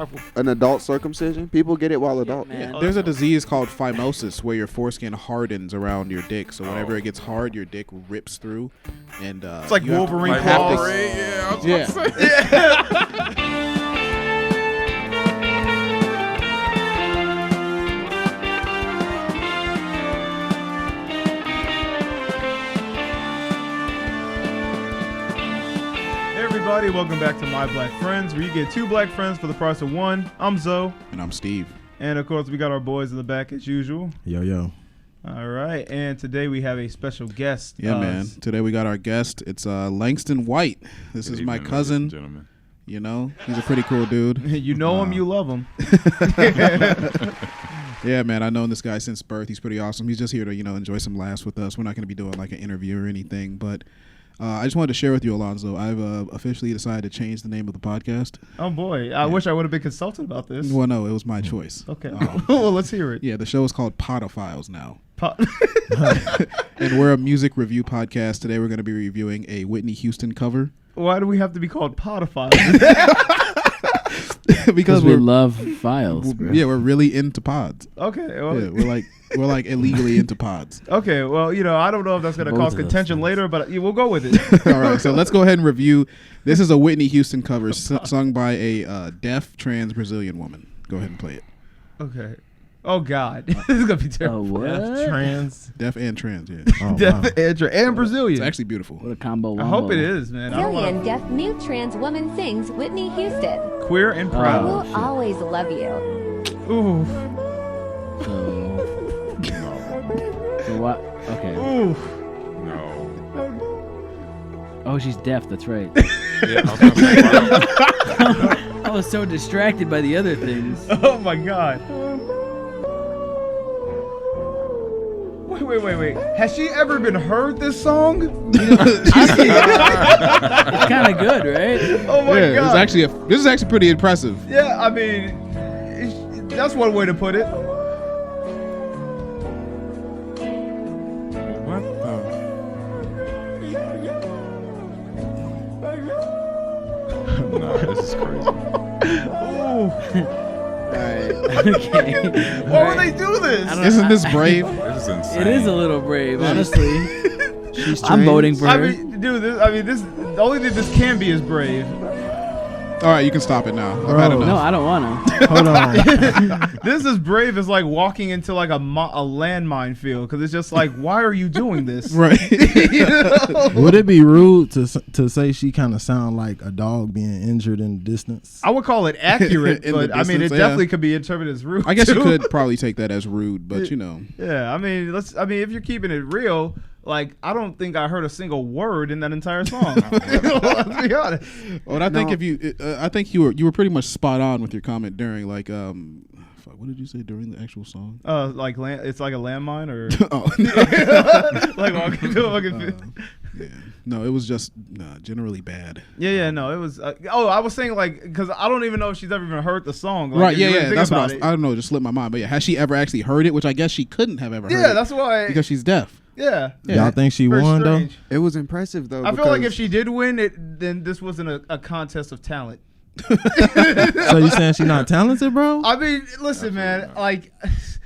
powerful. An adult circumcision? People get it while adult. Yeah, There's a disease called phimosis where your foreskin hardens around your dick. So whenever it gets hard, your dick rips through, and It's like you have to- Wolverine you have to- claws. Yeah, I was Yeah. about to say. Hey everybody, welcome back to My Black Friends, where you get two black friends for the price of one. I'm Zo. And I'm Steve. And of course, we got our boys in the back as usual. Yo. All right, and today we have a special guest. Yeah, man. Today we got our guest. It's Langston White. This is my cousin. Gentlemen. You know, he's a pretty cool dude. You know him, you love him. Yeah, man. I've known this guy since birth. He's pretty awesome. He's just here to, enjoy some laughs with us. We're not going to be doing like an interview or anything, but I just wanted to share with you, Alonzo. I've officially decided to change the name of the podcast. Oh boy, I wish I would have been consulted about this. Well, no, it was my choice. Okay, well, let's hear it. Yeah, the show is called Podophiles now. And we're a music review podcast. Today we're going to be reviewing a Whitney Houston cover. Why do we have to be called podophiles? Because we love files. Bro. Yeah, we're really into pods. Okay, well, Yeah, we're like illegally into pods. okay, well, I don't know if that's going to Both cause of those contention things. later, but we'll go with it. All right, so let's go ahead and review. This is a Whitney Houston cover sung by a deaf trans Brazilian woman. Go ahead and play it. Okay. Oh God, this is gonna be terrible. What? Deaf and trans, yeah. Oh, Deaf wow. and Brazilian. It's actually beautiful. What a combo. I hope it is, man. I don't Brazilian wanna... deaf mute trans woman sings Whitney Houston. Queer and I proud. will shit. always love you. Ooh, So what? Okay. ooh. No. Oh, she's deaf. That's right. Yeah, I was gonna say, why don't- I was so distracted by the other things. Oh my God. Wait. Has she ever been heard this song? It's kind of good, right? Oh my Yeah, God. this is actually pretty impressive. Yeah, I mean, that's one way to put it. What the? Nah, this is crazy. Ooh. Okay. Why would they do this? I don't- Isn't this brave? This is insane. It is a little brave, honestly. She's I'm trans. voting for I her. mean, dude, the only thing this can be is brave. All right, you can stop it now. I've had enough. No, I don't want to. Hold on. This is brave is like walking into like a landmine field because it's just like, why are you doing this? Right. You know? Would it be rude to say she kind of sound like a dog being injured in the distance? I would call it accurate, In the but I mean, it distance, definitely yeah. could be interpreted as rude. I guess you too. could probably take that as rude, but Yeah, I mean, if you're keeping it real, like, I don't think I heard a single word in that entire song. Let's be honest. Well, I think I think you were pretty much spot on with your comment during like fuck, what did you say during the actual song? Like it's like a landmine, or Oh. like walking to a fucking field. Yeah. No, it was just generally bad. Yeah, no, it was. I was saying like because I don't even know if she's ever even heard the song. Like, Right, if you really yeah. think That's what about I don't know, just slipped my mind. But yeah, has she ever actually heard it? Which I guess she couldn't have ever heard Yeah, it. that's why. Because she's deaf. Yeah. Yeah. Y'all think she Very won strange. It was impressive though. I feel like if because- she did win, then this wasn't a contest of talent. though? So you saying she not talented, bro? I mean, listen, man. Like,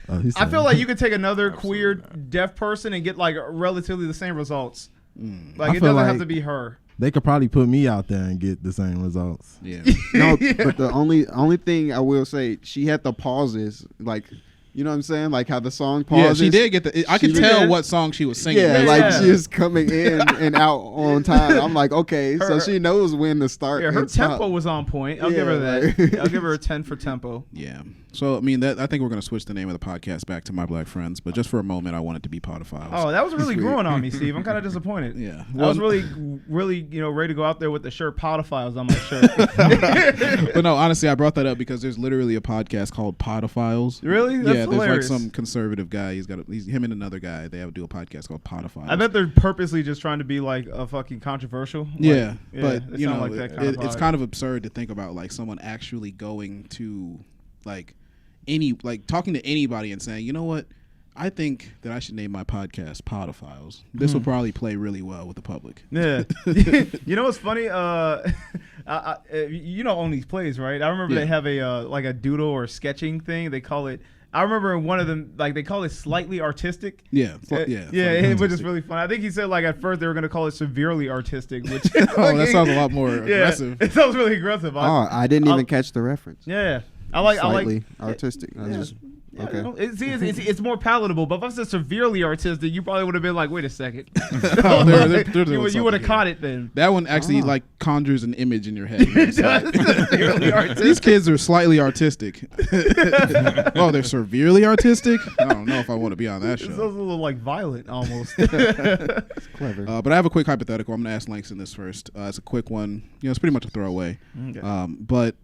I feel like you could take another queer deaf person and get like relatively the same results. Like, I it feel doesn't have like- to be her. they could probably put me out there and get the same results. Yeah. No, but the only thing I will say, she had the pauses, like, you know what I'm saying, like how the song pauses. Yeah, she did get I could She tell did. what song she was singing. Yeah, Yeah. like she was coming in and out on time. I'm like, okay, so Her- she knows when to start. Yeah, her and stop. tempo was on point. I'll give her Yeah, that. like- I'll give her a 10 for tempo. Yeah. So I mean, I think we're gonna switch the name of the podcast back to My Black Friends, but just for a moment, I want it to be Podophiles. Oh, that was really growing on me, Steve. I'm kind of disappointed. Yeah. I was really ready to go out there with the shirt "Podophiles" on my shirt. But no, honestly, I brought that up because there's literally a podcast called Podophiles. Really? That's yeah, hilarious. there's like some conservative guy. He's him and another guy. They do a podcast called Podophiles. I bet they're purposely just trying to be like a fucking controversial. Like, Yeah, but they you sound know, like that kind of it's vibe. kind of absurd to think about like someone actually going to like talking to anybody and saying, you know what, I think that I should name my podcast Podophiles. This will probably play really well with the public. Yeah. You know what's funny? You know Only Plays, right? I remember they have a like a doodle or sketching thing. They call it. I remember in one of them, like they call it slightly artistic. Yeah. Which is really fun. I think he said like at first they were gonna call it severely artistic, which that sounds a lot more aggressive. It sounds really aggressive. I didn't even catch the reference. Yeah, I like slightly artistic. Okay. It's more palatable, but if I said severely artistic, you probably would have been like, wait a second. You would have caught it then. That one actually like conjures an image in your head. Severely artistic. These kids are slightly artistic. Oh, they're severely artistic? I don't know if I want to be on that show. It's a little like violent almost. It's clever. But I have a quick hypothetical. I'm going to ask Langston this first. It's a quick one. It's pretty much a throwaway. Okay. But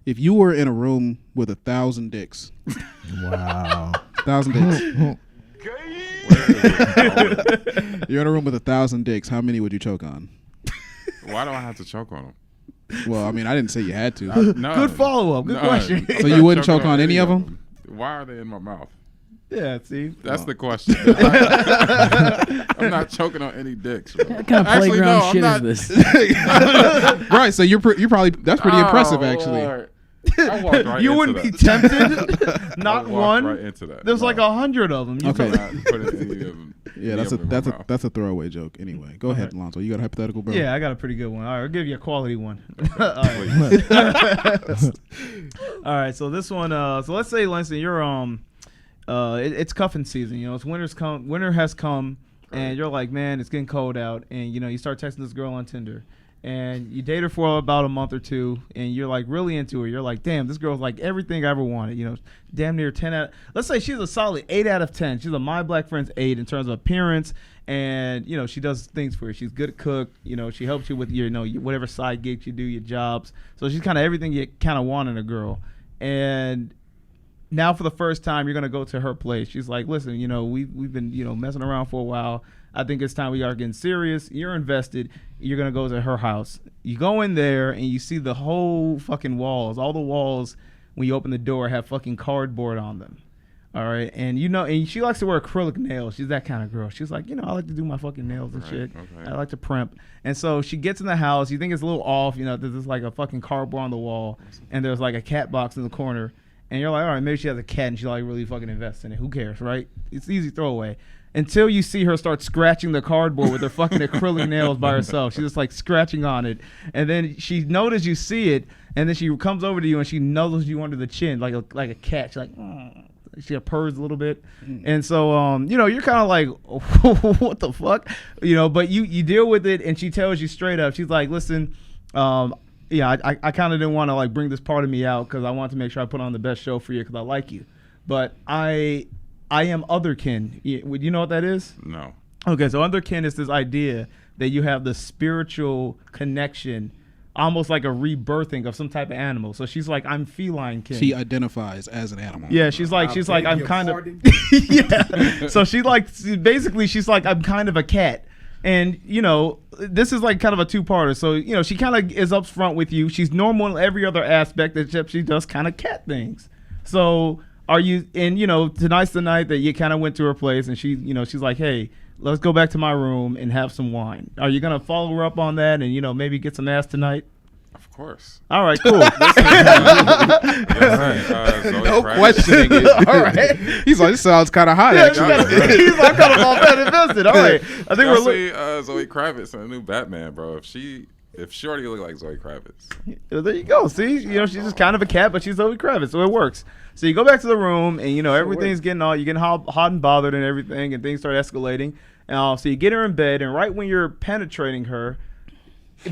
if you were in a room with 1,000 dicks. Wow. 1,000 dicks. You're in a room with 1,000 dicks. How many would you choke on? Why do I have to choke on them? Well, I mean, I didn't say you had to. Good follow-up. Good question. So you wouldn't choke on any of them? Why are they in my mouth? Yeah, see? That's the question. I'm not choking on any dicks, bro. What kind of playground shit is this? Right, so you're probably, that's pretty impressive, actually. Lord. I walked right You into wouldn't that. be tempted? Not I walked one? right into that. There's like 100 of them. You Okay. feel- Not putting any of them. Yeah, any of them in my mouth. that's a throwaway joke. Anyway, go ahead, Alonzo. You got a hypothetical, bro? Yeah, I got a pretty good one. All right, I'll give you a quality one. Please. All right, so this one, so let's say, Langston, you're it's cuffing season. You know, it's winter has come, and you're like, man, it's getting cold out, and you know, you start texting this girl on Tinder, and you date her for about a month or two, and you're like really into her. You're like, damn, this girl's like everything I ever wanted. You know, damn near 10 out. Let's say she's a solid 8 out of 10. She's a My Black Friends 8 in terms of appearance, and you know, she does things for you. She's good at cook. You know, she helps you with your, whatever side gigs you do, your jobs. So she's kind of everything you kind of want in a girl, and now for the first time you're gonna go to her place. She's like, listen, you know, we've been, you know, messing around for a while. I think it's time we are getting serious. You're invested. You're gonna go to her house. You go in there and you see the whole fucking walls. All the walls when you open the door have fucking cardboard on them. All right, and you know, and she likes to wear acrylic nails. She's that kind of girl. She's like, you know, I like to do my fucking nails and shit. Okay. I like to primp. And so she gets in the house. You think it's a little off. You know, there's like a fucking cardboard on the wall, and there's like a cat box in the corner. And you're like, all right, maybe she has a cat and she like really fucking invests in it. Who cares, right? It's easy throwaway. Until you see her start scratching the cardboard with her fucking acrylic nails by herself. She's just like scratching on it. And then she notices you see it, and then she comes over to you and she nuzzles you under the chin like a cat. She's like, she purrs a little bit. And so, you know, you're kind of like, what the fuck? You know, but you deal with it, and she tells you straight up. She's like, listen, yeah, I kind of didn't want to like bring this part of me out because I wanted to make sure I put on the best show for you because I like you. But I am otherkin. You know what that is? No. Okay, so otherkin is this idea that you have the spiritual connection, almost like a rebirthing of some type of animal. So she's like, I'm feline kin. She identifies as an animal. Yeah, she's like, I'm kind of. Yeah. So she's like, I'm kind of a cat. And, you know, this is like kind of a two-parter. So, you know, she kind of is up front with you. She's normal in every other aspect, except she does kind of cat things. So are you, and, you know, tonight's the night that you kind of went to her place, and she, you know, she's like, hey, let's go back to my room and have some wine. Are you going to follow her up on that and, you know, maybe get some ass tonight? Of course. All right, cool. No questioning it. All right. He's like, this sounds kind of hot, Yeah, actually. he's like, I'm kind of all that invested. All right. I think Y'all we're see Zoe Kravitz in the new Batman, bro. If she already look like Zoe Kravitz. There you go. See, you know, she's just kind of a cat, but she's Zoe Kravitz, so it works. So you go back to the room, and you know everything's getting you're getting hot and bothered and everything, and things start escalating. So you get her in bed, and right when you're penetrating her,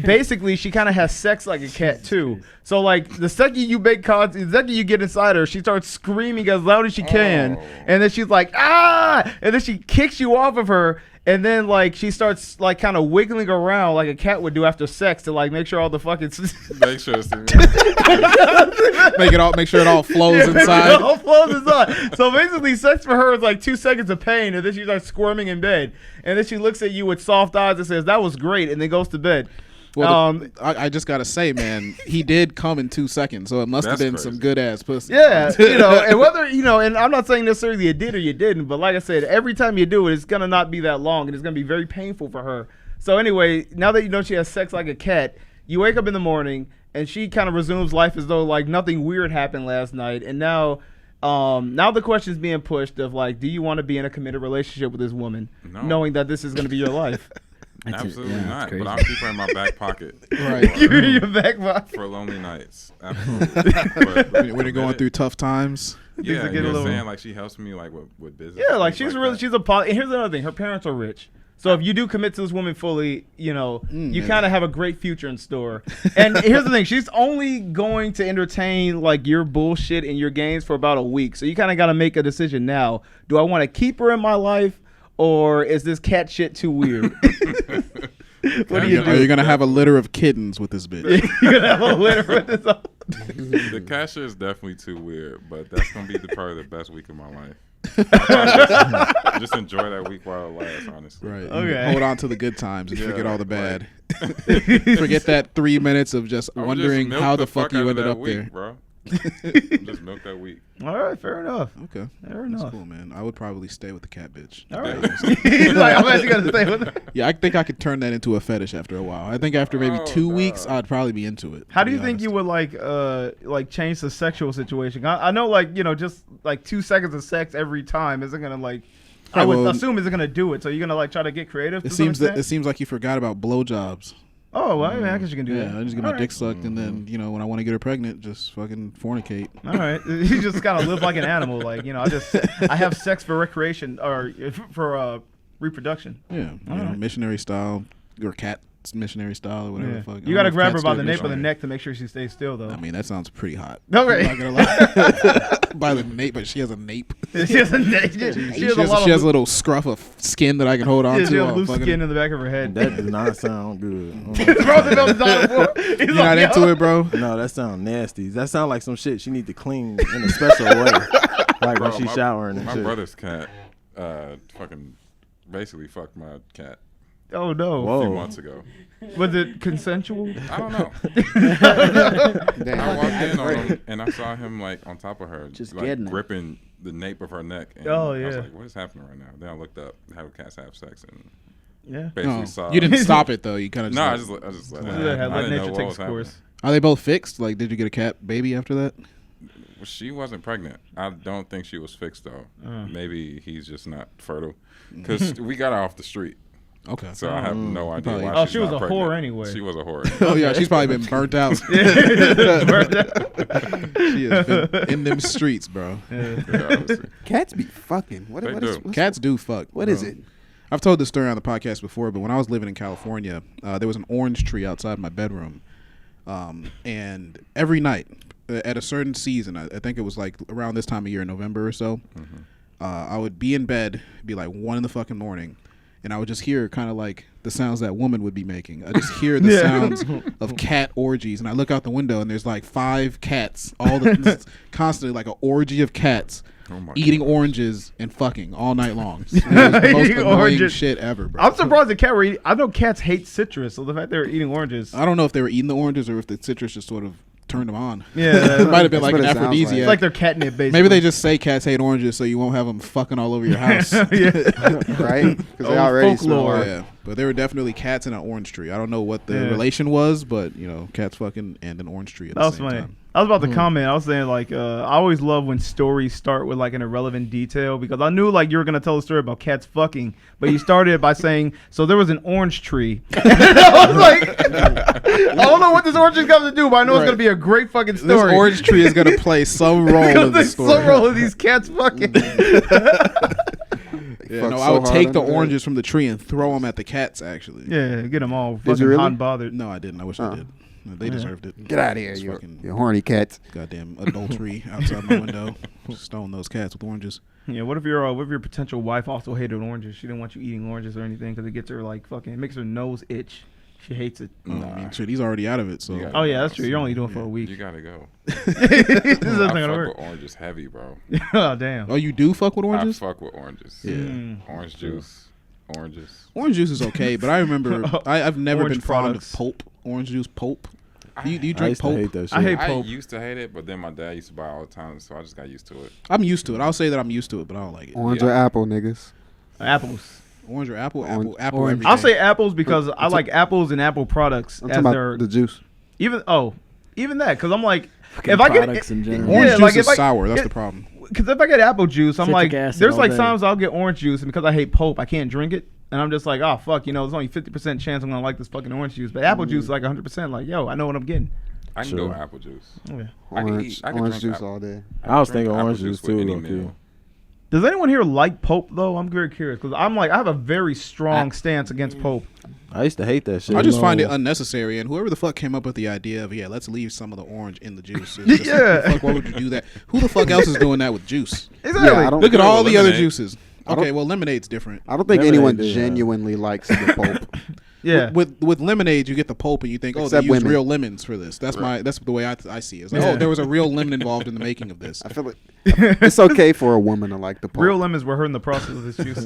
basically she kind of has sex like a cat too. So like the second you make contact, the second you get inside her, she starts screaming as loud as she can, and then she's like ah, and then she kicks you off of her. And then, like, she starts, like, kind of wiggling around like a cat would do after sex to, like, make sure all the fucking... Make sure it's Make sure it all flows inside. It all flows inside. So, basically, sex for her is, like, 2 seconds of pain, and then she starts squirming in bed. And then she looks at you with soft eyes and says, that was great, and then goes to bed. Well, I just gotta say, man, he did come in 2 seconds, so it must have That's been crazy. some good ass pussy. Yeah, and whether and I'm not saying necessarily you did or you didn't, but like I said, every time you do it, it's gonna not be that long, and it's gonna be very painful for her. So anyway, now that you know she has sex like a cat, you wake up in the morning and she kind of resumes life as though like nothing weird happened last night, and now the question is being pushed of like, do you want to be in a committed relationship with this woman, knowing that this is gonna be your life? Absolutely yeah, not. crazy. But I'll keep her in my back pocket. Right. You're in your back pocket. For lonely nights. Absolutely. But When you're going through tough times. yeah, get you a know what little- I'm saying? Like she helps me like with business. Yeah, like things she's really that. she's a and here's another thing, her parents are rich. So if you do commit to this woman fully, you kind of have a great future in store. And here's the thing, she's only going to entertain like your bullshit and your games for about a week. So you kind of got to make a decision now. Do I want to keep her in my life, or is this cat shit too weird? What do you do? Are you gonna have a litter of kittens with this bitch? You're gonna have a litter for this. The cashier is definitely too weird, but that's gonna be probably the best week of my life. Just enjoy that week while it lasts, honestly. Right. Okay. Hold on to the good times and Yeah, forget all the right. bad. Forget that 3 minutes of just I would wondering just how milk the fuck out you of ended that up week, there. bro. Just milk that week. All right, fair enough. Okay. Fair That's enough. cool, man. I would probably stay with the cat bitch. All right. He's like, I'm actually gonna stay with her. Yeah, I think I could turn that into a fetish after a while. I think after maybe 2 weeks, I'd probably be into it. How to do you be think you honest. would like change the sexual situation? I know like just like 2 seconds of sex every time isn't gonna like. I would well, assume isn't gonna do it. So you're gonna like try to get creative. It to some seems that extent? it seems like you forgot about blowjobs. Oh, well, I guess you can do that. Yeah, I just get my All right. dick sucked, and then when I want to get her pregnant, just fucking fornicate. All right, you just gotta live like an animal. Like I have sex for recreation or for reproduction. Yeah, missionary style or cat missionary style or whatever. Yeah. The fuck. You gotta grab her by the nape nape of the neck to make sure she stays still, though. I mean, that sounds pretty hot. Okay. I'm not gonna lie. By the nape, but she has a nape. she has a neck. She has a lot she has a of little scruff of skin that I can hold on she to. has while loose fucking- skin in the back of her head. That does not sound good. Roosevelt's not for. He's You're not into it, bro? No, that sound nasty. That sound like some shit she need to clean in a special way, like Bro, when she's showering and my shit. brother's cat fucking basically fucked my cat Oh no! Whoa. a few months ago. Was it consensual? I don't know. Damn. I walked in on him and I saw him like on top of her, Just like getting it. gripping the nape of her neck. And Oh, I was yeah. like, what is happening right now? Then I looked up how cats have sex and Yeah. basically No, saw. you didn't stop it though. You kind of No, I just let it Let happen. I let didn't know nature what take was its happening. course. Are they both fixed? Like, did you get a cat baby after that? Well, she wasn't pregnant. I don't think she was fixed though. Maybe he's just not fertile. Because we got her off the street. Okay. So I have no idea Probably. why Oh, she's she was not a pregnant. whore anyway. She was a whore. Oh yeah, she's probably been burnt out. She has been in them streets, bro. Yeah, obviously. Cats be fucking. What They is do. what's- Cats do fuck. What bro. is it? I've told this story on the podcast before, but when I was living in California, there was an orange tree outside my bedroom, and every night at a certain season, I think it was like around this time of year, November or so, I would be in bed, be like 1 in the fucking morning, and I would just hear kind of like the sounds that woman would be making. I just hear the sounds of cat orgies, and I look out the window, and there's like 5 cats, constantly like an orgy of cats. Oh my Eating God. oranges and fucking all night long. It was the most Eating annoying oranges. shit ever, bro. I'm surprised the cat were eating. I know cats hate citrus, so the fact they were eating oranges. I don't know if they were eating the oranges or if the citrus just sort of turned them on. Yeah, It might have been That's like what an it sounds like. aphrodisiac. it's like their catnip, basically. Maybe they just say cats hate oranges so you won't have them fucking all over your house. yeah. Right? Because Oh, they already folklore. smell. Yeah, but there were definitely cats in an orange tree. I don't know what the Yeah. relation was, but cats fucking and an orange tree at That the was same funny. time. I was about to comment. I was saying like I always love when stories start with like an irrelevant detail, because I knew like you were gonna tell a story about cats fucking, but you started it by saying, so there was an orange tree. And I was like, I don't know what this orange tree got to do, but I know it's Right. gonna be a great fucking This story. orange tree is gonna play some role in the There's story. some role of these cats fucking. Yeah, Fuck no, so I would hard take the under that. oranges from the tree and throw them at the cats. Actually, Yeah, get them all you fucking really? hot and bothered. no, I didn't. I wish I did. No, they deserved it. Get out of here, It's you fucking horny cats. goddamn adultery outside my window. Stone those cats with oranges. Yeah, what if your potential wife also hated oranges? She didn't want you eating oranges or anything because it gets her like fucking, it makes her nose itch. She hates it. I mean, shit, he's already out of it. So You got Oh yeah, that's true. You're only doing it for a week. You gotta go. This I isn't fuck gonna work. with oranges heavy, bro. Oh damn. Oh, you do fuck with I oranges? fuck with oranges. Yeah. Mm. Orange juice. Oranges. Orange juice is okay, but I remember I've never Orange been fond products. of pulp. Orange juice pulp. Do you I drink used to pulp? hate that shit. I hate I pulp. used to hate it, but then my dad used to buy it all the time, so I just got used to it. I'm used to it. I'll say that I'm used to it, but I don't like it. Orange Yeah. or apple, niggas. Apples. Orange or apple? Orange. Apple Orange. every I'll day. say apples because I like apples and apple products I'm as talking their about the juice. even that because I'm like Fucking if I products get in general. Orange yeah, juice like, is if I- sour. That's it- the problem. because if I get apple juice, I'm Citric like acid there's all like day. times I'll get orange juice and because I hate pulp I can't drink it and I'm just like oh fuck there's only 50% chance I'm gonna like this fucking orange juice but apple juice is like 100% like yo I know what I'm getting. I can Sure. go apple juice. Oh, yeah. I can Orange, eat- I can orange drink juice apple. all day. I was drink thinking apple orange juice with too, any low-key. meal. Does anyone here like pulp though? I'm very curious because I'm like I have a very strong stance against pulp. I used to hate that shit. I just find it No. unnecessary, and whoever the fuck came up with the idea of let's leave some of the orange in the juice. It's just, Yeah. the fuck, why would you do that? Who the fuck else is doing that with juice? Exactly. Yeah, I don't. Look at all the other lemonade. juices. I don't- Okay, well, lemonade's different. I don't think Lemonade anyone do that. genuinely likes the pulp. Yeah. With lemonade, you get the pulp, and you think, oh, Except they used women. real lemons for this. That's that's the way I see it. It's like, Yeah. oh, there was a real lemon involved in the making of this. I feel like it's okay for a woman to like the pulp. Real lemons were hurt in the process of this juice.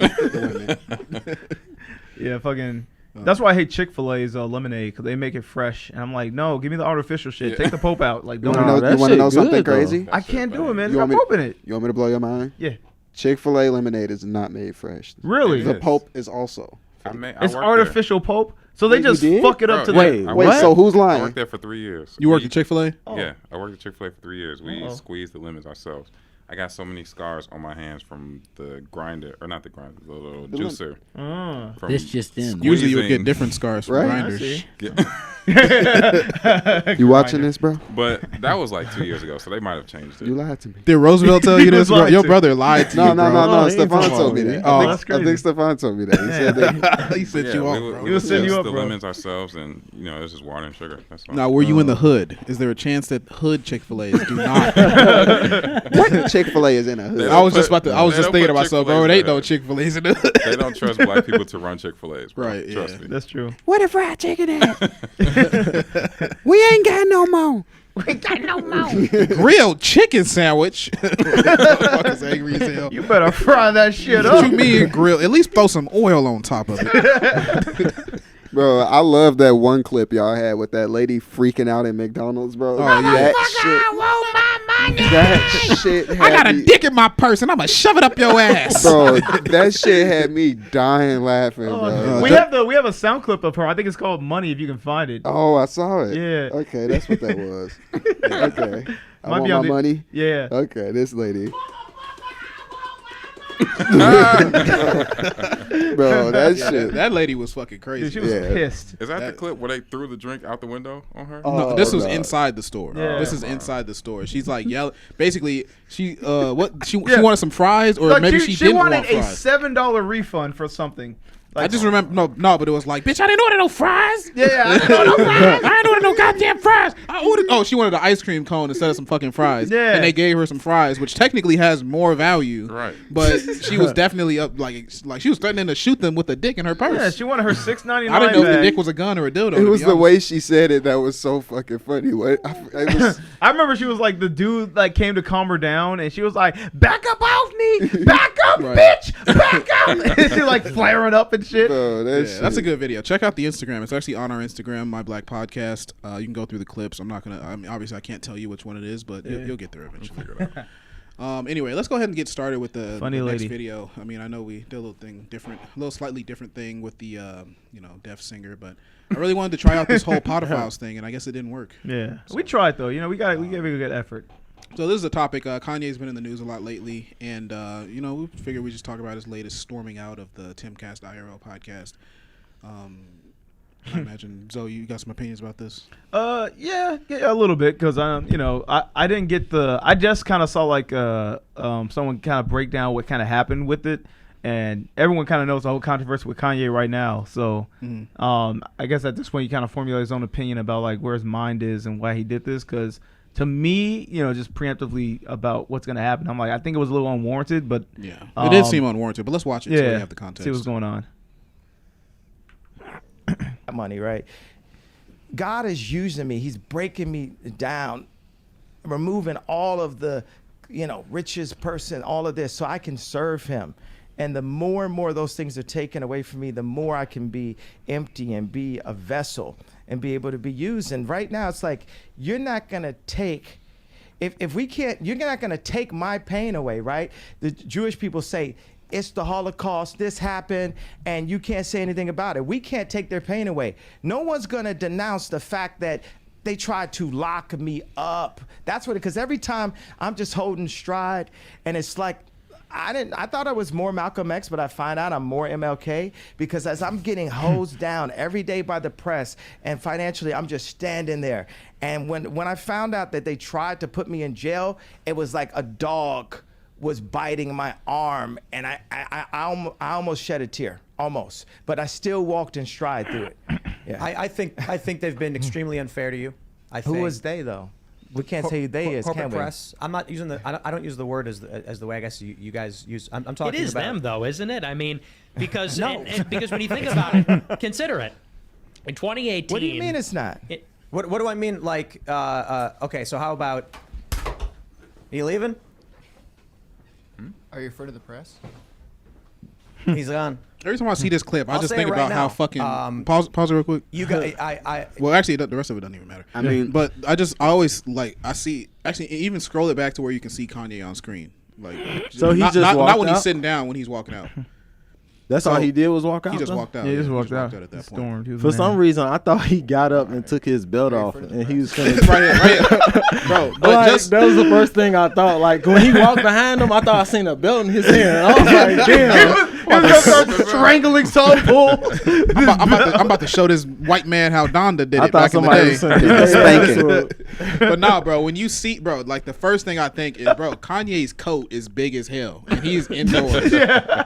Yeah, fucking. That's why I hate Chick-Fil-A's lemonade because they make it fresh, and I'm like, no, give me the artificial shit. Yeah. Take the pulp out. Like, You don't. want Nah, to that know shit good, something though. crazy? I can't do it, man. You There's want no me- pulp in it. You want me to blow your mind? Yeah. Chick-fil-A lemonade is not made fresh. Really? The Yes. pulp is also. I It's worked there. artificial pulp, so they Wait, just you did? fuck it up to Bro, Wait, the. Wait, What? so who's I lying? worked there for 3 years. You worked We- at Chick-fil-A? Oh. Yeah, I worked at Chick-fil-A for 3 years. We Uh-oh. squeezed the lemons ourselves. I got so many scars on my hands from the grinder, or not the grinder, the little The lim- juicer. Mm. This just in. Usually you would get squeezing- different scars from Right. I grinders. see. You watching this, bro? But that was like 2 years ago, so they might have changed it. You lied to me. Did Roosevelt tell you He this? was lied Your to. brother lied to No, you, no, bro. no, no. he ain't Stefan talking told me about that. me. Oh, I that's think crazy. Stefan told me that. He said that. He set Yeah, you we off, would- bro. we He was would setting you juice up, the bro. lemons ourselves, and it was just water and sugar. That's all. Now, were you in the hood? Is there a chance that hood Chick-fil-A's do not? What Chick-fil-A is in a hood? They I was don't just about to. I was they just don't thinking to put myself, bro. Chick-fil-A's It ain't in no the Chick-fil-A's in the hood. They don't trust black people to run Chick-fil-A's, bro. Right, Trust yeah. me. That's true. Where the fried chicken at? We ain't got no more. Grilled chicken sandwich. Motherfuckers angry as hell. You better fry that shit What up. you mean grill? At least throw some oil on top of it. Bro, I love that one clip y'all had with that lady freaking out at McDonald's, bro. Oh, yeah. That shit had I got a me, dick in my purse and I'm gonna shove it up your ass. bro. That shit had me dying laughing, bro. we have a sound clip of her. I think it's called Money if you can find it. Oh, I saw it. Yeah. Okay, that's what that was. Okay. I Might want be my on the- money. Yeah. Okay, this lady. Bro, that shit. That lady was fucking Dude, crazy. she was Yeah. pissed. Is that the clip where they threw the drink out the window on her? No, this was no. inside the store. Yeah. This is inside the store. She's like yelling. Basically, she wanted some fries, or Like, maybe she didn't wanted want a fries. $7 refund for something. Like, I just remember no, but it was like, bitch, I didn't order no fries. Yeah, I didn't order no fries. I didn't order no goddamn fries. I ordered. Oh, she wanted an ice cream cone instead of some fucking fries. Yeah. and they gave her some fries, which technically has more value. Right. But she was definitely up, like she was threatening to shoot them with a dick in her purse. Yeah, she wanted her $6.99. I didn't know if the back. dick was a gun or a dildo. It was the way she said it that was so fucking funny. What? It was, I remember she was like, the dude like came to calm her down, and she was like, "Back up off me, back up, Right. bitch, back up." And she like flaring up and shit. bro, that Yeah, shit. that's a good video. Check out the Instagram. It's actually on our Instagram, My Black Podcast. You can go through the clips. I'm not gonna. I mean, obviously, I can't tell you which one it is, but you'll get there eventually. Anyway, let's go ahead and get started with the Funny next lady. video. I mean, I know we did a little thing different, a little slightly different thing with the deaf singer, but I really wanted to try out this whole pedophiles thing, and I guess it didn't work. Yeah, we tried though. You know, we gave it a good effort. So this is a topic. Kanye's been in the news a lot lately, and we figured we just talk about his latest storming out of the Timcast IRL podcast. I imagine Zoe, you got some opinions about this? Yeah, a little bit because I didn't get I just kind of saw like someone kind of break down what kind of happened with it, and everyone kind of knows the whole controversy with Kanye right now. So I guess at this point you kind of formulate his own opinion about like where his mind is and why he did this. Because to me, just preemptively about what's gonna happen, I'm like, I think it was a little unwarranted, but Yeah, it did seem unwarranted. But let's watch it so we have the context. see what's going on. Money, right? God is using me. He's breaking me down, removing all of the, richest person, all of this, so I can serve him. And the more and more those things are taken away from me, the more I can be empty and be a vessel and be able to be used. And right now, it's like, you're not going to take, if we can't, you're not going to take my pain away, right? The Jewish people say, it's the Holocaust, this happened, and you can't say anything about it. We can't take their pain away. No one's going to denounce the fact that they tried to lock me up. That's what, because every time I'm just holding stride, and it's like, I thought I was more Malcolm X, but I find out I'm more MLK, because as I'm getting hosed down every day by the press and financially, I'm just standing there. And when I found out that they tried to put me in jail, it was like a dog was biting my arm, and I almost shed a tear, almost. But I still walked in stride through it. Yeah. I think they've been extremely unfair to you. Who was they, though? We can't say who they is, corporate can we? press. I'm not using the. I don't use the word as the way I guess you guys use. I'm talking. It is about them, though, isn't it? I mean, because No. because when you think about it, consider it. In 2018. What do you mean it's not? What do I mean? Like, okay, so how about? Are you leaving? Are you referring to the press? He's gone. Every time I see this clip, I I'll just say think it right about how now. fucking pause it real quick. You got Well, actually, the rest of it doesn't even matter. I mean, But I always like I see actually even scroll it back to where you can see Kanye on screen. Like So he not, just not walked when out? he's sitting down, when he's walking out. That's all he did was walk out. He just though? walked out. Yeah, he just walked out. at that point. Stormed. He was For mad. some reason, I thought he got up and took his belt off, and he was finna. right here. Bro. But Like, just that was the first thing I thought. Like when he walked behind him, I thought I seen a belt in his hand. I was like, damn. He was gonna start strangling some fool. I'm about to show this white man how Donda did I it thought back in the somebody day. was spanking. But nah, bro, when you see, bro, like the first thing I think is, bro, Kanye's coat is big as hell, and he's indoors.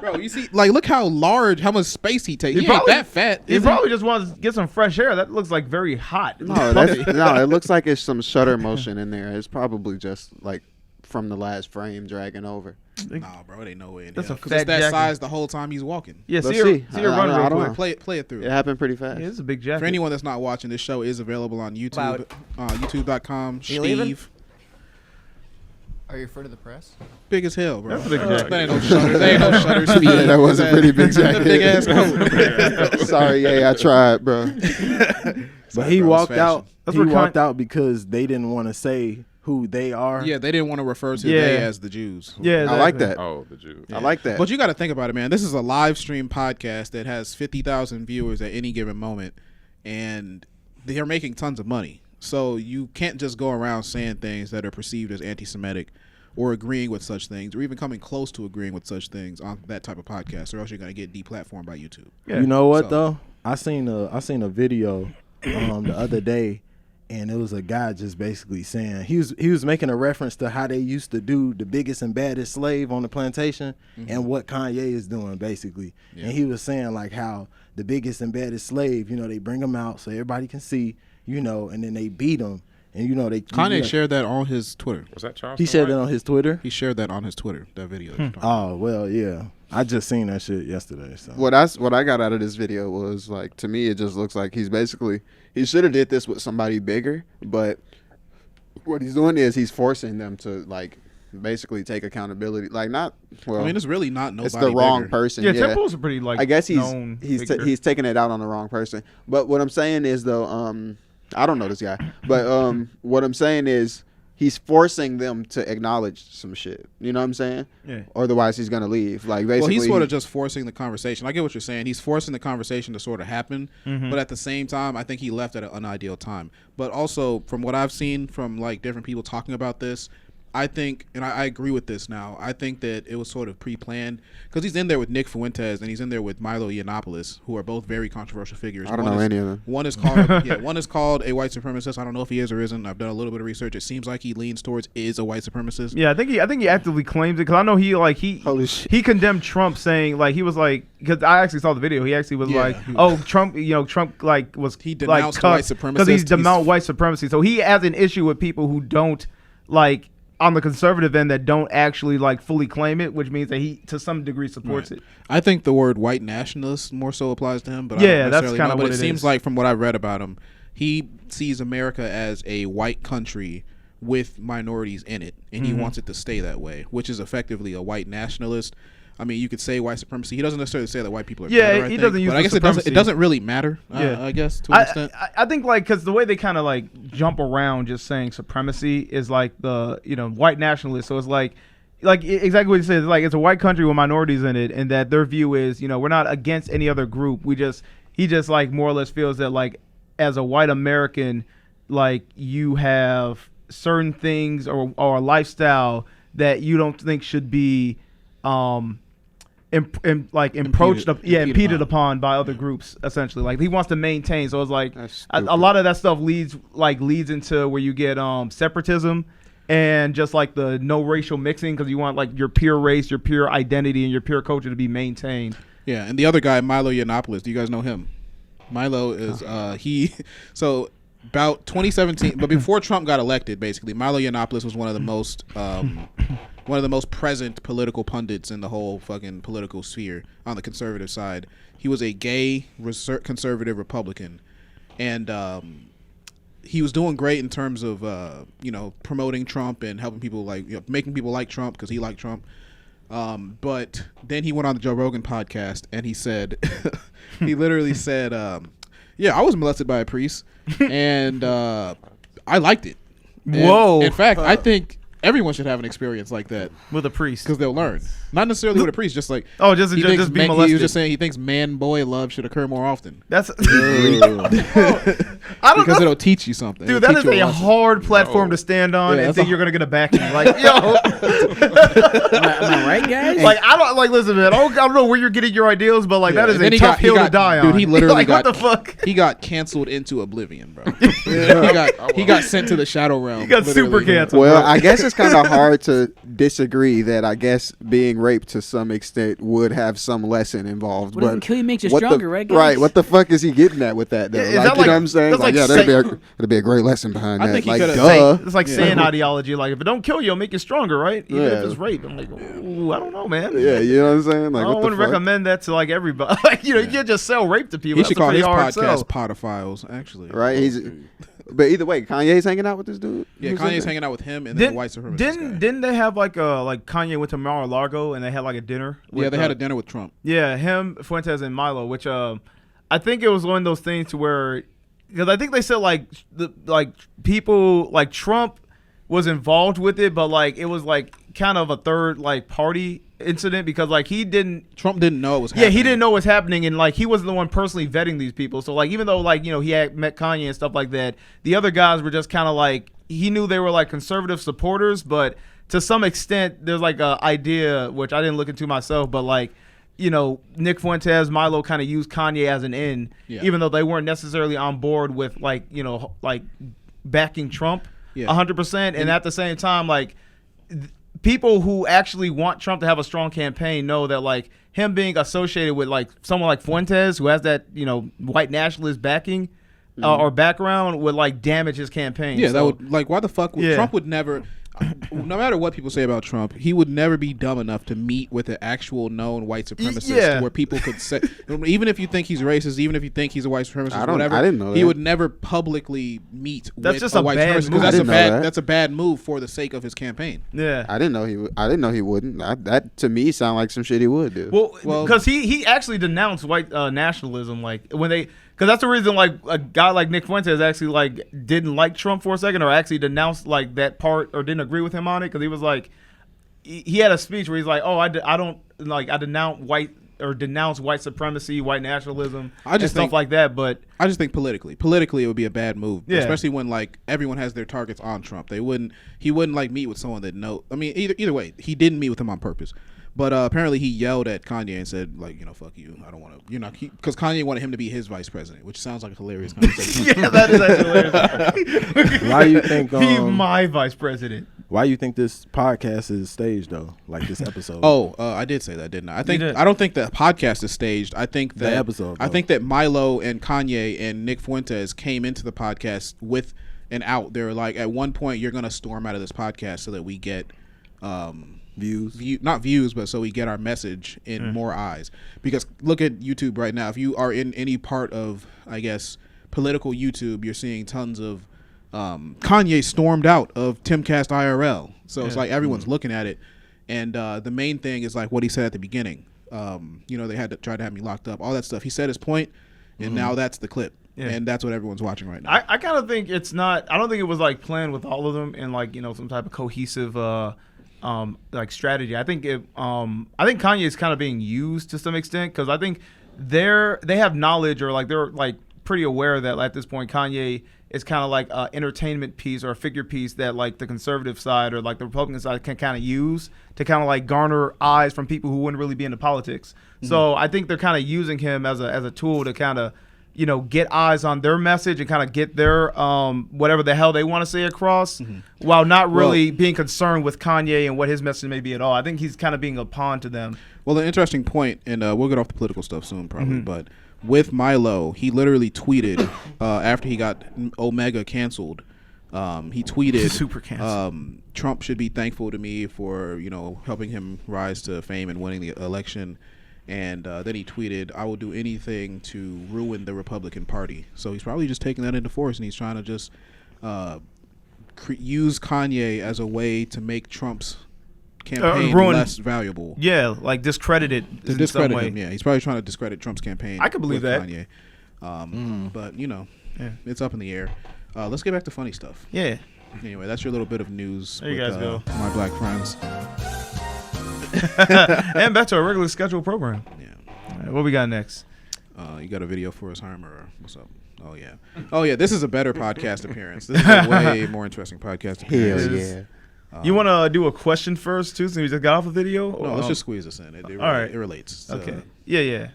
Bro, you see, like, look how large, how much space he takes. He ain't that fat. He is probably just wants to get some fresh air. That looks like very hot. No, it looks like it's some shutter motion in there. It's probably just like from the last frame dragging over. Nah, bro, it ain't no way in That's hell. a 'Cause fat it's that jacket. size the whole time he's walking. Yeah, Let's see her see. run I real don't quick. know. Play it through. It happened pretty fast. Yeah, it's a big jacket. For anyone that's not watching, this show is available on YouTube. YouTube.com. You leaving? Steve. Are you referring to the press? Big as hell, bro. That's a big jacket. That ain't no shutter. That ain't no shutter speed. Yeah, that was a pretty big jacket. Big ass coat. Sorry, yeah, I tried, bro. But he bro, walked it's out. That's He what walked out because they didn't want to say who they are. Yeah, they didn't want to refer to Yeah. they as the Jews. Yeah, I like exactly. that. Oh, the Jews. I like that. But you got to think about it, man. This is a live stream podcast that has 50,000 viewers at any given moment, and they're making tons of money. So you can't just go around saying things that are perceived as anti-Semitic or agreeing with such things or even coming close to agreeing with such things on that type of podcast, or else you're going to get deplatformed by YouTube. Yeah. You know what So- though? I seen a video the other day, and it was a guy just basically saying he was making a reference to how they used to do the biggest and baddest slave on the plantation and what Kanye is doing basically. Yeah. And he was saying like how the biggest and baddest slave, they bring him out so everybody can see, and then they beat him. And they Kanye shared that on his Twitter. Was that Charles? He shared that on his Twitter. He shared that on his Twitter, that video. that you're talking about. Oh well, yeah. I just seen that shit yesterday. So What I got out of this video was like, to me, it just looks like he should have did this with somebody bigger, but what he's doing is he's forcing them to like basically take accountability. Like not well. I mean, it's really not nobody it's the wrong bigger. person. Yeah, Yeah, Temple's a pretty like. I guess known figure. he's taking it out on the wrong person. But what I'm saying is though, I don't know this guy, but what I'm saying is he's forcing them to acknowledge some shit. You know what I'm saying? Yeah. Otherwise, he's gonna leave. Like basically, Well, he's sort of just forcing the conversation. I get what you're saying. He's forcing the conversation to sort of happen, but at the same time, I think he left at an unideal time. But also, from what I've seen from like different people talking about this, I think, and I agree with this now, I think that it was sort of pre-planned because he's in there with Nick Fuentes and he's in there with Milo Yiannopoulos, who are both very controversial figures. I don't know any of them. One is called one is called a white supremacist. I don't know if he is or isn't. I've done a little bit of research. It seems like he leans towards is a white supremacist. Yeah, I think he actively claims it because I know Holy shit. he condemned Trump, saying like he was like because I actually saw the video. He actually was Yeah. like, oh Trump, Trump like was He denounced white supremacists. because he's denounced white supremacy. So he has an issue with people who don't like on the conservative end that don't actually like fully claim it, which means that he to some degree supports Right. it. I think the word white nationalist more so applies to him, but Yeah, I don't that's necessarily kinda know. But what it it seems is. like from what I've read about him, he sees America as a white country with minorities in it, and he wants it to stay that way, which is effectively a white nationalist. I mean, you could say white supremacy. He doesn't necessarily say that white people are Yeah, better. he doesn't use but I the guess it supremacy. doesn't really matter. Yeah. I guess to an extent. I think like because the way they kind of like jump around just saying supremacy is like the white nationalists. So it's like exactly what you said. It's like it's a white country with minorities in it, and that their view is we're not against any other group. He just like more or less feels that like as a white American, like you have certain things or a lifestyle that you don't think should be impeded upon by other groups. Essentially, like he wants to maintain. So it's like a lot of that stuff leads into where you get separatism and just like the no racial mixing, because you want like your pure race, your pure identity, and your pure culture to be maintained. Yeah, and the other guy, Milo Yiannopoulos, do you guys know him? Milo is so about 2017, but before Trump got elected, basically, Milo Yiannopoulos was one of the most present political pundits in the whole fucking political sphere on the conservative side. He was a gay conservative Republican, and he was doing great in terms of promoting Trump and helping people making people like Trump because he liked Trump. But then he went on the Joe Rogan podcast and he said, he literally said, yeah, I was molested by a priest and I liked it. Whoa. In fact, I think everyone should have an experience like that with a priest because they'll learn. Not necessarily with a priest, just like just be molested. He was just saying he thinks man-boy love should occur more often. That's because it'll teach you something. Dude, that is a hard platform to stand on and think you're gonna get a backing. Like, yo, am I right, guys? Like, I don't listen, man. I don't know where you're getting your ideas, but like that is a tough hill to die on. Dude, he literally what the fuck? He got canceled into oblivion, bro. He got sent to the shadow realm. He got super canceled. Well, bro. I guess it's kind of hard to disagree that I guess being raped to some extent would have some lesson involved. What but doesn't kill you makes you stronger, right, guys? Right. What the fuck is he getting at with that? Though? Yeah, Like, you know what I'm saying? Like, yeah, that'd be a great lesson behind I that. think he Like, could've duh. It's like saying ideology. Like, if it don't kill you, it'll make you stronger, right? Even if it's rape. I'm like, ooh, I don't know, man. Yeah, you know what I'm saying? Like, I what the wouldn't fuck? recommend that to like everybody. Like, you can't just sell rape to people. He That's should a call pretty his hard podcast sell. Podophiles, actually. Right? But either way, Kanye's hanging out with this dude. Yeah, Who's Kanye's in hanging out with him and then the white supremacist guy. Didn't they have like Kanye went to Mar-a-Lago and they had like a dinner? Yeah, they had a dinner with Trump. Yeah, him, Fuentes, and Milo, which I think it was one of those things to where, because I think they said like people like Trump was involved with it, but like it was like kind of a third like party incident because like Trump didn't know it was happening. Yeah, he didn't know what was happening, and like he wasn't the one personally vetting these people. So like even though like he had met Kanye and stuff like that, the other guys were just kind of like he knew they were like conservative supporters, but to some extent there's like a idea which I didn't look into myself, but like Nick Fuentes, Milo kind of used Kanye as an in, even though they weren't necessarily on board with like backing Trump 100%, and at the same time like people who actually want Trump to have a strong campaign know that like him being associated with like someone like Fuentes who has that white nationalist backing or background would like damage his campaign. Yeah, that would like why the fuck Trump would never. No matter what people say about Trump, he would never be dumb enough to meet with an actual known white supremacist where people could say, even if you think he's racist, even if you think he's a white supremacist, whatever, I didn't know that. He would never publicly meet with a white supremacist move. That's a bad move for the sake of his campaign. Yeah, I didn't know he wouldn't. That to me sounded like some shit he would do. Well, because he actually denounced white nationalism, like when they. Because that's the reason, like, a guy like Nick Fuentes actually, like, didn't like Trump for a second or actually denounced, like, that part or didn't agree with him on it. Because he was like, he had a speech where he's like, I denounce white supremacy, white nationalism, and stuff like that. But I just think politically it would be a bad move, especially when, like, everyone has their targets on Trump. He wouldn't, like, meet with someone that I mean, either way, he didn't meet with him on purpose. But apparently he yelled at Kanye and said, like, fuck you. I don't want to. You're not. Because Kanye wanted him to be his vice president, which sounds like a hilarious conversation. Yeah, that is actually hilarious. Why do you think he's my vice president? Why do you think this podcast is staged though? Like this episode? I did say that, didn't I? I don't think the podcast is staged. I think that the episode. I think that Milo and Kanye and Nick Fuentes came into the podcast with an out. They were like, at one point, you're gonna storm out of this podcast so that we get. Not views, but so we get our message in more eyes. Because look at YouTube right now. If you are in any part of, I guess, political YouTube, you're seeing tons of Kanye stormed out of Timcast IRL. So it's like everyone's looking at it. And the main thing is like what he said at the beginning. They had to try to have me locked up, all that stuff. He said his point, and now that's the clip. Yeah. And that's what everyone's watching right now. I kind of think it's not. I don't think it was like planned with all of them in like some type of cohesive like strategy. I think Kanye is kind of being used to some extent because I think they have knowledge or like they're like pretty aware that at this point Kanye is kind of like an entertainment piece or a figure piece that like the conservative side or like the Republican side can kind of use to kind of like garner eyes from people who wouldn't really be into politics. Mm-hmm. So I think they're kind of using him as a tool to kind of get eyes on their message and kind of get their whatever the hell they want to say across, while not really being concerned with Kanye and what his message may be at all. I think he's kind of being a pawn to them. Well, an interesting point, and we'll get off the political stuff soon probably, but with Milo, he literally tweeted after he got Omega canceled. He tweeted, super canceled. Trump should be thankful to me for helping him rise to fame and winning the election. And then he tweeted, I will do anything to ruin the Republican Party. So he's probably just taking that into force, and he's trying to just use Kanye as a way to make Trump's campaign less valuable. Yeah, like discredit it. To discredit him, yeah. He's probably trying to discredit Trump's campaign. I could believe that. Kanye. But, it's up in the air. Let's get back to funny stuff. Yeah. Anyway, that's your little bit of news. There you guys go. My black friends. And back to our regular scheduled program. Yeah. All right, what we got next? You got a video for us, Harm, or what's up? Oh yeah. This is a better podcast appearance. This is a way more interesting podcast appearance. Hell yeah. You want to do a question first too, since we just got off a video? No, let's just squeeze this in. It all right. It relates. Okay. Yeah.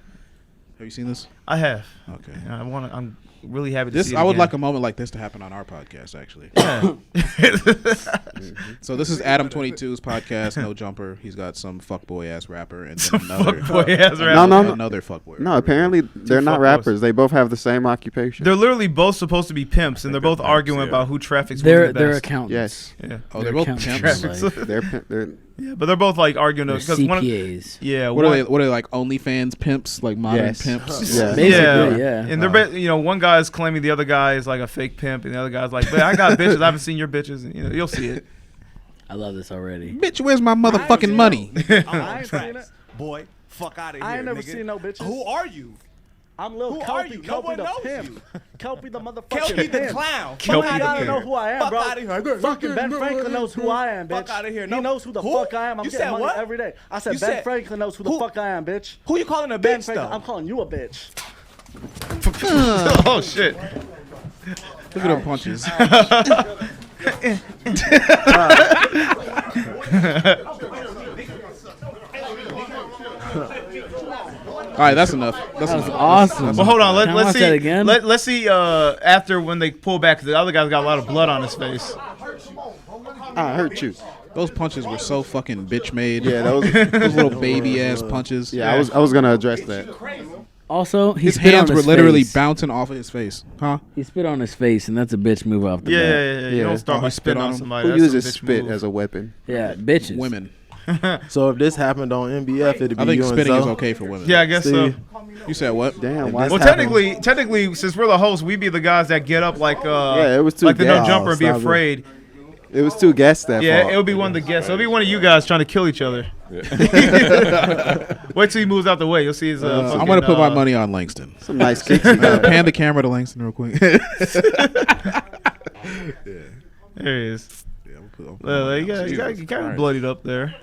Have you seen this? I have. Okay. I'm really happy to see it I would again. like a moment like this to happen on our podcast, actually. So this is Adam22's podcast, No Jumper. He's got some fuckboy ass rapper and then another another fuckboy. No, apparently they're not rappers. They both have the same occupation. They're literally both supposed to be pimps, and they're both arguing about who traffics. They're accountants. Yes. Yeah. Oh, they're both pimps. They're but they're both like arguing because CPAs. What are they like? OnlyFans pimps, like modern pimps. Yeah. Basically, yeah. And they're one guy's claiming the other guy is like a fake pimp, and the other guy's like, I got bitches. I haven't seen your bitches. And, you'll see it. I love this already. Bitch, where's my motherfucking money? I ain't seen it. Boy, fuck out of here. I ain't never nigga. seen no bitches. Who are you? I'm Lil Who Kelpie. are you? No Kelpie one the knows pimp. you. Kelpie the motherfucking Kelpie the pimp. clown. Kelpie You the gotta pimp. know who I am, Fuck bro. outta here. Fucking Ben Franklin knows who I am, bitch. Fuck outta here. He No. knows who the Who? fuck I am. I'm You getting said money what? every day. I said You Ben said- Franklin knows who the fuck I am, bitch. Who you calling a Ben bitch Franklin. though? I'm calling you a bitch. Oh shit! Look at them punches. All right, that's enough. That's That was enough. awesome. Well, hold on. Can I Let's watch see. that again? Let's see. After when they pull back, 'cause the other guy's got a lot of blood on his face. I hurt you. Those punches were so fucking bitch made. Yeah, those little baby ass punches. Yeah, I was gonna address that. Also, His hands were literally bouncing off of his face. Huh? He spit on his face, and that's a bitch move off the bat. Yeah. You don't start Oh, by he spit spitting on on him? somebody. Who That's uses some bitch spit move. as a weapon? Yeah, bitches. Women. So if this happened on MBF, it'd be I think you and spitting is Zo. okay for women. Yeah, I guess so. Steve. You said what? Damn. Why? Well, technically, since we're the hosts, we'd be the guys that get up like Yeah, it was too like the no gas. jumper and be Stop it. afraid. It was two guests that Yeah, fought. it would be one of the guests. It'll be one of you guys trying to kill each other. Wait till he moves out the way. You'll see his. I'm gonna put my money on Langston. Some nice kicks. He got. Pan the camera to Langston real quick. There he is. Yeah, we'll put my money on He Jesus kind of Christ. bloodied up there.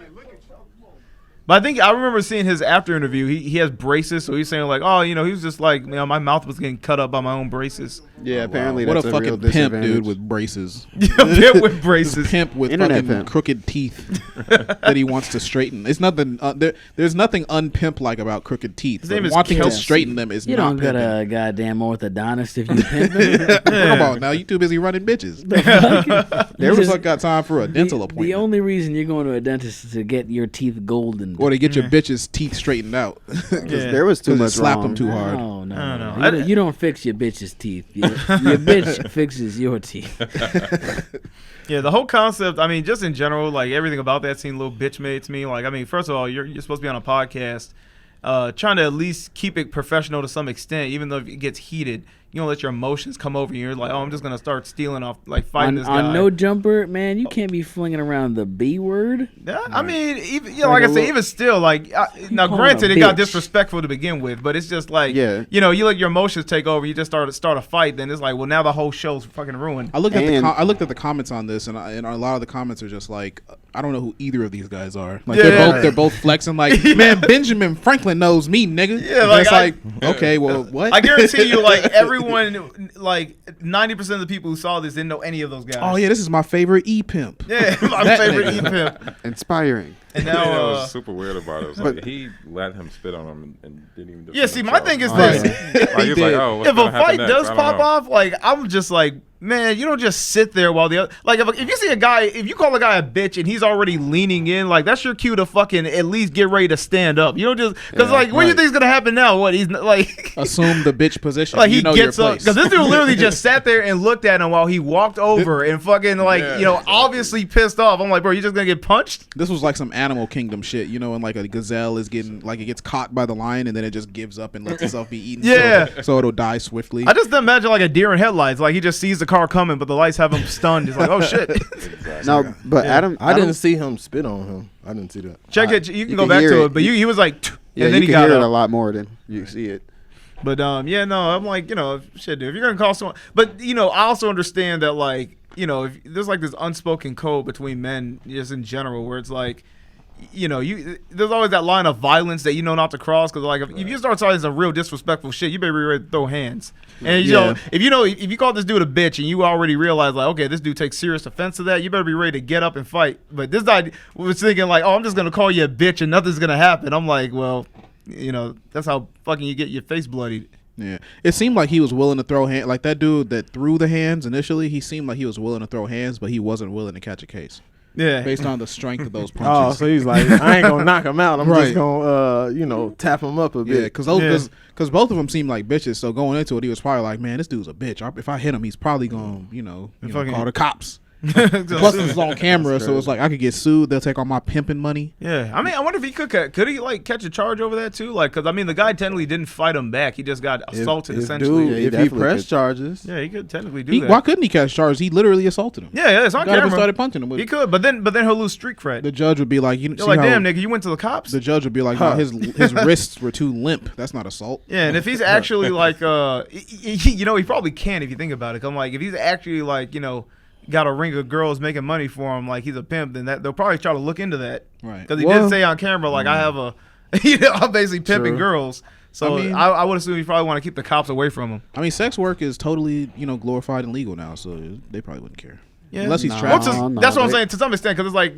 But I remember seeing his after interview. He has braces, so he's saying like, oh, he was just like, my mouth was getting cut up by my own braces. Yeah, apparently What that's a a real fucking pimp, disadvantage. dude, with braces. Pimp with braces. Pimp with Internet fucking pimp. crooked teeth that he wants to straighten. It's nothing. There's nothing unpimp like about crooked teeth. His name But is wanting to Kelsey. straighten them is You not don't got pimping. a goddamn orthodontist if you pimp. Come on now, you too busy running bitches. There was like got time for a dental appointment. The only reason you're going to a dentist is to get your teeth goldened. Or to get your bitch's teeth straightened out. Because there was too much slapped wrong. them too hard. No, no, I don't no. know. You don't fix your bitch's teeth. Your bitch fixes your teeth. Yeah, the whole concept, just in general, like everything about that seemed a little bitch made to me. Like, first of all, you're supposed to be on a podcast trying to at least keep it professional to some extent, even though it gets heated. you don't let your emotions come over you. You're like, oh, I'm just gonna start stealing off, like fighting this guy. On No Jumper, man, you can't be flinging around the B word. Yeah, I mean, even like I said, even still, like now, granted, it got disrespectful to begin with, but it's just like, you know, you let your emotions take over. You just start a fight, then it's like, well, now the whole show's fucking ruined. I looked at the comments on this, and a lot of the comments are just like, I don't know who either of these guys are. Like they're both flexing. Like, man, Benjamin Franklin knows me, nigga. Yeah, like, okay, well, what? I guarantee you, like everyone, like 90% of the people who saw this didn't know any of those guys. Oh yeah, this is my favorite e-pimp. Yeah, my favorite e-pimp. Inspiring. And now, I was super weird about it. It was like he let him spit on him and didn't even. Yeah, see, my thing is this: he was like, oh, if a fight does pop off, like I'm just like, man, you don't just sit there while the other, like if you see a guy, if you call a guy a bitch and he's already leaning in, like that's your cue to fucking at least get ready to stand up. You don't just because what do you think is gonna happen now? What he's like assume the bitch position. Like he gets up because this dude literally just sat there and looked at him while he walked over and fucking obviously pissed off. I'm like, bro, you just gonna get punched? This was like some Animal Kingdom shit, you know, and like a gazelle is getting like it gets caught by the lion and then it just gives up and lets itself be eaten. So it'll die swiftly. I just imagine like a deer in headlights. Like he just sees the car coming, but the lights have him stunned. He's like, oh shit. No, but Adam, I didn't see him spit on him. I didn't see that. Check it. You can go back to it, but he was like, and then he got it a lot more than you see it. But yeah, no, I'm like, shit, dude. If you're gonna call someone, but I also understand that like, if there's like this unspoken code between men just in general, where it's like, there's always that line of violence that you know not to cross, because like if you start saying some real disrespectful shit, you better be ready to throw hands. And if you call this dude a bitch and you already realize like, okay, this dude takes serious offense to that, you better be ready to get up and fight. But this guy was thinking like, oh, I'm just gonna call you a bitch and nothing's gonna happen. I'm like, well, that's how fucking you get your face bloodied. Yeah, it seemed like he was willing to throw hands. Like that dude that threw the hands initially, he seemed like he was willing to throw hands, but he wasn't willing to catch a case. Yeah, based on the strength of those punches. Oh, so he's like, I ain't gonna knock him out. I'm just gonna, tap him up a bit. Yeah, because both of them seem like bitches. So going into it, he was probably like, man, this dude's a bitch. If I hit him, he's probably gonna, call the cops. Plus, this is on camera, so it's like I could get sued. They'll take all my pimping money. Yeah, I mean, I wonder if he could he like catch a charge over that too? Like, because I mean, the guy technically didn't fight him back. He just got assaulted essentially. If he pressed charges, yeah, he could technically do that. Why couldn't he catch charges? He literally assaulted him. Yeah, it's on camera. Started punching him. He could, but then he'll lose street cred. The judge would be like, you're like, damn, nigga, you went to the cops. The judge would be like, no, his wrists were too limp. That's not assault. Yeah, and if he's actually like, he probably can if you think about it. I'm like, if he's actually like, got a ring of girls making money for him, like he's a pimp, then they'll probably try to look into that. Right. Because he did say on camera, like, I have I'm basically pimping girls. So I would assume he probably want to keep the cops away from him. I mean, sex work is totally, glorified and legal now, so they probably wouldn't care. Yeah. Unless he's traveling. That's what I'm saying to some extent, because it's like,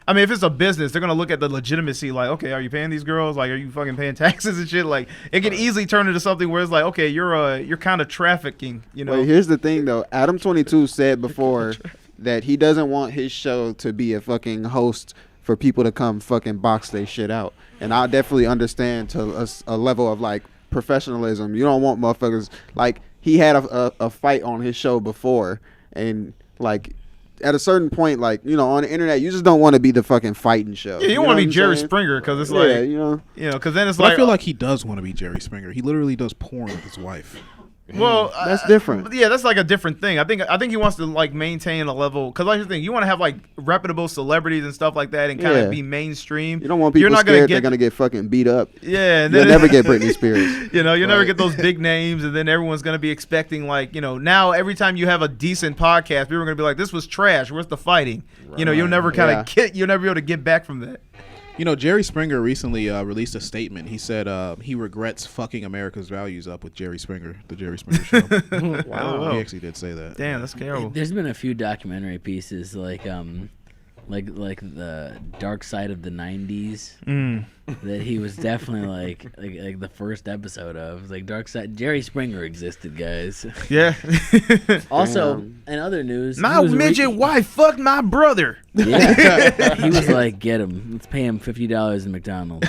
if it's a business, they're gonna look at the legitimacy. Like, okay, are you paying these girls? Like, are you fucking paying taxes and shit? Like, it can easily turn into something where it's like, okay, you're kind of trafficking. Wait, here's the thing though. Adam 22 said before that he doesn't want his show to be a fucking host for people to come fucking box their shit out. And I definitely understand to a level of like professionalism. You don't want motherfuckers like he had a fight on his show before, and like. At a certain point, like, on the internet, you just don't want to be the fucking fighting show. Yeah, you don't want to be Jerry Springer because it's like, because then it's like. I feel like he does want to be Jerry Springer. He literally does porn with his wife. Well, that's different. Yeah, that's like a different thing. I think he wants to like maintain a level, because like the thing, you want to have like reputable celebrities and stuff like that and kind of be mainstream. You don't want people scared they're gonna get fucking beat up. Yeah, and you'll never get Britney Spears. You'll never get those big names, and then everyone's gonna be expecting like now every time you have a decent podcast, people are gonna be like, this was trash. Where's the fighting? Right. You'll never you'll never be able to get back from that. Jerry Springer recently released a statement. He said he regrets fucking America's values up with Jerry Springer, the Jerry Springer Show. Wow. He actually did say that. Damn, that's terrible. There's been a few documentary pieces like the Dark Side of the 90s that he was definitely like the first episode of. Like Dark Side. Jerry Springer existed, guys. Yeah. Also, in other news, my midget wife fucked my brother. Yeah. He was like, get him. Let's pay him $50 in McDonald's.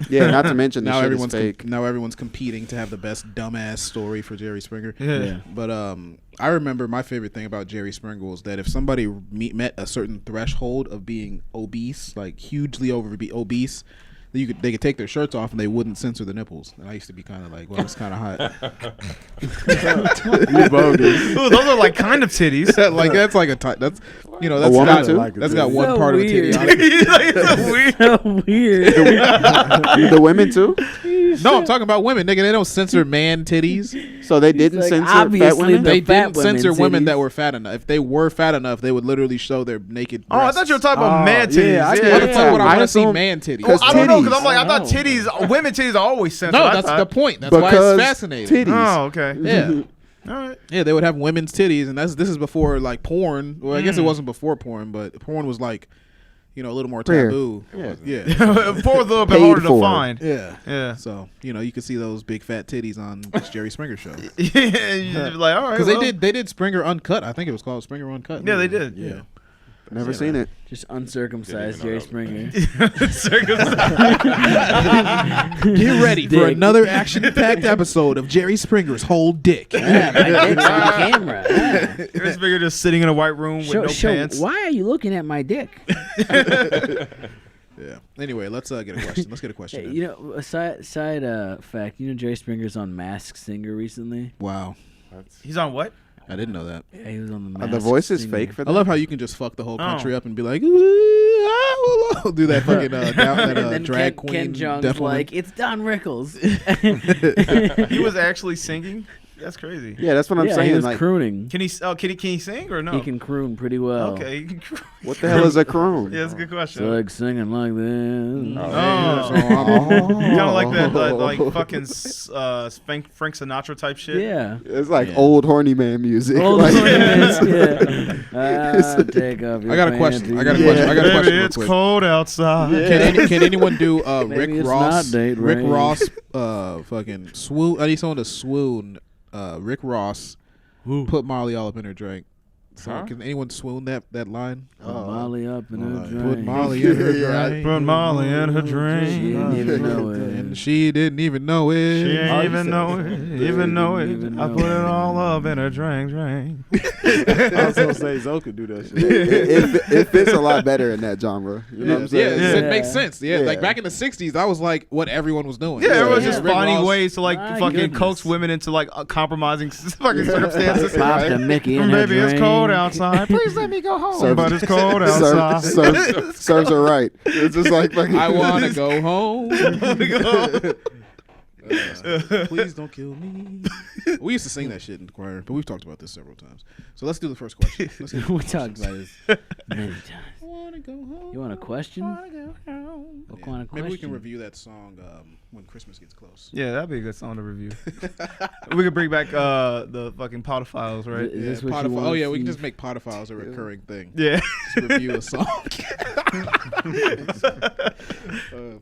Yeah, not to mention now everyone's now everyone's competing to have the best dumbass story for Jerry Springer. Yeah. But I remember my favorite thing about Jerry Springer was that if somebody met a certain threshold of being obese, like hugely obese, they could take their shirts off and they wouldn't censor the nipples. And I used to be kind of like, well, it's kind of hot. You bogus. Ooh, those are like kind of titties. Like that's like that's A woman got too? that's got one So part weird. of the titty on it. It's so weird. So weird. The women too. No, I'm talking about women, nigga. They don't censor man titties. So they didn't like, censor fat obviously women. the They fat didn't censor women women titties. that were fat enough. If they were fat enough, they would literally show their naked. Oh, I breasts. thought you were talking about man titties. yeah, I Yeah, get What the it. fuck would I I want to see assume- man titties? Well, I don't know because I'm like, I I thought don't titties, women titties are always censored. No, I that's thought. the point. That's why Because it's fascinating. titties. Oh, okay. Yeah. All right. Yeah, they would have women's titties, and this is before like porn. Well, I guess it wasn't before porn, but porn was like, a little more Rare. taboo. Yeah. Porn was a little bit Paid harder to for. find. Yeah. Yeah. So you could see those big fat titties on this Jerry Springer show Yeah, you just be like, all right. because well. they did Springer Uncut. I think it was called Springer Uncut. Yeah, they did. Yeah. Never seen it. Just uncircumcised Jerry Springer. Get ready for Dick. another action-packed episode of Jerry Springer's whole dick. Yeah, my dick's on camera. Yeah. Here's Bigger just sitting in a white room with no pants. Why are you looking at my dick? Yeah. Anyway, let's get a question. Let's get a question. Hey, in. a side fact. Jerry Springer's on Masked Singer recently. Wow, He's on what? I didn't know that. Yeah, he was on the Are Masked the voices Singer. fake for I that? love how you can just fuck the whole country Oh. up and be like, ooh, ah, do that fucking down And that then drag Ken queen. Jeong's deaf woman. like, it's Don Rickles. He was actually singing. That's crazy. Yeah, that's what I'm yeah, saying. he was Like, crooning. Can he sing or no? He can croon pretty well. Okay. He can croon. what the hell is a croon? Yeah, that's a good question. It's like singing like this. Kind of like that, like fucking Frank Sinatra type shit. Yeah. It's like old horny man music. Old Like- Take off your I got a question. panties. I got a question. I got a Baby, question. Real it's quick. cold outside. Can anyone do Maybe Rick it's Ross? not date Rick rape. Ross, fucking swoon. I need someone to swoon. Rick Ross put Molly all up in her drink. So Huh? can anyone swoon that line? Put Molly up in her Put drink. Molly in her drink. Put Molly in her She drink. didn't even know it. And she didn't even know it. She ain't Oh, you even said- know it. Even know it. even I know put it it. all up in her drink. I was gonna say Zo could do that shit. it fits a lot better in that genre. You know what I'm saying? Yeah, Yeah. it makes sense. Yeah, Yeah. like back in the '60s, that was like what everyone was doing. Yeah, everyone's Yeah. just Rick finding Ross- ways to like My fucking goodness. coax women into like compromising fucking circumstances. Popped a Mickey in her Baby, it's drink. cold outside. Please let me go home. Serves- But it's cold outside. serves her right. It's just like fucking. I want to go home. Please don't kill me. We used to sing that shit in the choir, but we've talked about this several times. So let's do the first question. Let's get the We first talked question. about this many times. You want a question? What kind of Maybe we can question? review that song when Christmas gets close. Yeah, that'd be a good song to review. We could bring back the fucking Podophiles, right? Is this Yeah, what you Podophi- want? oh yeah, we can Steve? just make Podophiles a recurring thing. Yeah. Just review a song.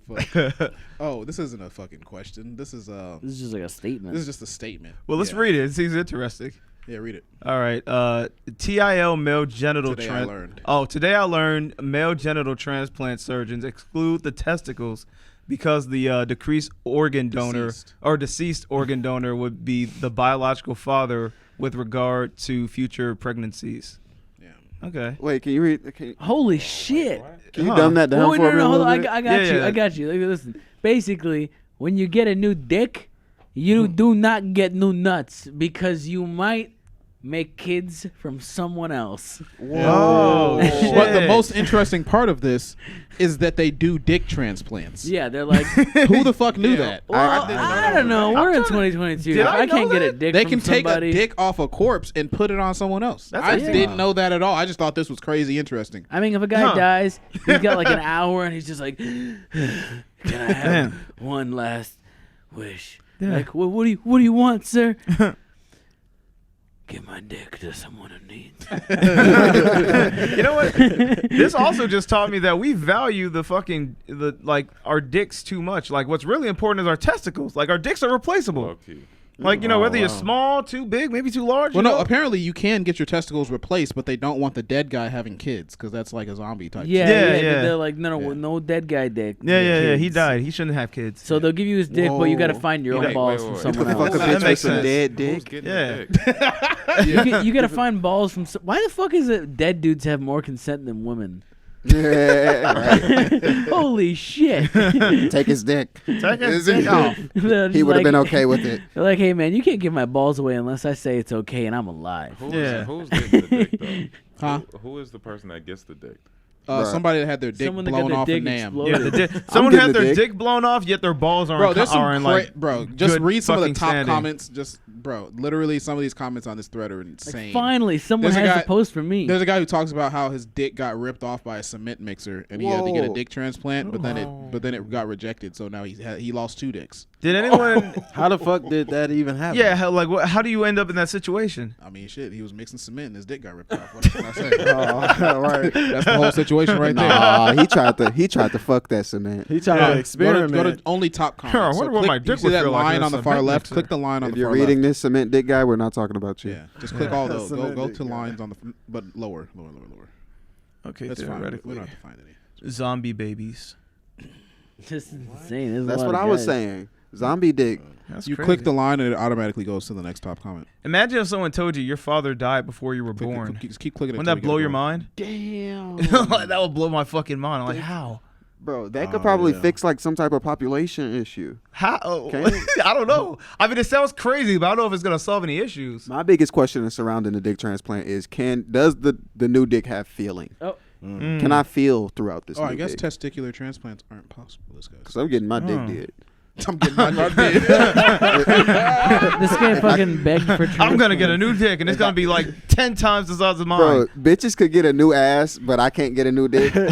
Fuck. Oh, this isn't a fucking question. This is This is just like a statement. this is just a statement. Well, let's Yeah. read it. It seems interesting. Yeah, read it. All right. TIL male genital Today I learned. Oh, today I learned male genital transplant surgeons exclude the testicles because the decreased organ donor Deceased. or deceased organ donor would be the biological father with regard to future pregnancies. Yeah. Okay. Wait, can you read? Can Holy shit! you dumb that down Wait, for no, me? a no, hold little on. bit? I got Yeah, you. yeah. I got you. Listen. Basically, when you get a new dick, you do not get new nuts because you might make kids from someone else. Oh, shit. But the most interesting part of this is that they do dick transplants. Yeah, they're like, Who the fuck knew that? well, I don't know. We're in 2022. Did I I can't know get a that? dick They from can take somebody. a dick off a corpse and put it on someone else. That's I actually- didn't know that at all. I just thought this was crazy interesting. I mean, if a guy Huh. dies, he's got like an hour, and he's just like, "Can I have Damn. one last wish?" Yeah. Like, what do you want, sir? Give my dick to someone who needs. You know what? This also just taught me that we value our dicks too much. Like, what's really important is our testicles. Like, our dicks are replaceable. Low-key. Like, whether you're small, too big, maybe too large. Well, you no, know? apparently you can get your testicles replaced, but they don't want the dead guy having kids because that's like a zombie type. Yeah, Yeah, yeah, yeah. They're like, no dead guy dick. Yeah. He kids. died. He shouldn't have kids. So they'll give you his dick, but you got to Whoa. find your Wait, own balls wait, from wait. someone Fuck a else. That bitch with makes some sense. dead Who's dick. getting Yeah. the dick? You got to find balls from. Why the fuck is it dead dudes have more consent than women? Yeah, right. Holy shit. Take his dick. Take his dick off. He would have been okay with it. They're like, hey man, you can't give my balls away unless I say it's okay and I'm alive. Who's getting the dick though? Huh? Who is the person that gets the dick? Somebody that had their dick Someone that got blown their off dick in NAM. exploded. Yeah, someone getting had the their dick. dick blown off, yet their balls Bro, there's are some like bro. Just good read some of the fucking top standing. comments. Just bro, literally some of these comments on this thread are insane. Finally, someone There's a has guy- a post for me. There's a guy who talks about how his dick got ripped off by a cement mixer and he had to get a Whoa. dick transplant, but then it got rejected. So now he lost 2 dicks. Did anyone? How the fuck did that even happen? Yeah, how do you end up in that situation? I mean, shit, he was mixing cement and his dick got ripped off. What can I say? Right. That's the whole situation right there. Nah, he tried to fuck that cement. He tried to experiment. Go to only top comments. I wonder what my you dick see would that feel like line in a on the far cement left? mixer. Click the line on If the you're far reading left. this cement dick guy, we're not talking about you. Yeah, just click all those. Cement Go dick to guy. lines on the but lower. Okay, That's fine. We theoretically, don't have to find any. zombie babies. Just insane. There's a That's lot what of I was guys. saying. Zombie dick. That's You crazy. click the line and it automatically goes to the next top comment. Imagine if someone told you your father died before you were Click- born. Just keep clicking. Wouldn't that blow your mind? Damn. That would blow my fucking mind. I'm like, how? Bro, that could probably yeah. fix like some type of population issue. How? I don't know. I mean, it sounds crazy, but I don't know if it's gonna solve any issues. My biggest question surrounding the dick transplant is does the new dick have feeling? Oh. Can I feel throughout this Oh, new I guess dick? testicular transplants aren't possible. This Because guy's. I'm getting my dick did. I'm getting my dick. This guy fucking begged for I'm gonna get a new dick, and it's gonna be like 10 times the size of mine. Bro, bitches could get a new ass, but I can't get a new dick. You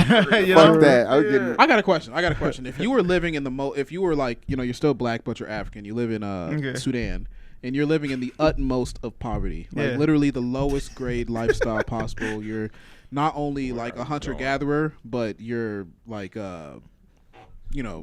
Fuck know? that. I'm getting. I got a question. If you were living in if you were like, you're still black but you're African, you live in Okay. Sudan, and you're living in the utmost of poverty, like Yeah. literally the lowest grade lifestyle possible. You're not only like a hunter gatherer, but you're like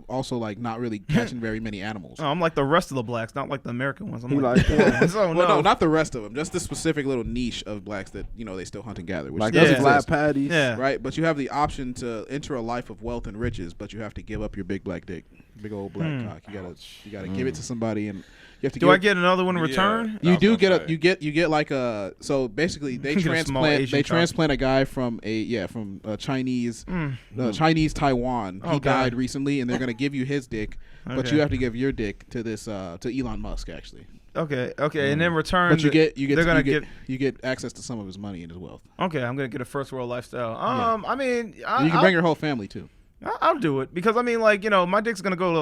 also like not really catching very many animals. Oh, I'm like the rest of the blacks, not like the American ones. I'm He like, like that. oh, Well, no, not the rest of them. Just the specific little niche of blacks that they still hunt and gather. Which Like does Yeah. those black exist, patties. Yeah. right? But you have the option to enter a life of wealth and riches, but you have to give up your big black dick, big old black cock. You gotta give it to somebody, and you have to. Do give I get another one in return? You I was do gonna get say. you get like a so basically they Get a small Asian cock. transplant a guy from Chinese Chinese Taiwan. He Oh, died God. recently, and they're gonna give you his dick, but Okay. you have to give your dick to this to Elon Musk actually. Okay, and in return, But you they're gonna you get access to some of his money and his wealth. Okay, I'm gonna get a first world lifestyle. I mean, You can bring your whole family too. I'll do it because I mean, like my dick's gonna go to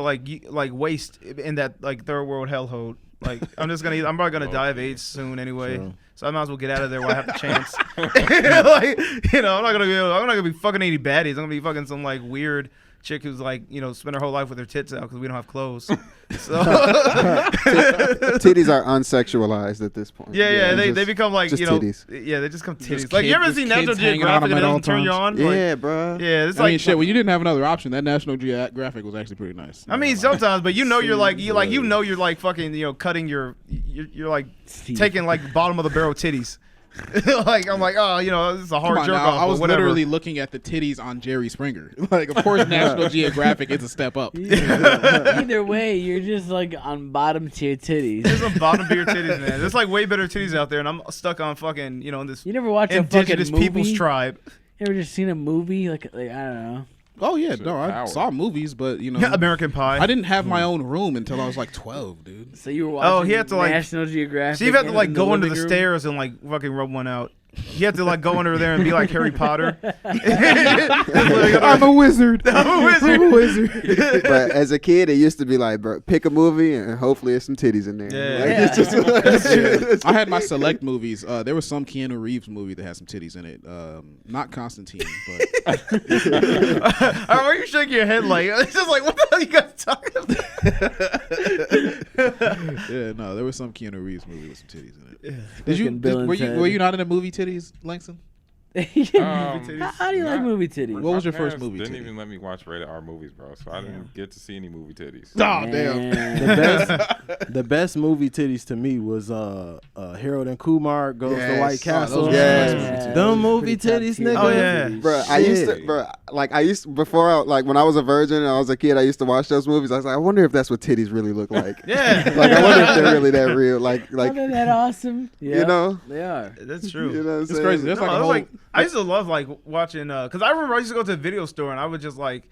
like waste in that like third world hellhole. Like I'm probably gonna die of AIDS soon anyway. Sure. So I might as well get out of there while I have the chance. Like I'm not gonna be fucking any baddies. I'm gonna be fucking some like weird chick who's like spend her whole life with her tits out because we don't have clothes. So Titties are unsexualized at this point. yeah, they just- become like just titties. titties. Yeah, they just come titties. Just Like you ever kids seen National hanging on Geographic them and it at all doesn't turn you times. on? Like, Yeah, bro. yeah, it's I like mean, shit. When you didn't have another option, that National Geographic was actually pretty nice. I mean, sometimes, but you're like fucking, cutting you're like taking like bottom of the barrel titties. Like I'm like, oh, this is a hard Come on jerk now, off. I was but whatever. literally looking at the titties on Jerry Springer. Like, of course, National Geographic is a step up. Either way, you're just like on bottom tier titties. There's some bottom tier titties, man. There's like way better titties out there, and I'm stuck on fucking, in this You never watch a indigenous fucking people's movie? tribe. You ever just seen a movie like I don't know? Oh yeah, Shit, no, I power. saw movies, but American Pie. I didn't have my own room until I was like 12, dude. So you were watching Oh, he had to like National Geographic. So you have to like in go under the living room? stairs and like fucking rub one out. You have to like go under there and be like Harry Potter. I'm a wizard. I'm a wizard. But as a kid, it used to be like, bro, pick a movie and hopefully there's some titties in there. Yeah. Like, it's just I had my select movies. There was some Keanu Reeves movie that had some titties in it. Not Constantine, but Why are you shaking your head like it's just like what the hell you guys talking about? yeah, no, there was some Keanu Reeves movie with some titties in it. Fucking Bill and Were Ted. you not into movie titties, Langston? How do you like movie titties? What was your My first parents movie Didn't titty? even let me watch rated R movies, bro. So I didn't get to see any movie titties. Oh damn! The best movie titties to me was Harold and Kumar Goes to Yes. White Oh, Castle. those were Yes. nice movie titties. Them movie Pretty top titties, tier. nigga. Oh, yeah. Bro, I used to before when I was a virgin and I was a kid, I used to watch those movies. I was like, I wonder if that's what titties really look like. Yeah. Like I wonder if they're really that real. Like Isn't that awesome? Yeah, you know, they are. That's true. you know what I'm It's saying? crazy. There's No, like a it's whole like- I used to love like watching because I remember I used to go to the video store and I would just like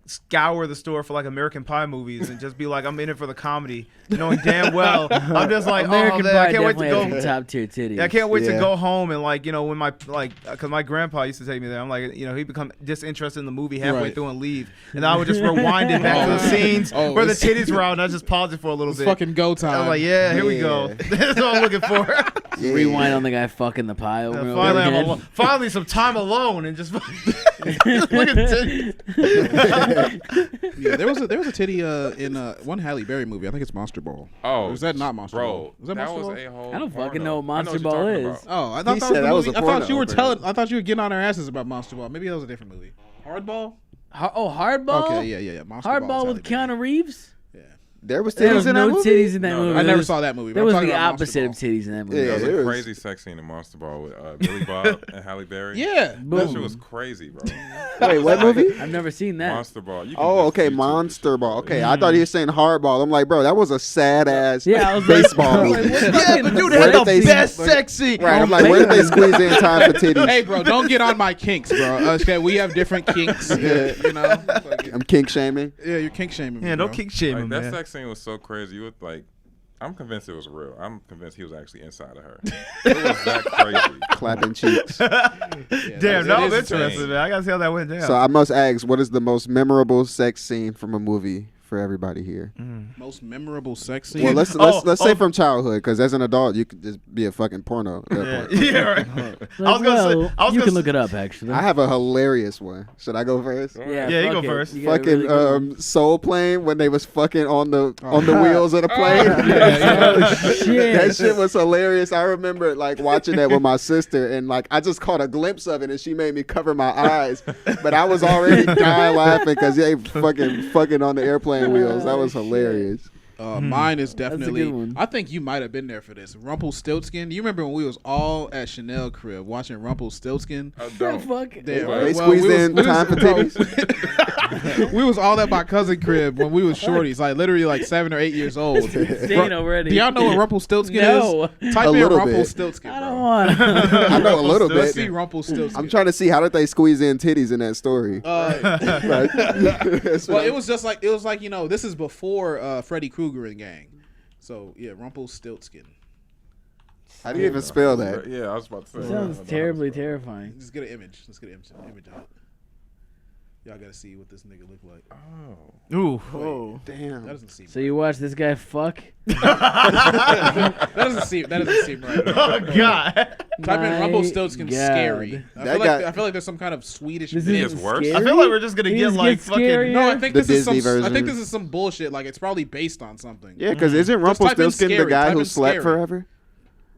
scour the store for like American Pie movies and just be like, I'm in it for the comedy, knowing damn well I'm just like, American oh man, Pie I can't wait to definitely go. has some top tier titties. Yeah, I can't wait to Yeah. go home and like when my because my grandpa used to take me there. I'm like he'd become disinterested in the movie halfway Right. through and leave, and I would just rewind it back to the scenes where the it's- titties were out and I just paused it for a little It's bit. fucking go time. I'm like, yeah, here we go. That's what I'm looking for. Yeah. Rewind on the guy fucking the pie over and over Finally, I'm again. alone. Finally, some time alone and just look at titties. Yeah, there was a titty in one Halle Berry movie. I think it's Monster Ball. Oh, Or was that not Monster bro, Ball? Was that Monster was Ball? a whole I don't fucking porno. know what Monster you're Ball talking is. about. Oh, I thought He that said was the that was movie. a I thought porno, you were but- telling. I thought you were getting on our asses about Monster Ball. Maybe that was a different movie. Hardball. Hardball? Okay, yeah. Monster Ball Hardball is with Halle Berry. Keanu Reeves? There was There titties was in that no movie? titties in that No, movie. I There never was- saw that movie. but There I'm was talking the about Monster opposite of Ball. titties in that movie. Yeah, There was there a was- crazy sex scene in Monster Ball with Billy Bob and Halle Berry. Yeah. That Boom. shit was crazy, bro. Wait, what movie? I've never seen that. Monster Ball. You can Oh, just okay, YouTube this Monster shit, Ball. bro. Okay, I thought he was saying Hardball. I'm like, bro, that was a sad ass Yeah, I was baseball like, movie. Yeah, but dude, they Where had did the they- best sex scene. Right, I'm like, where did they squeeze in time for titties? Hey, bro, don't get on my kinks, bro. Okay, we have different kinks. You know. I'm kink shaming. Yeah, you're kink shaming me. Yeah, don't bro. kick shame Like him, that man. sex scene was so crazy. You would like. I'm convinced it was real. I'm convinced he was actually inside of her. It was that crazy. Clapping cheeks. Damn, no, I'm is interested, insane. man. I gotta see how that went down. So I must ask, what is the most memorable sex scene from a movie for everybody here? Most memorable sex scene. Well, let's say from childhood, because as an adult, you could just be a fucking porno. at that point. yeah, right. Like, I was gonna say, I was you gonna can look it up, actually. I have a hilarious one. Should I go first? Yeah, Yeah, you fuck go it. first. You got a Fucking really good one. Soul Plane when they was fucking on the wheels of the plane. Oh, shit. That shit was hilarious. I remember like watching that with my sister, and like I just caught a glimpse of it, and she made me cover my eyes, but I was already dying laughing because they fucking on the airplane wheels. That was hilarious. Mine is a definitely. good one. I think you might have been there for this. Rumpelstiltskin. You remember when we was all at Chanel crib watching Rumpelstiltskin? I don't. Fuck. Damn, They squeezed in time for titties. We was all at my cousin crib when we was shorties, like literally like 7 or 8 years old. Staying already. Do y'all know what Rumpelstiltskin No. is? Type A in little bit. Rumpelstiltskin. I bro. don't want to. I know a little Let's bit. see Rumpelstiltskin. I'm trying to see how did they squeeze in titties in that story. Right? That's Well, what it was just like this is before Freddy Krueger and gang. So yeah, Rumpelstiltskin. how do you even spell that? Yeah, I was about to say. Sounds terribly terrifying. Let's get an image. Let's get an image out. Y'all gotta see what this nigga look like. Oh. Ooh. Oh, damn. That doesn't seem. So you watch this guy fuck? That doesn't seem right. Oh God. Type in My Rumpelstiltskin God. scary. That guy- I feel like there's some kind of Swedish. This video. is worse? scary? I feel like we're just gonna He get just like gets fucking. scarier? No, I think The this is some. Disney I think version. this is some bullshit. Like it's probably based on something. Yeah, because isn't Just type in Rumpelstiltskin the scary. guy Type who in slept scary. forever?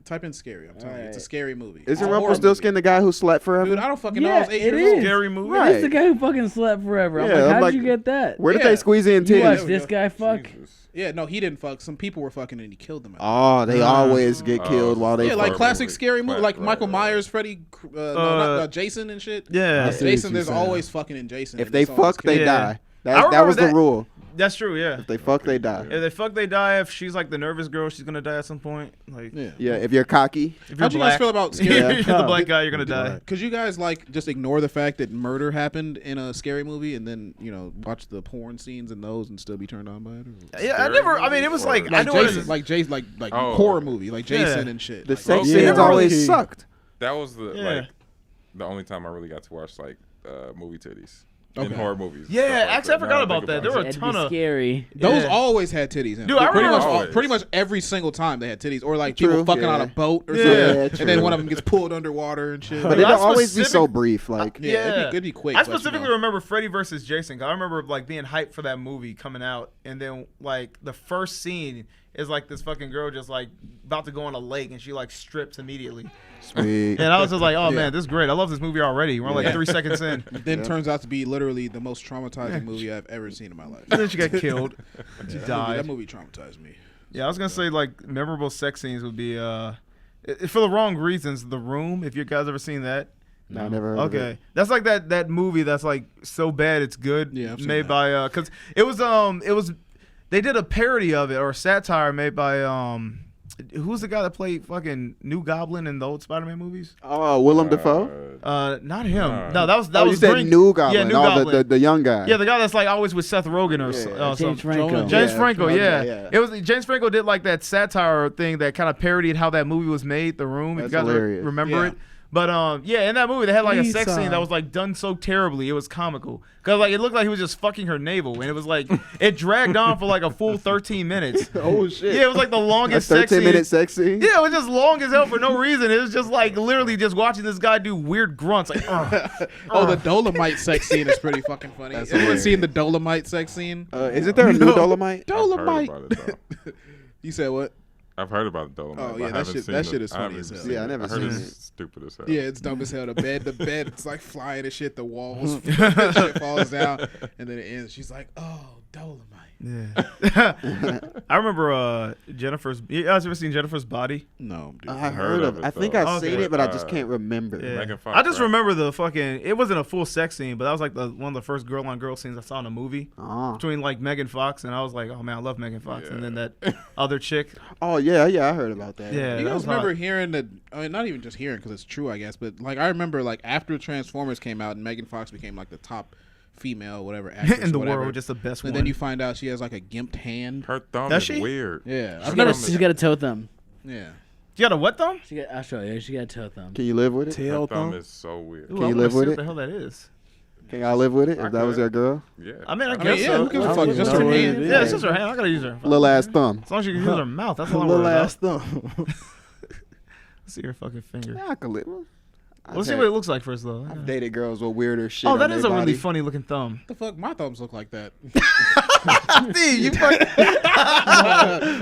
Type in scary. I'm telling you, it's a scary movie. It's Isn't a horror Rumpelstiltskin movie. the guy who slept forever? Dude, I don't fucking know. I Yeah, was 8 it years is. old. Scary movie. Right. This is the guy who fucking slept forever. I'm Yeah, like, I'm how'd like, you get that? Where did Yeah. they squeeze in You titties? watched this guy fuck? Jesus. Yeah, no, he didn't fuck. Some people were fucking and he killed them. Oh, they always get killed while they Yeah, like fuck. classic scary movie, like Right, Michael right. Myers, Freddy, not Jason and shit. Yeah. I see what Jason. you're There's saying. always fucking in Jason. If and they it's always fuck, they killing. Yeah. die. I That remember was the that. rule. That's true. Yeah. If they fuck, they die. If they fuck, they die. If she's like the nervous girl, she's gonna die at some point. Like, Yeah. Yeah, if you're cocky. if you're How'd you guys black, feel about you're scary? the black guy, you're gonna die. Could you guys like just ignore the fact that murder happened in a scary movie and then watch the porn scenes in those and still be turned on by it? Or? Yeah, I never. I mean, it was Or- like I Like know it Jason, is. like Jason, like Oh. horror movie, like Jason Yeah. and shit. The Like, sex Yeah. scenes Yeah. always sucked. That was the Yeah. like the only time I really got to watch like movie titties in Okay. horror movies. Yeah, stuff like actually, that. I forgot Now about think that. There were a It'd ton be of. scary. Those Yeah. always had titties in. Dude, I pretty remember- much, pretty much every single time they had titties, or like True, people fucking yeah. on a boat or Yeah. something, Yeah, and then true. one of them gets pulled underwater and shit. But I it'll always be specific- so brief. Like, Yeah, it'd be quick. I but, specifically remember Freddy versus Jason. 'Cause I remember like being hyped for that movie coming out, and then like the first scene is like this fucking girl just like about to go on a lake, and she like strips immediately. sweet. And I was just like, oh Yeah. man, this is great. I love this movie already. We're like Yeah. 3 seconds in, Then turns out to be literally the most traumatizing movie I've ever seen in my life. and then she got killed. She That died. movie traumatized me. Yeah, I was gonna say like memorable sex scenes would be for the wrong reasons. The Room. If you guys ever seen that. No, I never heard of Okay, it. that's like that movie that's like so bad it's good. Yeah, I've seen made that. by because it was they did a parody of it or a satire made by who's the guy that played fucking New Goblin in the old Spider-Man movies? Oh, Willem Dafoe. Not him. No, that was you was said New Goblin. Yeah, New Goblin. The young guy. Yeah, the guy that's like always with Seth Rogen or James something. Franco. James Franco, yeah. yeah. It was James Franco did like that satire thing that kind of parodied how that movie was made, The Room. If you guys hilarious. remember it. But in that movie they had like a sex scene that was like done so terribly it was comical because like it looked like he was just fucking her navel and it was like it dragged on for like a full 13 minutes. Oh shit! Yeah, it was like the longest a sex scene. 13-minute sex scene. Yeah, it was just long as hell for no reason. It was just like literally just watching this guy do weird grunts like. Oh, the Dolomite sex scene is pretty fucking funny. Anyone seen the Dolomite sex scene? Isn't there a new Dolomite? Dolomite. I've heard about it, though. You said what? I've heard about the Dolomite. Oh, yeah, but I that haven't shit- seen that it. shit is I funny haven't as hell. seen Yeah, I it. never I heard seen it's it. stupid as hell. Yeah, it's dumb as hell. The bed, it's like flying and shit. The walls, shit falls down, and then it ends. She's like, "Oh, Dolomite." Yeah. I remember Jennifer's. You guys ever seen Jennifer's Body? No, dude. I heard of it. I think I've seen it, but I just can't remember. Yeah. Megan Fox, I just right? remember the fucking. It wasn't a full sex scene, but that was like one of the first girl-on-girl scenes I saw in a movie between like Megan Fox and I was like, oh man, I love Megan Fox, and then that other chick. Oh yeah, I heard about that. Yeah, You that guys was remember hot. hearing that? I mean, not even just hearing because it's true, I guess. But like, I remember like after Transformers came out and Megan Fox became like the top female, whatever actress in the whatever, world, just the best and one. then you find out she has like a gimped hand. Her thumb Does is she? weird. Yeah, I've She's never. got a toe thumb. Yeah. You got a what thumb? I'll show you. She got a toe thumb. Can you live with it? Her thumb is so weird. Ooh, Can I you wanna live see with what it? the hell that is? Can y'all live with it if that was your girl? Yeah. I mean, I I guess mean, yeah, so. who gives a fuck? It's just know her what it hand. is. Yeah, it's just her hand. I gotta use her. Little ass thumb. As long as she can use her mouth, that's all I'm Little worried ass about. thumb. Let's see her fucking finger. Yeah, I could live. Let's see what it looks like first, though. I've dated girls with weirder shit. Oh, that on is their a really body. funny looking thumb. What the fuck? My thumbs look like that. Steve, you fucking.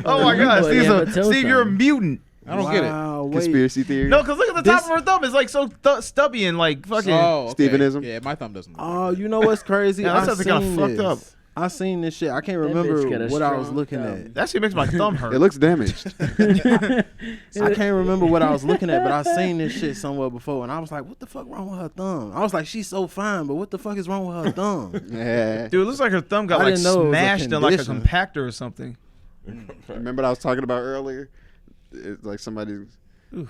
Oh my God, Well, you have a toe Steve, you're a thumb. mutant. I don't get it. Wow, wait. Conspiracy theory. No, because look at the top of her thumb. It's like so stubby and like fucking. Oh, okay. Stevenism? Yeah, my thumb doesn't. Look Oh, you know what's crazy? Yeah, that I sounds kinda seen fucked this. up. I seen this shit. I can't That remember bitch got a what I was strong looking thumb. at. That shit makes my thumb hurt. It looks damaged. I can't remember what I was looking at, but I seen this shit somewhere before, and I was like, "What the fuck wrong with her thumb?" I was like, "She's so fine, but what the fuck is wrong with her thumb?" Yeah. Dude, it looks like her thumb got I like didn't know it was a smashed in like a condition. compactor or something. Remember what I was talking about earlier? It's like somebody's.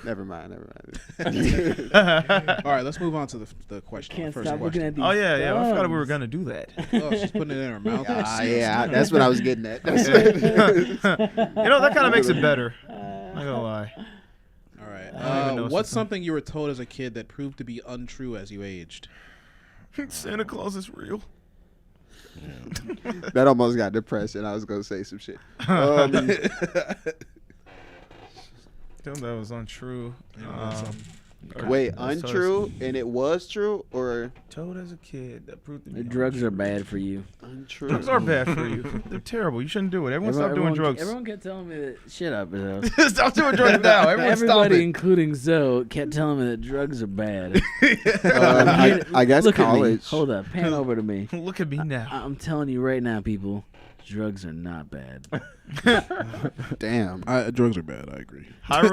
Never mind. All right, let's move on to the question. Can't First stop looking question. at these. Oh yeah, I forgot we were thumbs. gonna do that. Oh, she's putting it in her mouth. Yeah, that's what I was getting at. That's You know that kind of makes it better. Not gonna lie. All I don't even right. know What's something. something you were told as a kid that proved to be untrue as you aged? Santa Claus is real. that almost got depression. I was gonna say some shit. Damn, that was untrue. Wait, I was told untrue, and it was true, or Told as a kid that proved to be The drugs untrue. are bad for you. untrue? Drugs are bad for you. They're terrible. You shouldn't do it. Everyone stop doing drugs. Everyone kept telling me that. Shut up, Zo. Stop doing drugs now. Everyone stop Everybody, it. including Zo, kept telling me that drugs are bad. I guess Look college. At me. Hold up. Pan over to me. Look at me now. I'm telling you right now, people. Drugs are not bad. Damn. Drugs are bad. I agree. Hiram,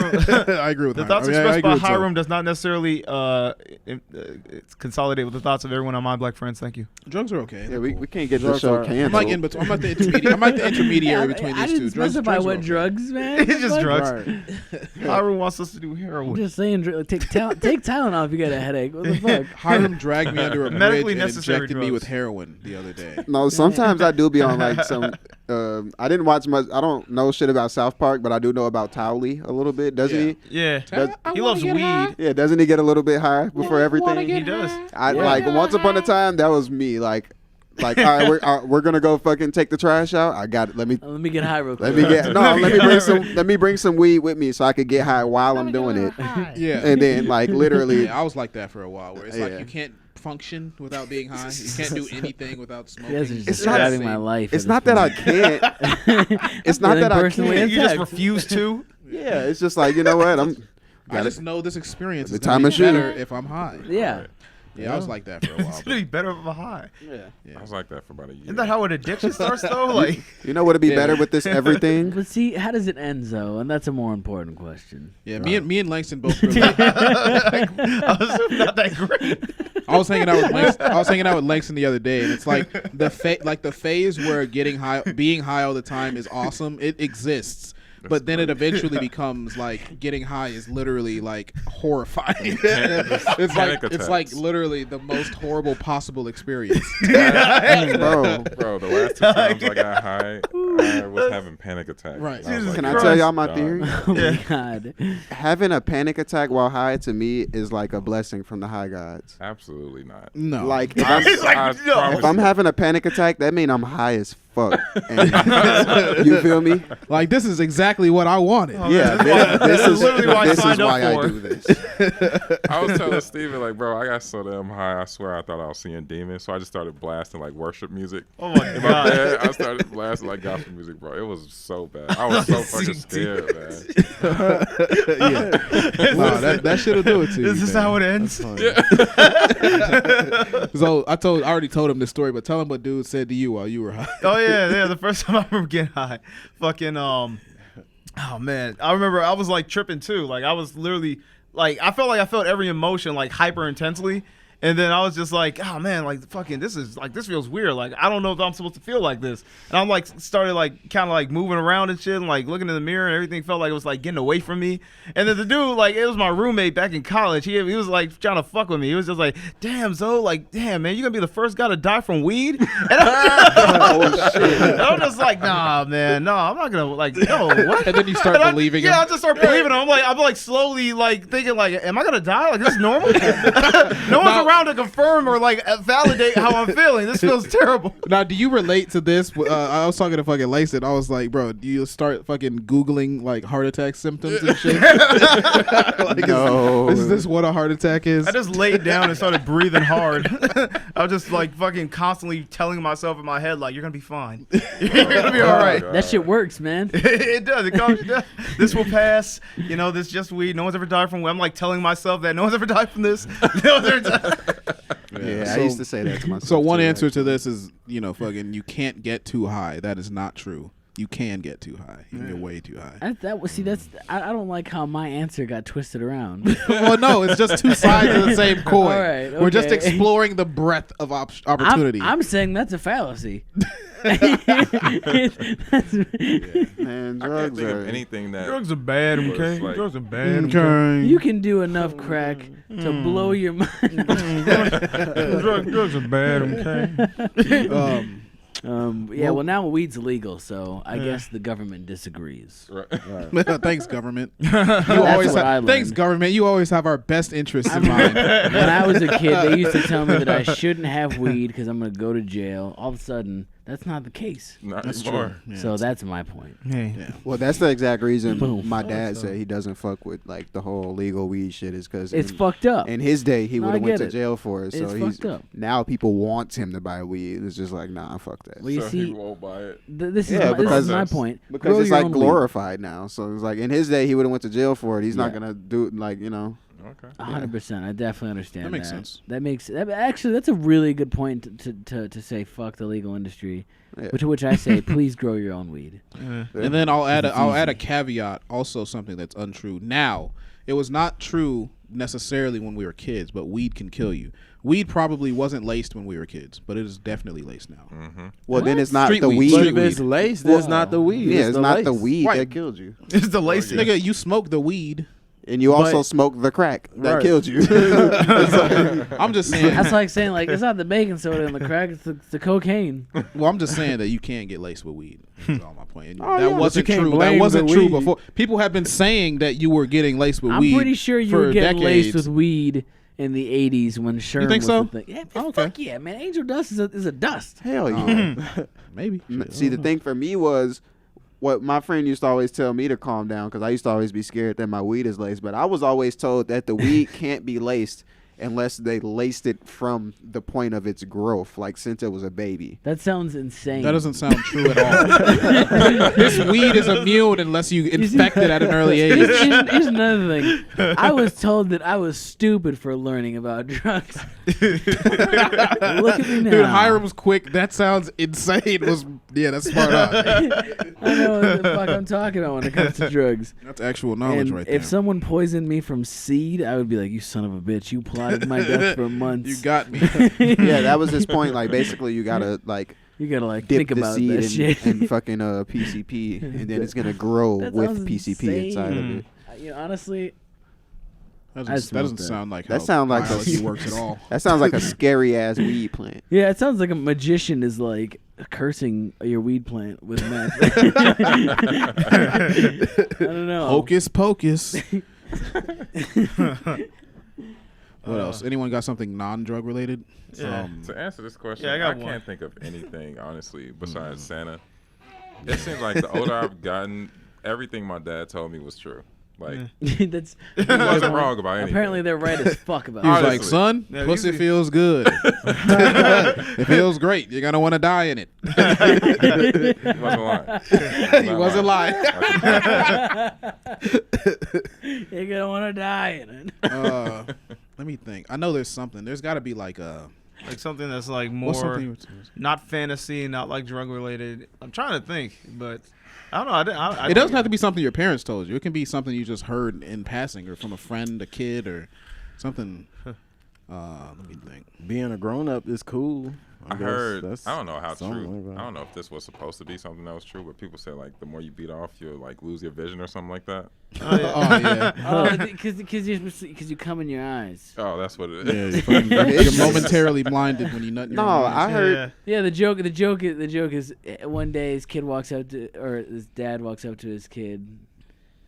I agree with the Hiram. thoughts I mean, I expressed agree by with Zo. Hiram does not necessarily consolidate with the thoughts of everyone on My Black Friends. Thank you. Drugs are okay. Yeah, we can't get the Drugs show are- canceled. I'm like in between. I'm like the intermediary. I'm like the intermediary between I these didn't two. Drugs, specify drugs are what okay. drugs, man. It's just What? drugs. Right. Hiram wants us to do I'm heroin. just saying, take Tylenol if you got a headache. What the fuck? Hiram dragged me under a Medically bridge and necessary injected me drugs. with heroin the other day. No, sometimes I do be on like some. I didn't watch much. I don't know shit about South Park, but I do know about Towley a little bit. Doesn't he? Yeah. Does- He loves weed. Yeah, doesn't he get a little bit high before everything? He does. I like once upon a time that was me. Like all right, we're gonna go fucking take the trash out. I got it. Let me get high real quick. let me bring some weed with me so I could get high while I'm doing it. Yeah. And then like literally, Yeah, I was like that for a while, where it's like Yeah. you can't function without being high. You can't do anything without smoking. You guys are just It's not- describing my life. it's at not this that I point. can't. It's not that I personally can't. You just attacked. refuse to. Yeah, it's just like, you know what? I just know this experience The is time gonna be machine. better if I'm high. Yeah. Yeah, I was like that for a while. It's gonna be better if I'm high. I was like that for about a year. Isn't that how an addiction starts though? Like, You know what'd be better with this everything? But see, how does it end, Zo? And that's a more important question. Yeah, me and Langston both. Really, I was not that great. I was hanging out with Langston the other day, and it's like the phase where being high all the time is awesome. It exists, but then it eventually becomes like getting high is literally like horrifying. Panic It's like attacks. literally the most horrible possible experience. Bro, the last 2 times I got high, I was having panic attacks. Right. I was like, Can I tell y'all my done. theory? Oh my God. Having a panic attack while high to me is like a blessing from the high gods. Absolutely not. No, Like If I'm having a panic attack, that means I'm high as fuck. And, you feel me? like this is exactly what I wanted. Yeah, this is literally why I this is signed up why I for. do this. I was telling Steven, like, bro, I got so damn high, I swear I thought I was seeing demons. So I just started blasting, like, worship music. Oh my In God. my bed, I started blasting, like, gospel music, bro. It was so bad. I was so fucking scared, man. Nah, that shit'll do it to you. Is this man. how it ends? So I already told him this story, but tell him what dude said to you while you were high. Oh yeah. The first time I remember getting high, fucking oh man, I remember I was like tripping too. Like I was literally like I felt every emotion like hyper intensely. And then I was just like, oh man, like fucking this feels weird. Like I don't know if I'm supposed to feel like this. And I'm like started like kind of like moving around and shit and like looking in the mirror and everything felt like it was like getting away from me. And then the dude, like it was my roommate back in college. He was like trying to fuck with me. He was just like, damn, Zo, like damn man, you gonna be the first guy to die from weed? And I'm just like, nah, man, no, I'm not gonna like no. What? And then you start believing him. Yeah, I just start believing him. I'm like slowly like thinking like, am I gonna die? Like this is normal? No one's around to confirm or like validate how I'm feeling. This feels terrible. Now, do you relate to this? I was talking to fucking Langston. I was like, bro, do you start fucking Googling like heart attack symptoms and shit? Like, No. Is this what a heart attack is? I just laid down and started breathing hard. I was just like fucking constantly telling myself in my head like, you're gonna be fine. You're gonna be all right. That shit works, man. It does. It calms you down. This will pass. You know, this is just weed. No one's ever died from weed. I'm like telling myself that no one's ever died from this. No one's ever died. Yeah, I used to say that to myself. So one too, answer to actually. this is, fucking, you can't get too high. That is not true. You can get too high. You can get way too high. I don't like how my answer got twisted around. Well, no, it's just two sides of the same coin. All right, We're just okay. exploring the breadth of opportunity. I'm saying that's a fallacy. Man, I can't think of anything that Drugs are bad, was, okay? like- Drugs are bad. Okay. You can do enough crack to blow your mind. Drugs are bad, okay? Yeah, well now weed's illegal, so I guess the government disagrees. Thanks, government. I Thanks, learned. government. You always have our best interests in mind. When I was a kid, they used to tell me that I shouldn't have weed because I'm going to go to jail. All of a sudden, that's not the case. Not That's anymore. true. Yeah. So that's my point. Hey. Well, that's the exact reason Boom. my dad said he doesn't fuck with like the whole legal weed shit is because It's fucked up. in his day he No, would I have went get to it. jail for it. So It's he's fucked up. now people want him to buy weed. It's just like nah, fuck that. Well, you So see, he won't buy it. this Yeah, is my because- point. Because Grow it's your like own weed. glorified now. So it's like in his day he would have went to jail for it. He's not Yeah. gonna do it like Okay. 100%. I definitely understand That makes sense. Actually, that's a really good point to say fuck the legal industry. Yeah. Which I say, please grow your own weed. And then I'll add a caveat, also something that's untrue. Now, it was not true necessarily when we were kids, but weed can kill you. Weed probably wasn't laced when we were kids, but it is definitely laced now. Mm-hmm. Well, then it's not Street the weed. weed. But Street if it's weed. laced, that's not the weed. Yeah, it's the not the lace. weed Right. that killed you, It's the lacy. Nigga, you smoke the weed. and you also But- smoked the crack that Right. killed you. I'm just saying. That's like saying, like, it's not the baking soda and the crack, it's the cocaine. Well, I'm just saying that you can get laced with weed. That's all my point. And Oh, that yeah, but wasn't you can't true. That blame wasn't the true weed. before. People have been saying that you were getting laced with I'm weed. pretty sure you for were getting laced decades. with weed in the 80s when Sherm think was so? the thing. Yeah, Okay. fuck yeah, man. Angel dust is a dust. Hell yeah. Maybe. See, the thing for me was what my friend used to always tell me to calm down because I used to always be scared that my weed is laced. But I was always told that the weed can't be laced unless they laced it from the point of its growth, like since it was a baby. That sounds insane. That doesn't sound true at all. This weed is immune unless you infect it at an early age. Here's another thing. I was told that I was stupid for learning about drugs. Look at me now. Dude, Hiram's quick. That sounds insane. That's smart up. I know what the fuck I'm talking about when it comes to drugs. That's actual knowledge And right there. if someone poisoned me from seed, I would be like, you son of a bitch. You plotted my death for months. You got me. Yeah, that was his point. Like basically, you gotta like You gotta like dip think the about seed that in, shit. in fucking PCP, and then it's gonna grow That with sounds PCP inside of insane. it. You know, honestly, That I doesn't, smoked that. sound like That how sounds like biology works at all. That sounds like a scary ass weed plant. yeah, it sounds like a magician is like cursing your weed plant with meth. I don't know. Hocus pocus. What else? Anyone got something non-drug related? Yeah. To answer this question, Yeah, I got one. can't think of anything honestly besides Santa. It seems like the older I've gotten, everything my dad told me was true. Like That's he wasn't wrong about anything. Apparently, they're right as fuck about He was it. like, son, Yeah, pussy usually- feels feels good. It feels great. You're going to want to die in it. He wasn't lying. He wasn't lying. You're gonna want to die in it. Let me think. I know there's something. There's got to be like something that's like what's more something not fantasy, not like drug related. I'm trying to think, but I don't know. I it doesn't have to be something your parents told you. It can be something you just heard in passing or from a friend, a kid, or something. Let me think. Being a grown up is cool. I guess heard. that's I don't know how something true. like I don't know if this was supposed to be something that was true, but people say like the more you beat off, you'll like lose your vision or something like that. Because you come in your eyes. Oh, that's what it Yeah, is. you're momentarily blinded when you nut in your No, eyes. I heard. Yeah, the joke is one day his kid walks up to, or his dad walks up to his kid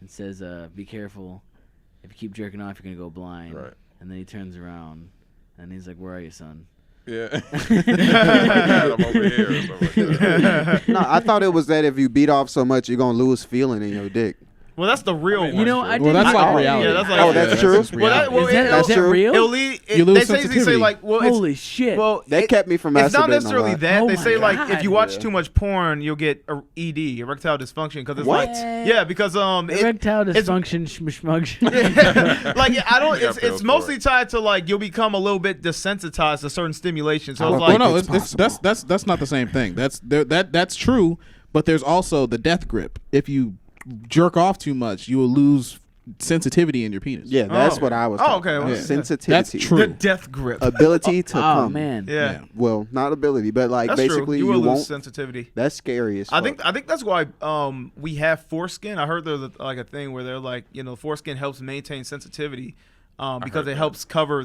and says, "Be careful. If you keep jerking off, you're gonna go blind." Right. And then he turns around and he's like, "Where are you, son?" Yeah. I'm over here or something like that. No, I thought it was that if you beat off so much, you're gonna lose feeling in your dick. Well, that's the real one. You know, I Well, didn't. that's like I- reality. Yeah, that's like Oh, that's true? just Well, that, reality. well, Is that, That's is that true. real? It'll lead, You lose they say sensitivity. like, well, it's, Holy shit! well, That kept me from it's not masturbating a necessarily lot. that. Oh They my say like if God. you watch Yeah. too much porn, you'll get ED, erectile dysfunction, because it's What? like because Erectile it's- dysfunction, schmugsh. like I don't. Yeah, It's pills for mostly it. tied to like you'll become a little bit desensitized to certain stimulation. So I it's don't like think no, it's that's not the same thing. That's true, but there's also the death grip. If you jerk off too much, you will lose sensitivity in your penis. Yeah, that's Oh. what I was. Oh, talking okay, about. well, Yeah. Sensitivity. That's the true. death grip. Ability to Oh come. man. Yeah. Well, not ability, but like That's basically true. You will lose won't. sensitivity. That's scary as I fuck. think that's why we have foreskin. I heard there's like a thing where they're like, foreskin helps maintain sensitivity because heard it that. helps cover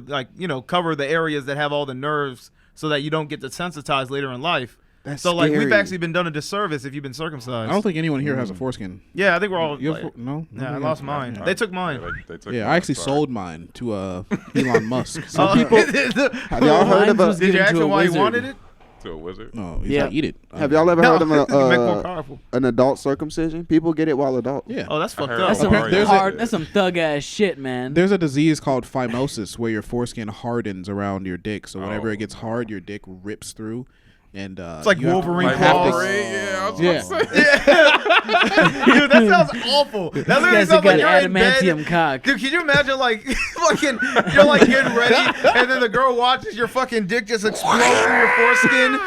cover the areas that have all the nerves so that you don't get desensitized later in life. That's so like we've scary. actually been done a disservice if you've been circumcised. I don't think anyone here has a foreskin. Yeah, I think we're all. You have like- no. yeah, I lost mine. Yeah. They took mine. They took Yeah, mine, I actually sorry. sold mine to Elon Musk. Some people- Have y'all heard of a? was Did you given ask to a him why wizard. he wanted it? To a wizard. No, he's Yeah. like, eat it. Have y'all ever No, heard of you make more powerful. an adult circumcision? People get it while adult. Yeah. Oh, that's fucked heard up. That's Oh, some yeah. There's a- hard. That's some thug ass shit, man. There's a disease called phimosis where your foreskin hardens around your dick. So whenever Oh. it gets hard, your dick rips through. And It's like you have to- Wolverine Like claws. Wolverine, yeah, I was Yeah. about to say. Dude, that sounds awful. That These literally guys have sounds got like you're in bed. adamantium cock. Dude, can you imagine like fucking you're like getting ready and then the girl watches your fucking dick just explode through your foreskin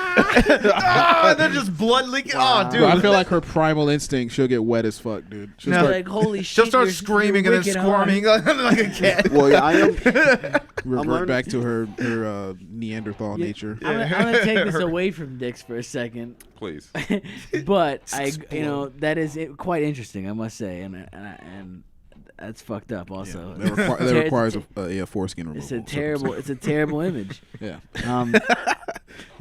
and then just blood leaking. Oh, dude. Bro, I feel like her primal instinct, she'll get wet as fuck, dude. She'll No. start Like holy shit! She'll start you're screaming and then wicked squirming like a cat. Well, I am. revert learning- back to her Neanderthal Yeah. nature. I'm gonna take this away from dicks for a second, Please. but that is quite interesting, I must say, and that's fucked up. Also, That, that requires a foreskin removal. It's a terrible. It's a terrible image. Yeah.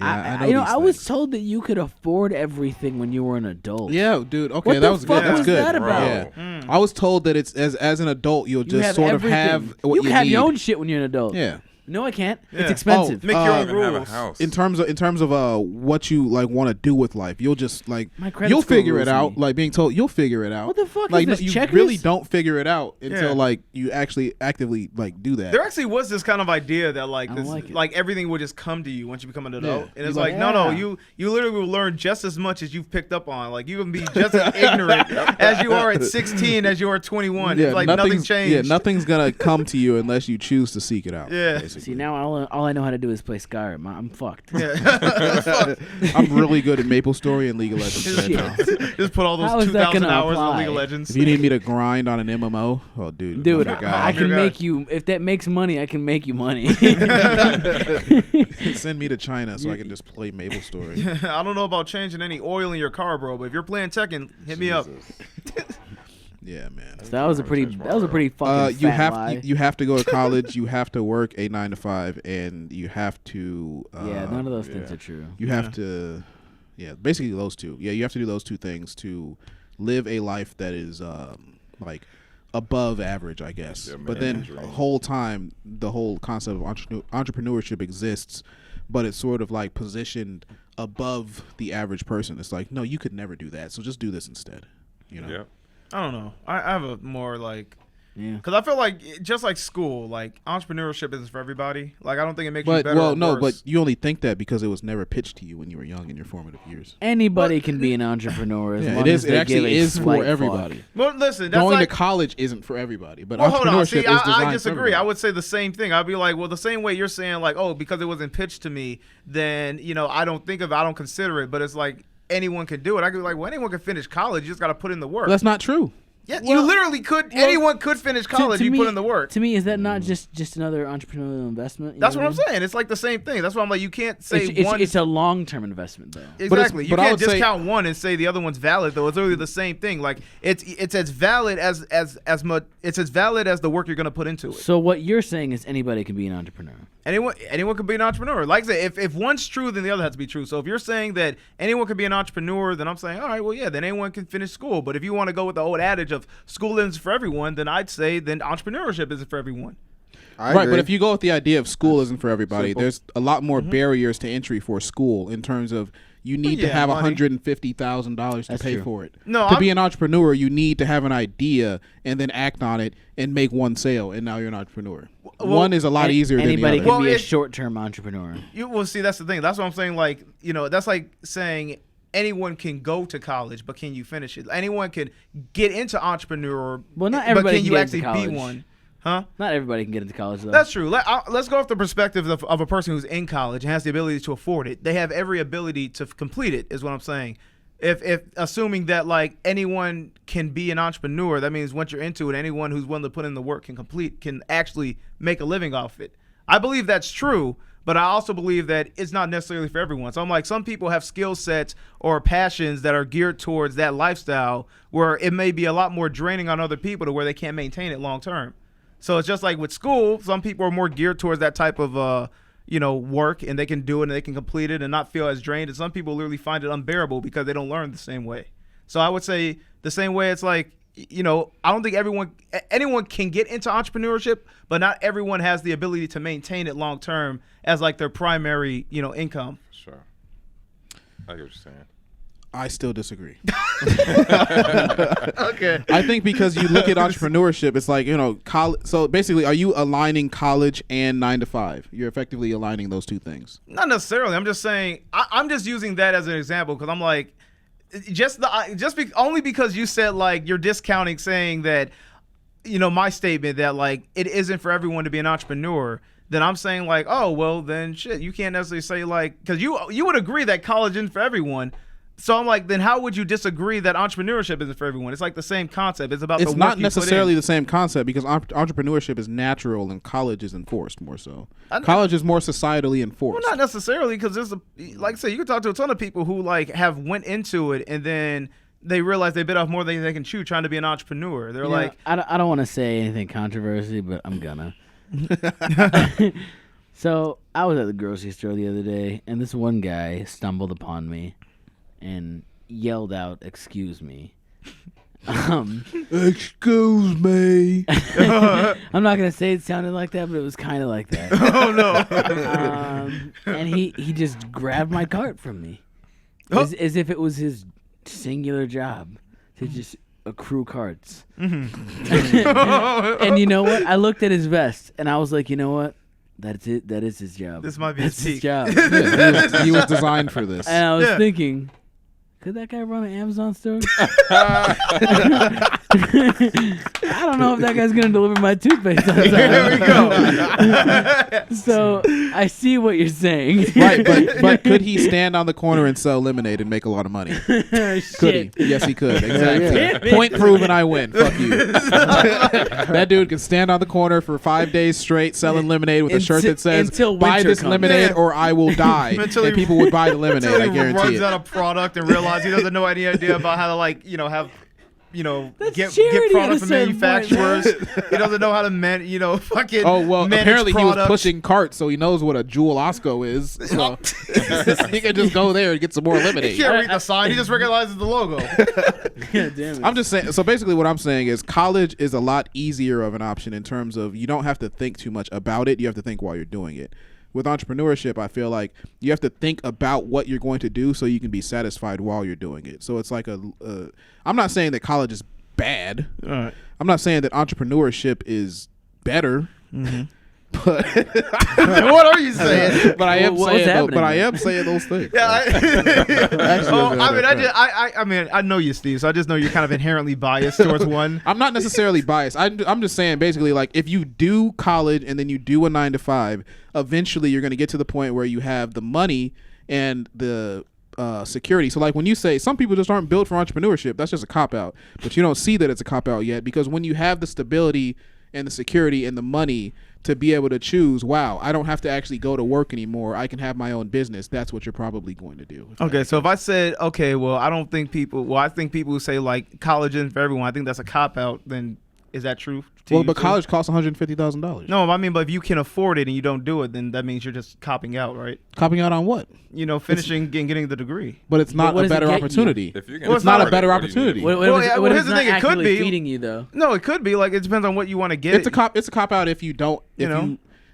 I these was things. told that you could afford everything when you were an adult. Yeah, dude. Okay, What that the was fuck good. That's was good. that about? Yeah. I was told that it's as an adult, you'll You just have sort everything. of have what you can have need. your own shit when you're an adult. Yeah. No, I can't. Yeah. It's expensive. Make your own Even have a rules. house. In terms of what you like want to do with life, you'll just like My credit you'll score figure rules it out. me. Like being told, you'll figure it out. What the fuck like is this, you checkers? really don't figure it out until Yeah. like you actually actively like do that. There actually was this kind of idea that like I don't this, like it. like everything would just come to you once you become an adult, Yeah. and it's You're like like, no, yeah. you literally will learn just as much as you've picked up on. Like you can be just as ignorant as you are at 16 as you are at 21. It's like nothing changed. Yeah, nothing's gonna come to you unless you choose to seek it out. Yeah. basically. basically. See, now all I know how to do is play Skyrim. I'm fucked. I'm really good at MapleStory and League of Legends. Just put all How those is that 2,000 gonna hours in apply? League of Legends. If you need me to grind on an MMO, oh dude, Dude, I'm your I guy. can make you. If that makes money, I can make you money. Send me to China so I can just play MapleStory. I don't know about changing any oil in your car, bro, but if you're playing Tekken, hit me up. Yeah, man. So that was a pretty fucking you fat have lie. you have to go to college. You have to work a 9 to 5, and you have to. Yeah, none of those things are true. You have to. Yeah, basically those two. Yeah, you have to do those two things to live a life that is like above average, I guess. Yeah, but then the whole time, the whole concept of entrepreneurship exists, but it's sort of like positioned above the average person. It's like, no, you could never do that. So just do this instead. You know. Yeah. I don't know. I have a more like, yeah, because I feel like just like school, like entrepreneurship isn't for everybody. Like I don't think it makes you But better. well, or no, worse. but you only think that because it was never pitched to you when you were young in your formative years. Anybody can be an entrepreneur as Yeah, long it as is. It they give actually a is for slight everybody. fuck. Well, listen, that's Going like, to college isn't for everybody, but well, hold on. entrepreneurship See, is designed I for disagree. everybody. I would say the same thing. I'd be like, well, the same way you're saying, like, oh, because it wasn't pitched to me, then I don't think of it, I don't consider it. But it's like anyone can do it. I could be like, well, anyone can finish college. You just got to put in the work. Well, that's not true. Yeah, you literally could. Anyone could finish college. You put in the work. To me, is that not just another entrepreneurial investment? You That's know what I'm I mean? saying. It's like the same thing. That's why I'm like, you can't say one. It's a long-term investment, though. Exactly. You but I can't would say- discount one and say the other one's valid, though. It's really the same thing. Like it's as valid as much. It's as valid as the work you're going to put into it. So what you're saying is anybody can be an entrepreneur. Anyone can be an entrepreneur. Like I said, if one's true, then the other has to be true. So if you're saying that anyone can be an entrepreneur, then I'm saying, all right, well, yeah, then anyone can finish school. But if you want to go with the old adage of school isn't for everyone, then I'd say then entrepreneurship isn't for everyone. Right, but if you go with the idea of school isn't for everybody, Simple. there's a lot more barriers to entry for school in terms of you need to yeah, have money. $150,000 to That's pay true. for it. No, to I'm- be an entrepreneur, you need to have an idea and then act on it and make one sale, and now you're an entrepreneur. One is a lot easier than the Anybody other. can be a it- short-term entrepreneur. See, that's the thing. That's what I'm saying. Like, that's like saying anyone can go to college, but can you finish it? Anyone can get into entrepreneur. Well, not but everybody can can you get actually into be college. one? Huh? Not everybody can get into college, though. That's true. Let's go off the perspective of a person who's in college and has the ability to afford it. They have every ability to complete it, is what I'm saying. If assuming that like anyone can be an entrepreneur, that means once you're into it, anyone who's willing to put in the work can actually make a living off it. I believe that's true, but I also believe that it's not necessarily for everyone. So I'm like, some people have skill sets or passions that are geared towards that lifestyle where it may be a lot more draining on other people to where they can't maintain it long term. So it's just like with school, some people are more geared towards that type of work, and they can do it and they can complete it and not feel as drained. And some people literally find it unbearable because they don't learn the same way. So I would say the same way it's like, I don't think anyone can get into entrepreneurship, but not everyone has the ability to maintain it long term as like their primary, income. Sure. I get what you're saying. I still disagree. Okay. I think because you look at entrepreneurship, it's like, college. So basically, are you aligning college and 9 to 5? You're effectively aligning those two things. Not necessarily. I'm just saying. I'm just using that as an example because I'm like, only because you said like you're discounting saying that, my statement that like it isn't for everyone to be an entrepreneur. Then I'm saying like, oh well, then shit, you can't necessarily say like because you would agree that college isn't for everyone. So I'm like, then how would you disagree that entrepreneurship isn't for everyone? It's like the same concept. It's about It's the work not you necessarily put in. the same concept because entrepreneurship is natural and college is enforced more so. I know. College is more societally enforced. Well, not necessarily because like I said, you can talk to a ton of people who like have went into it and then they realize they bit off more than they can chew trying to be an entrepreneur. They're like, I don't want to say anything controversial, but I'm gonna. So I was at the grocery store the other day, and this one guy stumbled upon me and yelled out, "Excuse me." Excuse me. I'm not gonna say it sounded like that, but it was kind of like that. oh no. And he just grabbed my cart from me, as if it was his singular job to just accrue carts. Mm-hmm. And you know what? I looked at his vest, and I was like, you know what? That's it. That is his job. This might be That's his his peak. job. Yeah, he was designed for this. And I was Yeah. thinking, could that guy run an Amazon store? I don't know if that guy's gonna deliver my toothpaste on time. Here we go. So I see what you're saying. Right, but could he stand on the corner and sell lemonade and make a lot of money? Could he? Yes, he could. Exactly. Point proven, I win. Fuck you. That dude could stand on the corner for 5 days straight selling lemonade with a shirt that says, buy this lemonade or I will die. And people would buy the lemonade, I guarantee runs it. out of product and realizes he doesn't know any idea about how to, like, you know, have, you know, get charity product at a from certain manufacturers. He doesn't know how to fucking Oh, well, manage apparently products. he was pushing carts, so he knows what a Jewel Osco is. So he can just go there and get some more lemonade. He can't read the sign. He just recognizes the logo. God damn it. I'm just saying. So basically, what I'm saying is, college is a lot easier of an option in terms of you don't have to think too much about it. You have to think while you're doing it. With entrepreneurship, I feel like you have to think about what you're going to do so you can be satisfied while you're doing it. So it's like I'm not saying that college is bad. All right. I'm not saying that entrepreneurship is better. Mm-hmm. But what are you saying? But I am What's saying those things. Yeah, I mean, I know you, Steve. So I just know you're kind of inherently biased towards one. I'm not necessarily biased. I'm just saying, basically, like, if you do college and then you do a 9 to 5, eventually you're going to get to the point where you have the money and the security. So, like, when you say some people just aren't built for entrepreneurship, that's just a cop out. But you don't see that it's a cop out yet, because when you have the stability and the security and the money to be able to choose, wow, I don't have to actually go to work anymore, I can have my own business, that's what you're probably going to do. Okay, so if I said, okay, well, I think people who say, like, college isn't for everyone, I think that's a cop-out, then is that true? Well, but college costs $150,000. No, I mean, but if you can afford it and you don't do it, then that means you're just copping out, right? Copping out on what? You know, finishing and getting the degree. But it's not a better opportunity. It's not a better opportunity. What here's the thing, it could be feeding you, though. No, it could be. Like, it depends on what you want to get. It's a cop out if you don't.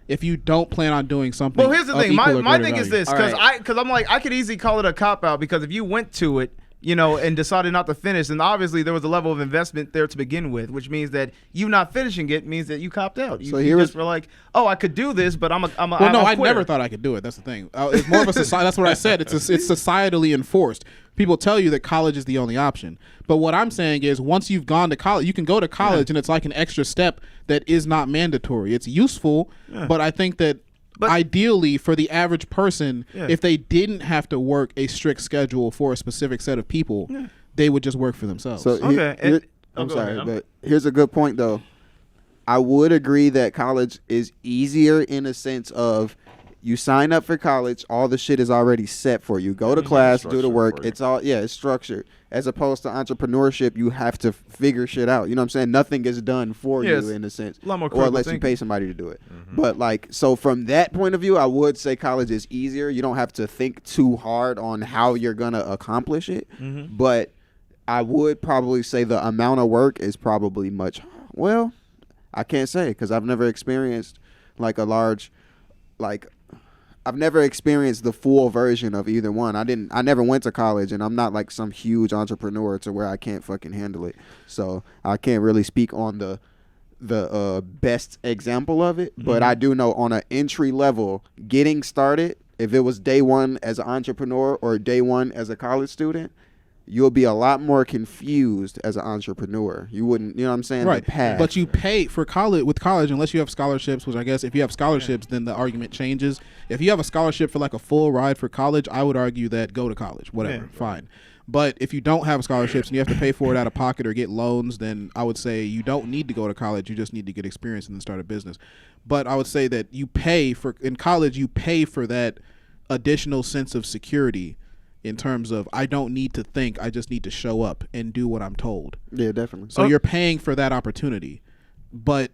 If you don't plan on doing something. Well, here's the thing. My thing is this, because right. I'm like, I could easily call it a cop out, because if you went to it, you know, and decided not to finish, then obviously there was a level of investment there to begin with, which means that you not finishing it means that you copped out. You just were like, oh, I could do this, but I'm a well, no, I never thought I could do it. That's the thing. It's more of a society. That's what I said. It's societally enforced. People tell you that college is the only option. But what I'm saying is, once you've gone to college, you can go to college, and it's like an extra step that is not mandatory. It's useful, but I think that ideally, for the average person, if they didn't have to work a strict schedule for a specific set of people, they would just work for themselves. So I'm sorry, but here's a good point, though. I would agree that college is easier in a sense of you sign up for college, all the shit is already set for you. Go to class, do the work. It's all, it's structured. As opposed to entrepreneurship, you have to figure shit out. You know what I'm saying? Nothing is done for you in a sense. A lot more or unless you pay somebody to do it. But like, so from that point of view, I would say college is easier. You don't have to think too hard on how you're going to accomplish it. But I would probably say the amount of work is probably much, well, I can't say, because I've never experienced like a large, like, I've never experienced the full version of either one. I never went to college, and I'm not like some huge entrepreneur to where I can't fucking handle it. So I can't really speak on the best example of it. But I do know on an entry level, getting started, if it was day one as an entrepreneur or day one as a college student, you'll be a lot more confused as an entrepreneur. You wouldn't, you know what I'm saying? Right. The path. But you pay for college, unless you have scholarships, which I guess if you have scholarships, then the argument changes. If you have a scholarship for like a full ride for college, I would argue that go to college, whatever, fine. But if you don't have scholarships and you have to pay for it out of pocket or get loans, then I would say you don't need to go to college. You just need to get experience and then start a business. But I would say that in college, you pay for that additional sense of security. In terms of, I don't need to think, I just need to show up and do what I'm told. Yeah, definitely. So you're paying for that opportunity. But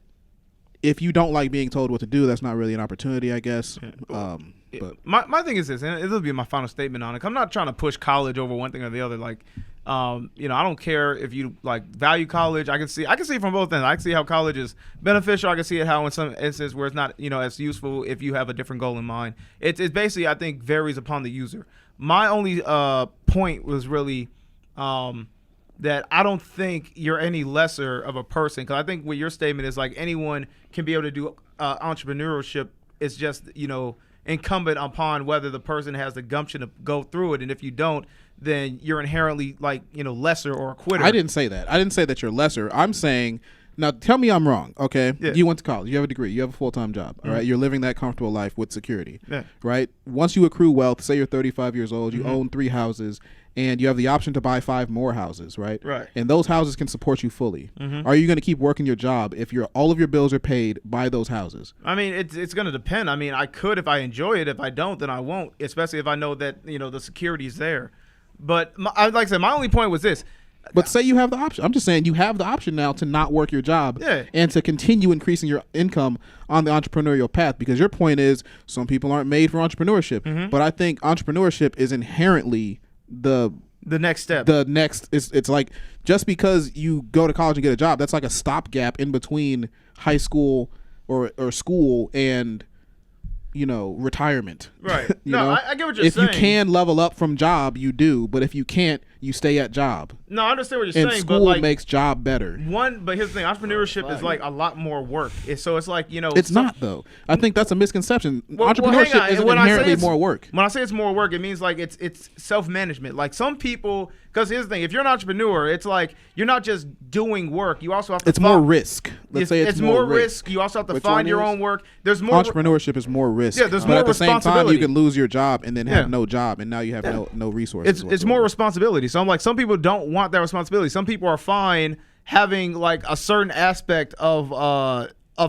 if you don't like being told what to do, that's not really an opportunity, I guess. But my thing is this, and it'll be my final statement on it. I'm not trying to push college over one thing or the other. Like, you know, I don't care if you like value college. I can see from both ends. I can see how college is beneficial. I can see it how in some instances where it's not, you know, as useful if you have a different goal in mind. It's basically, I think, varies upon the user. My only point was really that I don't think you're any lesser of a person, because I think what your statement is like anyone can be able to do entrepreneurship. It's just, you know, incumbent upon whether the person has the gumption to go through it, and if you don't, then you're inherently like lesser or a quitter. I didn't say that. I didn't say that you're lesser. I'm saying, now tell me I'm wrong, okay? Yeah. You went to college. You have a degree. You have a full-time job, all right? You're living that comfortable life with security, Yeah. right? Once you accrue wealth, say you're 35 years old, you own 3 houses, and you have the option to buy 5 more houses, right? Right. And those houses can support you fully. Are you going to keep working your job if all of your bills are paid by those houses? I mean, it's going to depend. I mean, I could if I enjoy it. If I don't, then I won't, especially if I know that, the security's there. But like I said, my only point was this. But say you have the option. I'm just saying you have the option now to not work your job and to continue increasing your income on the entrepreneurial path, because your point is some people aren't made for entrepreneurship. But I think entrepreneurship is inherently the next step. It's like, just because you go to college and get a job, that's like a stopgap in between high school or school and retirement. Right. I get what you're saying. If you can level up from job, you do, but if you can't, you stay at job. No, I understand what you're saying. And school but like, makes job better. But here's the thing: entrepreneurship is like a lot more work. So it's like It's not though. I think that's a misconception. Entrepreneurship is inherently more work. When I say it's more work, it means like it's self-management. Like some people, because here's the thing: if you're an entrepreneur, it's like you're not just doing work. You also have to. It's more risk. Let's say it's more risk. You also have to find your own work. There's more. Entrepreneurship is more risk. Yeah, there's but more at the same time, you can lose your job and then have Yeah. no job, and now you have no resources. It's more responsibility. So I'm like, some people don't want that responsibility. Some people are fine having like a certain aspect of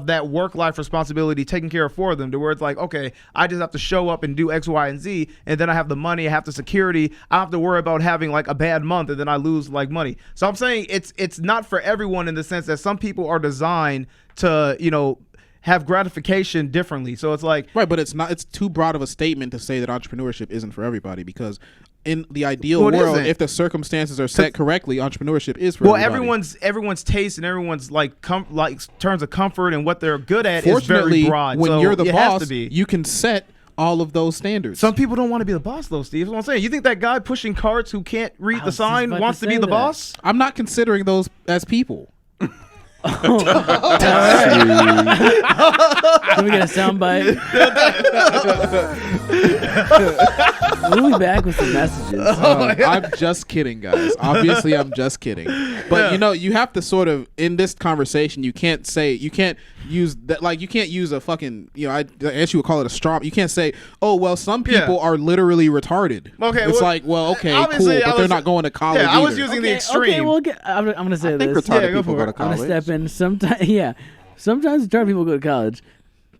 that work-life responsibility taken care of for them, to where it's like, okay, I just have to show up and do X, Y, and Z, and then I have the money, I have the security, I don't have to worry about having like a bad month and then I lose like money. So I'm saying it's not for everyone, in the sense that some people are designed to, have gratification differently. So it's like, right, but it's too broad of a statement to say that entrepreneurship isn't for everybody, because in the ideal world, if the circumstances are set correctly, entrepreneurship is for everybody. everyone's taste and everyone's like terms of comfort and what they're good at is very broad. When so you're the it boss, has to be. you can set all of those standards. Some people don't want to be the boss though, Steve. That's what I'm saying. You think that guy pushing carts who can't read the sign wants to be the boss? I'm not considering those as people. Can we get a soundbite? We'll be back with some messages. I'm just kidding, guys. Obviously, I'm just kidding. But you have to sort of, in this conversation, you can't use that. Like, you can't use a fucking, I guess you would call it a straw. You can't say, oh well, some people are literally retarded. Okay, it's like, well, okay, cool, but they're not going to college. Yeah, I was using the extreme. Okay, I'm gonna say this. Retarded people go to college. I'm gonna step in. Sometimes retarded people go to college,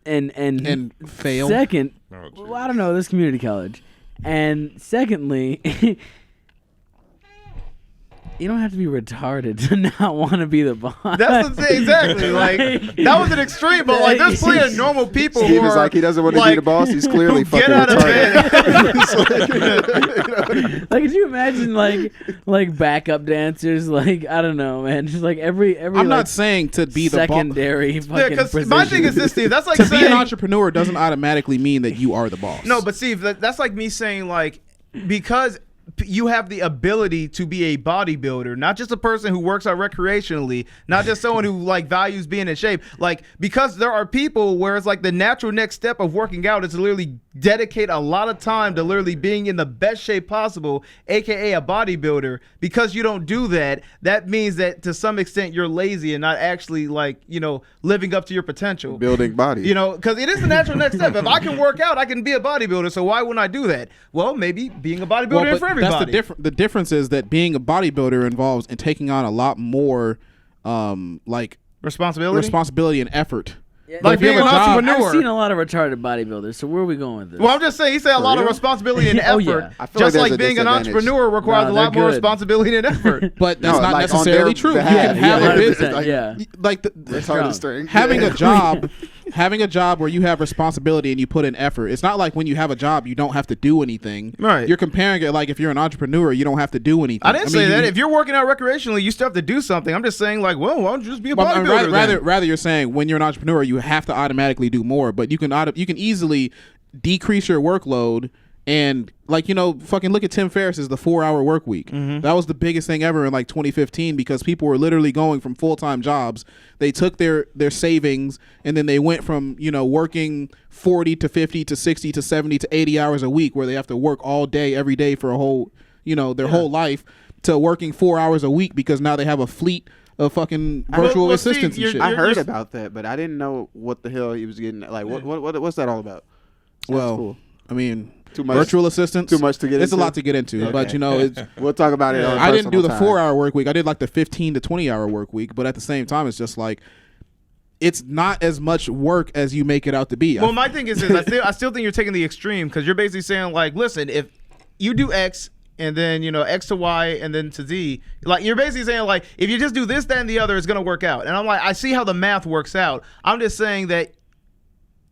and fail. Second, well, I don't know, this community college, and secondly, you don't have to be retarded to not want to be the boss. That's the thing, exactly. Like, that was an extreme, but like, there's plenty of normal people Steve who is are like, he doesn't want to be the boss. He's clearly fucking get out retarded. Like, could you imagine like backup dancers? Like, I don't know, man. Just like every. I'm not saying to be the secondary fucking position. My thing is this, Steve. That's like to saying be an entrepreneur doesn't automatically mean that you are the boss. No, but Steve, that's like me saying like, because you have the ability to be a bodybuilder, not just a person who works out recreationally, not just someone who like values being in shape. Like, because there are people where it's like the natural next step of working out is to literally dedicate a lot of time to literally being in the best shape possible, aka a bodybuilder. Because you don't do that, that means that to some extent you're lazy and not actually like, living up to your potential. Building body. Because it is the natural next step. If I can work out, I can be a bodybuilder. So why wouldn't I do that? Well, maybe being a bodybuilder ain't for everybody. That's the difference is that being a bodybuilder involves in taking on a lot more like responsibility and effort. Like being an entrepreneur. I've seen a lot of retarded bodybuilders. So where are we going with this? Well, I'm just saying, he said a lot of responsibility and effort. Yeah. I feel just like like being an entrepreneur requires a lot more responsibility and effort. But that's not like necessarily true. You can have a business. Like having a job where you have responsibility and you put in effort. It's not like when you have a job you don't have to do anything. Right. You're comparing it like if you're an entrepreneur you don't have to do anything. I didn't say that. If you're working out recreationally, you still have to do something. I'm just saying like, well, why don't you just be a bodybuilder? Rather you're saying when you're an entrepreneur you have to automatically do more, but you can easily decrease your workload And like, you know, fucking look at Tim Ferriss's The 4-Hour Work Week. That was the biggest thing ever in like 2015 because people were literally going from full-time jobs. They took their savings and then they went from, you know, working 40 to 50 to 60 to 70 to 80 hours a week where they have to work all day every day for a whole, you know, their whole life, to working 4 hours a week because now they have a fleet of fucking virtual assistants and shit. I heard about that, but I didn't know what the hell he was getting. Like, what's that all about? Well, cool. I mean, Too much, virtual assistants. Too much to get into. It's a lot to get into, Okay. but you know, it's, we'll talk about it. I didn't do the 4-hour work week. I did like the 15 to 20-hour work week, but at the same time, it's just like it's not as much work as you make it out to be. Well, my thing is I still think you're taking the extreme because you're basically saying like, listen, if you do X and then, you know, X to Y and then to Z, like you're basically saying like, if you just do this, that, and the other, it's gonna work out. And I'm like, I see how the math works out. I'm just saying that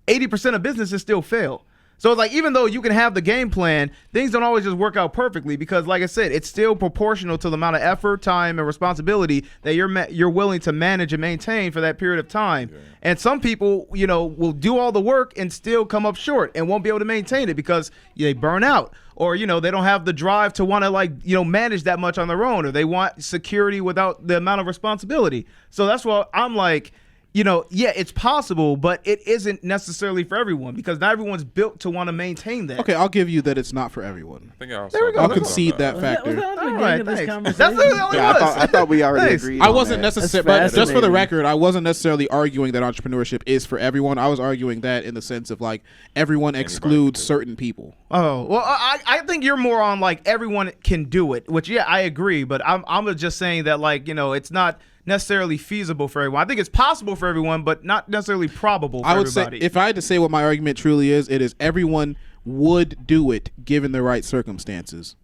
80% of businesses still fail. So it's like, even though you can have the game plan, things don't always just work out perfectly because, like I said, it's still proportional to the amount of effort, time, and responsibility that you're willing to manage and maintain for that period of time. Yeah. And some people, you know, will do all the work and still come up short and won't be able to maintain it because they burn out, or, you know, they don't have the drive to want to, like, you know, manage that much on their own, or they want security without the amount of responsibility. So that's why I'm like, you know, yeah, it's possible, but it isn't necessarily for everyone because not everyone's built to want to maintain that. Okay, I'll give you that it's not for everyone. I think I'll concede that factor. That's the only I thought we already agreed. I wasn't necessarily, but just for the record, I wasn't necessarily arguing that entrepreneurship is for everyone. I was arguing that in the sense of like everyone excludes certain people. Oh, well, I think you're more on like everyone can do it, which, yeah, I agree, but I'm just saying that, like, you know, it's not necessarily feasible for everyone. I think it's possible for everyone, but not necessarily probable for everybody. Say, if I had to say what my argument truly is, it is everyone would do it given the right circumstances.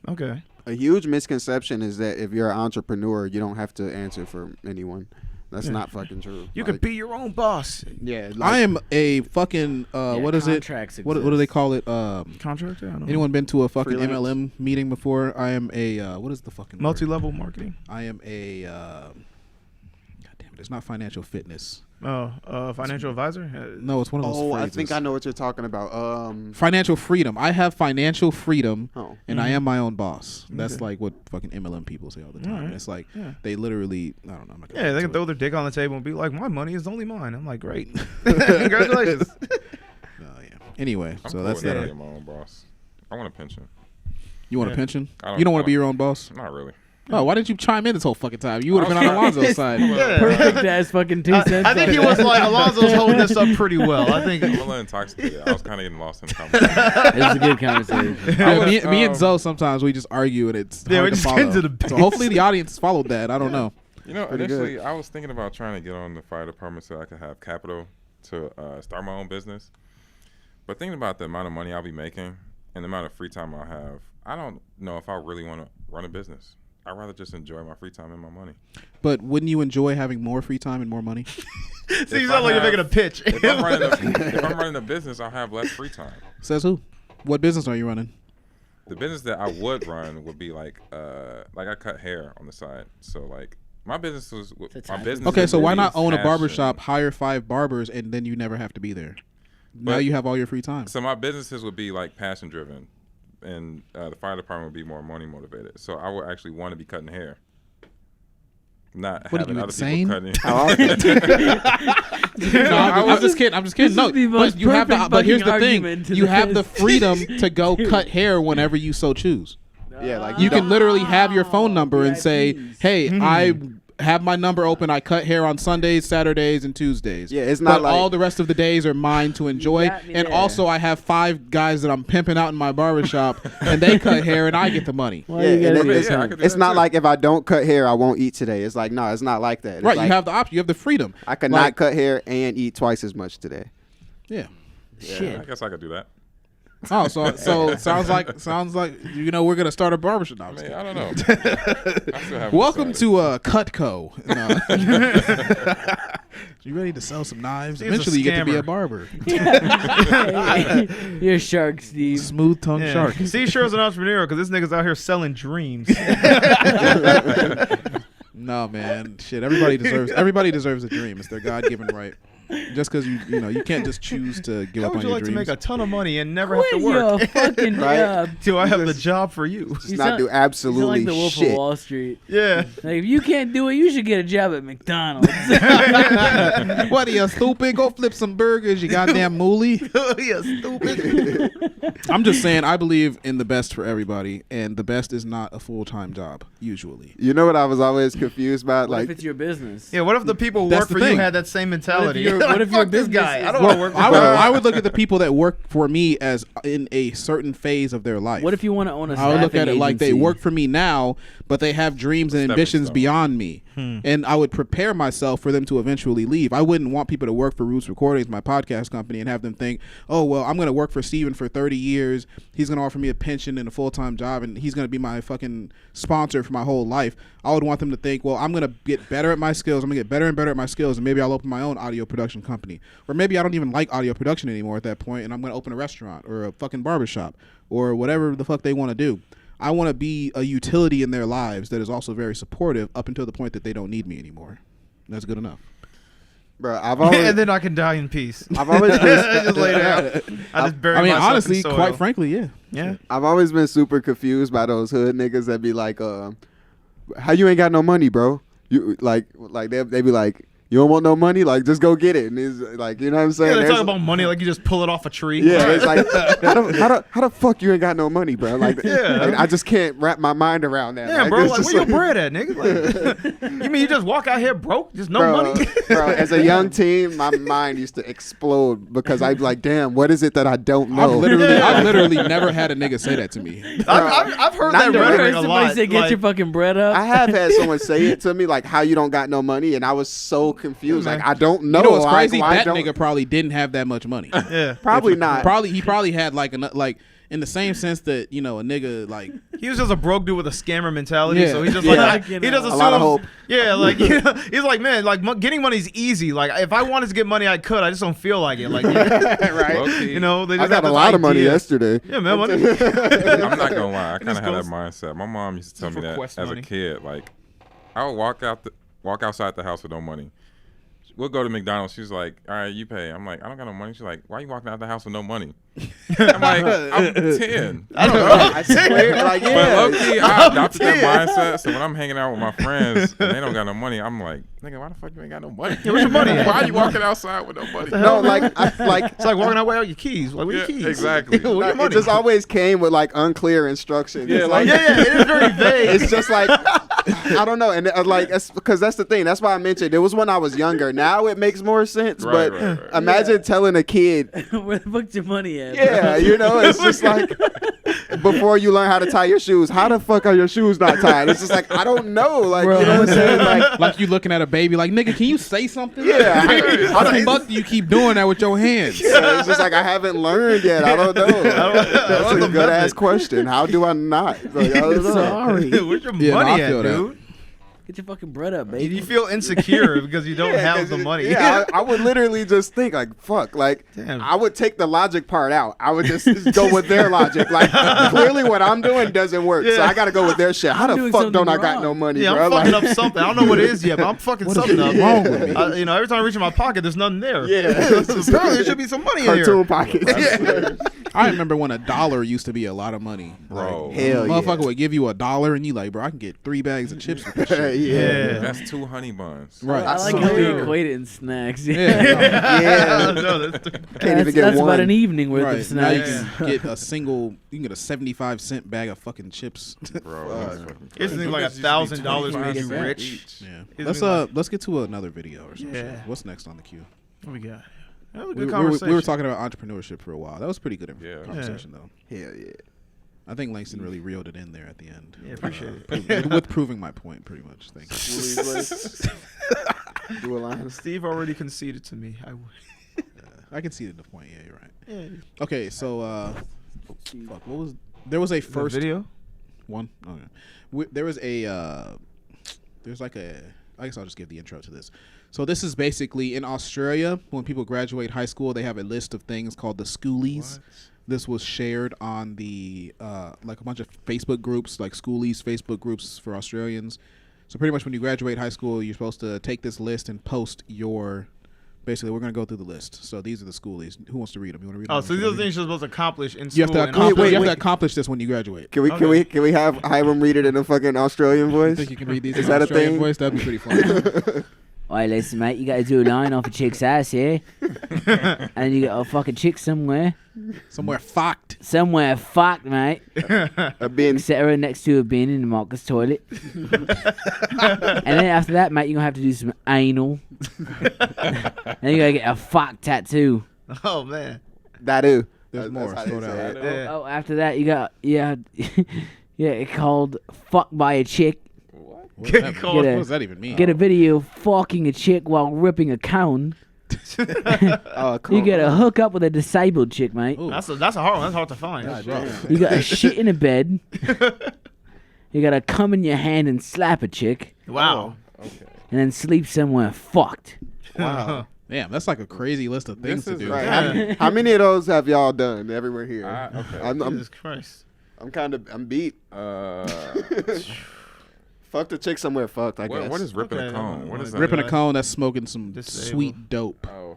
Okay. A huge misconception is that if you're an entrepreneur, you don't have to answer for anyone. That's not fucking true. You could be your own boss. Yeah. I am a fucking what is it? What do they call it? Contractor? I don't know. Anyone been to a fucking Freelance? MLM meeting before? I am a what is the fucking word? Multi-level marketing. I am a God damn it! It's not financial fitness. Financial advisor? No, it's one of those phrases. I think I know what you're talking about. Financial freedom. I have financial freedom, and I Mm-hmm. am my own boss. That's like what fucking MLM people say all the time. And it's like they literally, I don't know. I'm not gonna they can throw their dick on the table and be like, "My money is only mine." I'm like, "Great, congratulations." Anyway, I'm so cool that's with that. being my own boss. I want a pension. You want a pension? I You don't want to be your own boss? Not really. Oh, why didn't you chime in this whole fucking time? You would have been on Alonzo's side. Perfect ass fucking 2 cents. I think he was like, Alonzo's holding this up pretty well. I think I'm a little intoxicated. I was kind of getting lost in the conversation. It's a good conversation. Yeah, me and Zo sometimes we just argue and it's hard we to just follow. get into the So hopefully the audience followed that. I don't know. You know, Pretty initially good. I was thinking about trying to get on the fire department so I could have capital to start my own business. But thinking about the amount of money I'll be making and the amount of free time I'll have, I don't know if I really want to run a business. I'd rather just enjoy my free time and my money. But wouldn't you enjoy having more free time and more money? See, you sound like you're making a pitch. If I'm running a business, I'll have less free time. Says who? What business are you running? The business that I would run would be like I cut hair on the side. So like my business was my business. Okay, so why not own a passion. barbershop, hire 5 barbers, and then you never have to be there? Now you have all your free time. So my businesses would be like passion driven, and the fire department would be more money motivated. So I would actually want to be cutting hair, not What are having you, other insane? people cutting. No, I'm just kidding. I'm just kidding. This No, is the but most you have the. perfect But here's the fucking thing: argument to you have the this. freedom to go cut hair whenever you so choose. Yeah, like You can literally have your phone number and say, VIPs. "Hey, I have my number open. I cut hair on Sundays, Saturdays, and Tuesdays. Yeah, it's not but like all the rest of the days are mine to enjoy. got me And there. also, I have 5 guys that I'm pimping out in my barbershop, and they cut hair, and I get the money. Why yeah, you and gotta it's, do I that? could do it's that not too. like if I don't cut hair, I won't eat today. It's like, no, it's not like that. It's Right, like, you have the option. You have the freedom. I could like- not cut hair and eat twice as much today. Yeah. Shit. I guess I could do that. Oh, so sounds like you know we're gonna start a barbershop. No, I'm I just mean, kidding. I don't know. I still haven't Welcome decided. to Cutco. No. You ready to sell some knives? He's a Eventually, you get to be scammer. a barber. You're a shark, Steve. Smooth tongue Yeah. shark. Steve sure is an entrepreneur because this nigga's out here selling dreams. No, man. Shit. Everybody deserves a dream. It's their God-given right. Just because you can't just choose to give How up would on you your like to dreams. make a ton of money and never have to Quit work? your fucking Right? job. Do I have the job for you? Just not do You absolutely sound like the Wolf shit. of Wall Street. Yeah. Like, if you can't do it, you should get a job at McDonald's. What are you, stupid? Go flip some burgers, you goddamn mooly. Yeah, stupid. I'm just saying, I believe in the best for everybody, and the best is not a full-time job, usually. You know what I was always confused about? What Like, if it's your business? Yeah, what if the people who That's work the for you thing. had that same mentality? what if your Fuck this business guy? is- I don't want to work for I would look at the people that work for me as in a certain phase of their life. What if you want to own a I would look at it like they agency? work for me now, but they have dreams and Stepping ambitions stone. beyond me. And I would prepare myself for them to eventually leave. I wouldn't want people to work for Roots Recordings, my podcast company, and have them think, oh, well, I'm going to work for Steven for 30 years. He's going to offer me a pension and a full-time job, and he's going to be my fucking sponsor for my whole life. I would want them to think, well, I'm going to get better at my skills. I'm going to get better and better at my skills, and maybe I'll open my own audio production company. Or maybe I don't even like audio production anymore at that point, and I'm going to open a restaurant or a fucking barbershop or whatever the fuck they want to do. I want to be a utility in their lives that is also very supportive up until the point that they don't need me anymore. That's good enough. bro, I've always and then I can die in peace. I've always been just lay down. I just bury I mean, myself honestly, in soil. quite frankly, yeah. Yeah. I've always been super confused by those hood niggas that be like, how you ain't got no money, bro? You like they be like, you don't want no money? Like, just go get it. And it's like, you know what I'm saying? Yeah, they There's- talk about money like you just pull it off a tree. Yeah, it's like, how the fuck you ain't got no money, bro? Like, like, I just can't wrap my mind around that. Yeah, bro. it's Like, just where your bread at, nigga? Like, you mean you just walk out here broke? Just no money? bro, as a young teen, my mind used to explode because I'd be like, damn, what is it that I don't know? I've literally never had a nigga say that to me. I've heard Not that directly. rhetoric a Somebody lot. say, get your fucking bread up. I have had someone say it to me, like, how you don't got no money, and I was so confused. Yeah, like, man. I don't know. You know what's Like, crazy? why That don't- nigga probably didn't have that much money. Yeah. Probably not. He probably had like in the same sense that, you know, a nigga like He was just a broke dude with a scammer mentality, Yeah. so he just Yeah. like he just A assumes. lot of hope. Yeah, like he's like, man, like getting money is easy. Like if I wanted to get money, I could. I just don't feel like it. Like right. Low-key. you know, they I just got have a this lot of money idea. yesterday. Yeah, man, money. I'm not gonna lie. I kind This of had that goes- mindset. My mom used to tell me for that quest as money. a kid. Like, I would walk outside the house with no money. We'll go to McDonald's. She's like, "All right, you pay." I'm like, "I don't got no money." She's like, "Why are you walking out the house with no money?" I'm like, "I'm 10." I don't know. I swear, like, But yeah. low-key, I adopted that mindset. So when I'm hanging out with my friends and they don't got no money, I'm like, "Nigga, why the fuck you ain't got no money? where's your money at? Why are you walking outside with no money?" No, like, It's like walking out without your keys. Like, where your Yeah, keys? exactly. Where your like, money? it just always came with like unclear instructions. Yeah, It's like- yeah, it is very vague. It's just like I don't know, and like that's because that's the thing. That's why I mentioned it was when I was younger. Now it makes more sense. Right, but right, right. imagine telling a kid, Where the fuck's your money at? yeah, you know, it's just like before you learn how to tie your shoes. How the fuck are your shoes not tied? It's just like I don't know, like Bro, you know what I'm saying, like. Like you looking at a baby like, nigga, can you say something? Yeah, How the fuck do you keep doing that with your hands? Yeah, it's just like I haven't learned yet. I don't know. That's know a the good ass method. question. How do I not? Like, I don't know. Sorry. Where's your Yeah, no, money I at, feel that. dude? Get your fucking bread up, baby. You feel insecure because you don't Yeah, have 'cause the money. Yeah, I would literally just think like, fuck, like Damn. I would take the logic part out. I would just go with their logic. Like clearly what I'm doing doesn't work, so Yeah. I got to go with their shit. How I'm the doing fuck don't I something got wrong. no money, Yeah, bro? I'm fucking Like- up something. I don't know what it is yet, but I'm fucking What is something up. wrong with me? You know, every time I reach in my pocket, there's nothing there. Yeah. Apparently there should be some money in here. Cartoon pockets. I remember when $1 used to be a lot of money. Bro. Like, Hell yeah. motherfucker would give you $1 and you like, bro, I can get 3 bags of chips with this shit. Yeah. That's 2 honey buns. Right. I like I how we swear. equate it in snacks. Yeah. No, that's Can't even get that's one. about an evening worth Right. of Now you snacks. can get you can get a 75-cent bag of fucking chips. Bro, that's fucking Isn't crazy. it like $1,000 made you $25 rich? Yeah. Isn't Let's get to another video or something. Yeah. What's next on the queue? What we got? That was a We, good we were, conversation. we were talking about entrepreneurship for a while. That was pretty good Yeah. conversation though. Hell yeah. I think Langston really reeled it in there at the end. Yeah, appreciate it. With proving my point, pretty much. Thank you. Do a line. Steve already conceded to me. I can see the point. Yeah, you're right. Yeah. Okay, so fuck, what was there was a first video? one. Okay, there was a there's like a. I guess I'll just give the intro to this. So this is basically in Australia when people graduate high school, they have a list of things called the schoolies. This was shared on the like a bunch of Facebook groups, like schoolies Facebook groups for Australians. So pretty much when you graduate high school, you're supposed to take this list and post your Basically, we're gonna go through the list. So these are the schoolies. Who wants to read them? You want to read them? Oh, so these are the things you're supposed to accomplish in You school. have to accomplish. You have to accomplish this when you graduate. Can we have him read it in a fucking Australian voice? You think you can read these? Is in that a Australian thing? voice? That'd be pretty funny. Alright, listen, mate, you gotta do a line off a chick's ass, yeah? And you got a fucking chick somewhere. Somewhere fucked. Somewhere fucked, mate. A bin. Set her next to a bin in the Marcus toilet. And then after that, mate, you're gonna have to do some anal. And you gotta get a fuck tattoo. Oh, man. That There's more. Slow down. Oh, after that, you got, yeah, it's called fuck by a chick. What does that even mean? Get a video of fucking a chick while ripping a cone. You get a hook up with a disabled chick, mate. That's a hard one. That's hard to find. You got a shit in a bed. You got to come in your hand and slap a chick. Wow. Okay. And then sleep somewhere fucked. Wow. Damn, that's like a crazy list of things to do. Right. How many of those have y'all done everywhere here? Okay. Jesus Christ. I'm beat. Fuck the chick somewhere fucked, I guess. What is ripping a cone? What is that? Ripping a cone, that's smoking some sweet dope. Oh,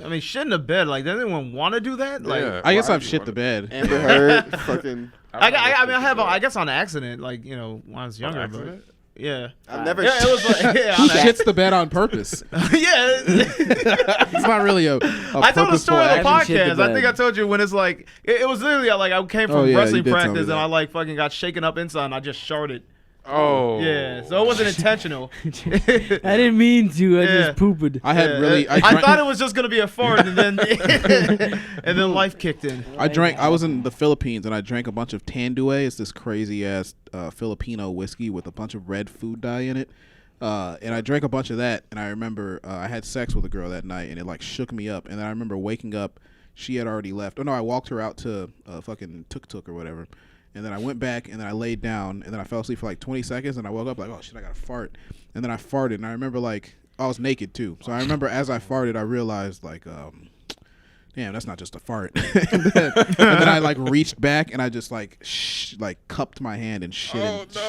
I mean, shit in the bed. Like, does anyone want to do that? Like, yeah, I guess I've shit the bed. Amber Heard, fucking. I mean, I have. I guess on accident. Like, you know, when I was younger. But, yeah. I've never. Yeah, it was like, yeah, Who shits the bed on purpose? Yeah. It's not really a I told a story on the action. podcast. I think I told you when it's like it was literally like I came from yeah, wrestling you did tell me practice and that. I like fucking got shaken up inside and I just sharted. Oh. Yeah, so it wasn't intentional. I didn't mean to. I just pooped. I had really. I thought it was just gonna be a fart, and then and then life kicked in. I was in the Philippines and I drank a bunch of Tanduay. It's this crazy ass Filipino whiskey with a bunch of red food dye in it. And I drank a bunch of that, and I remember I had sex with a girl that night, and it like shook me up. And then I remember waking up, she had already left. Oh no, I walked her out to fucking tuk-tuk or whatever. And then I went back, and then I laid down, and then I fell asleep for like 20 seconds, and I woke up like, oh shit, I got to fart. And then I farted, and I remember like, I was naked too. So I remember as I farted, I realized like, damn, that's not just a fart. and then I like reached back, and I just like, cupped my hand and shit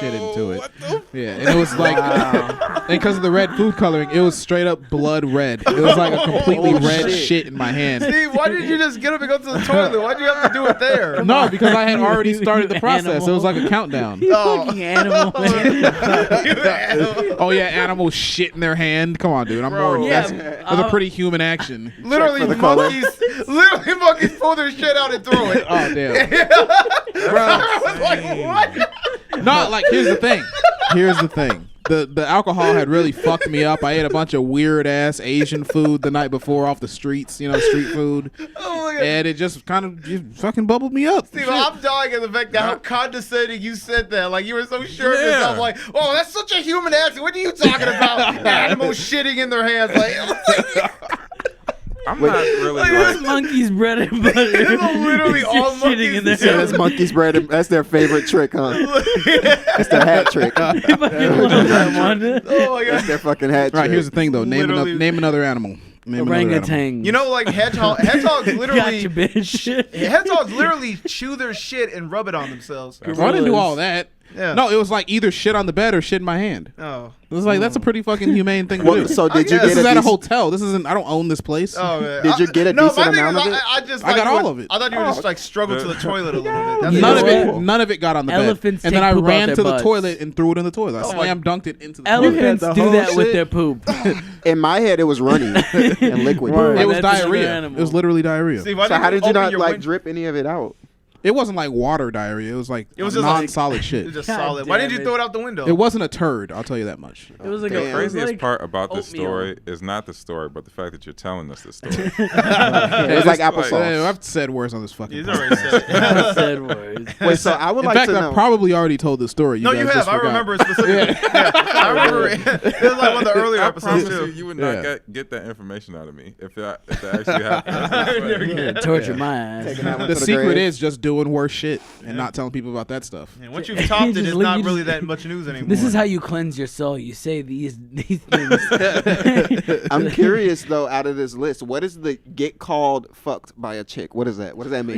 into it. Yeah, and it was like, and because of the red food coloring, it was straight up blood red. It was like a completely red shit in my hand. Steve, why did you just get up and go to the toilet? Why'd you have to do it there? No, because I had already started the process. Animal. It was like a countdown. You fucking animal. Oh yeah, animals shit in their hand. Come on, dude. I'm more. Yeah, That's a pretty human action. Literally monkeys pull their shit out and throw it. Oh damn. I was like, what? No, like here's the thing. The alcohol had really fucked me up. I ate a bunch of weird ass Asian food the night before off the streets, street food. Oh my God. And it just kind of just fucking bubbled me up. Steve, I'm dying at the fact that how condescending you said that. Like, you were so sure of yourself. Like, oh, that's such a human accent. What are you talking about? Animals shitting in their hands. Like, I'm not really This monkey's bread and butter. literally all Just shitting in their Yeah, that's monkey's bread. That's their favorite trick, huh? That's their hat trick. Oh my God. That's their fucking hat trick. Right, here's the thing though. Name Literally- another animal. Name another animal. Orangutan. You know, like hedgehogs literally, Gotcha, bitch. hedgehogs literally chew their shit and rub it on themselves. Oh, I didn't do all that. Yeah. No, it was like either shit on the bed or shit in my hand. Oh. It was like that's a pretty fucking humane thing to Well, do. so did you guess. get This is at a decent- hotel. This isn't. I don't own this place. Oh man. Did you get a No, decent my thing amount is, of it? I just I thought got you all would- of it. I thought you would just like struggle to the toilet a little bit. That's None of it. it. None of it got on the Elephants bed. And take then I poop out ran their to the butts. toilet and threw it in the toilet. I Oh, slam dunked it into the Elephants the do whole that with shit? their poop. In my head, it was running and liquid. Right. It was That's another diarrhea. animal. It was literally diarrhea. Steve, why So how did you open not your like window? drip any of it out? It wasn't like water diarrhea. It was like It was just like- non-solid It shit. was just God solid. Why damn didn't you it. throw it out the window? It wasn't a turd. I'll tell you that much. It was like Damn. a The craziest like part about this oatmeal. story is not the story, but the fact that you're telling us the story. It was like applesauce. I've said worse on this fucking. He's podcast. already said it. Said words. Wait, so I would In like fact, to I know. probably already told the story. No, guys you have. just I forgot. remember it specifically. Yeah. I remember it. It was like one of the earlier I episodes promise too. you would Yeah. not get that information out of me if that actually happened. Torture my ass. Taking that one The to secret grave. is just do doing worse shit and not telling people about that stuff. And once you've topped it, just it's leave- not you really just- that much news anymore. This is how you cleanse your soul. You say these things. I'm curious though. Out of this list, what is the get called fucked by a chick? What is that? What does that mean?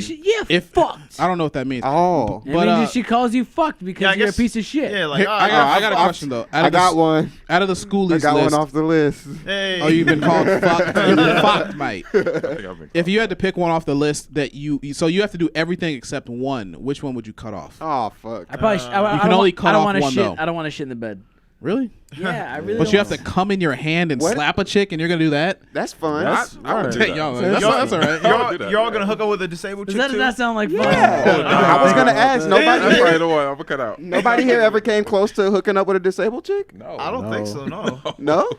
Yeah, fucked. I don't know what that means. Oh, It But, means she calls you fucked because Yeah, I you're a guess- piece of shit. Yeah, like Here, I got a question though. I got one. Out of the I schoolies got list, one off the list. Hey. oh, you've been called fucked. You've been fucked, mate. I think I've been If you had to pick one off the list that so you have to do everything except one. Which one would you cut off? Oh fuck. I probably. You can only cut I don't off wanna one, shit. though. I don't want to shit in the bed. Really? Yeah, I really. But don't you have to want come in your hand and What? slap a chick, and you're gonna do that? That's fun. I would do that. Yo, That's that's all right. Y'all do that. You're all gonna hook up with a disabled Does chick that too? not sound like fun? I was gonna ask. That's Nobody probably the one I'm gonna cut out. Nobody here ever came close to hooking up with a disabled chick? No. I don't think so. No. No.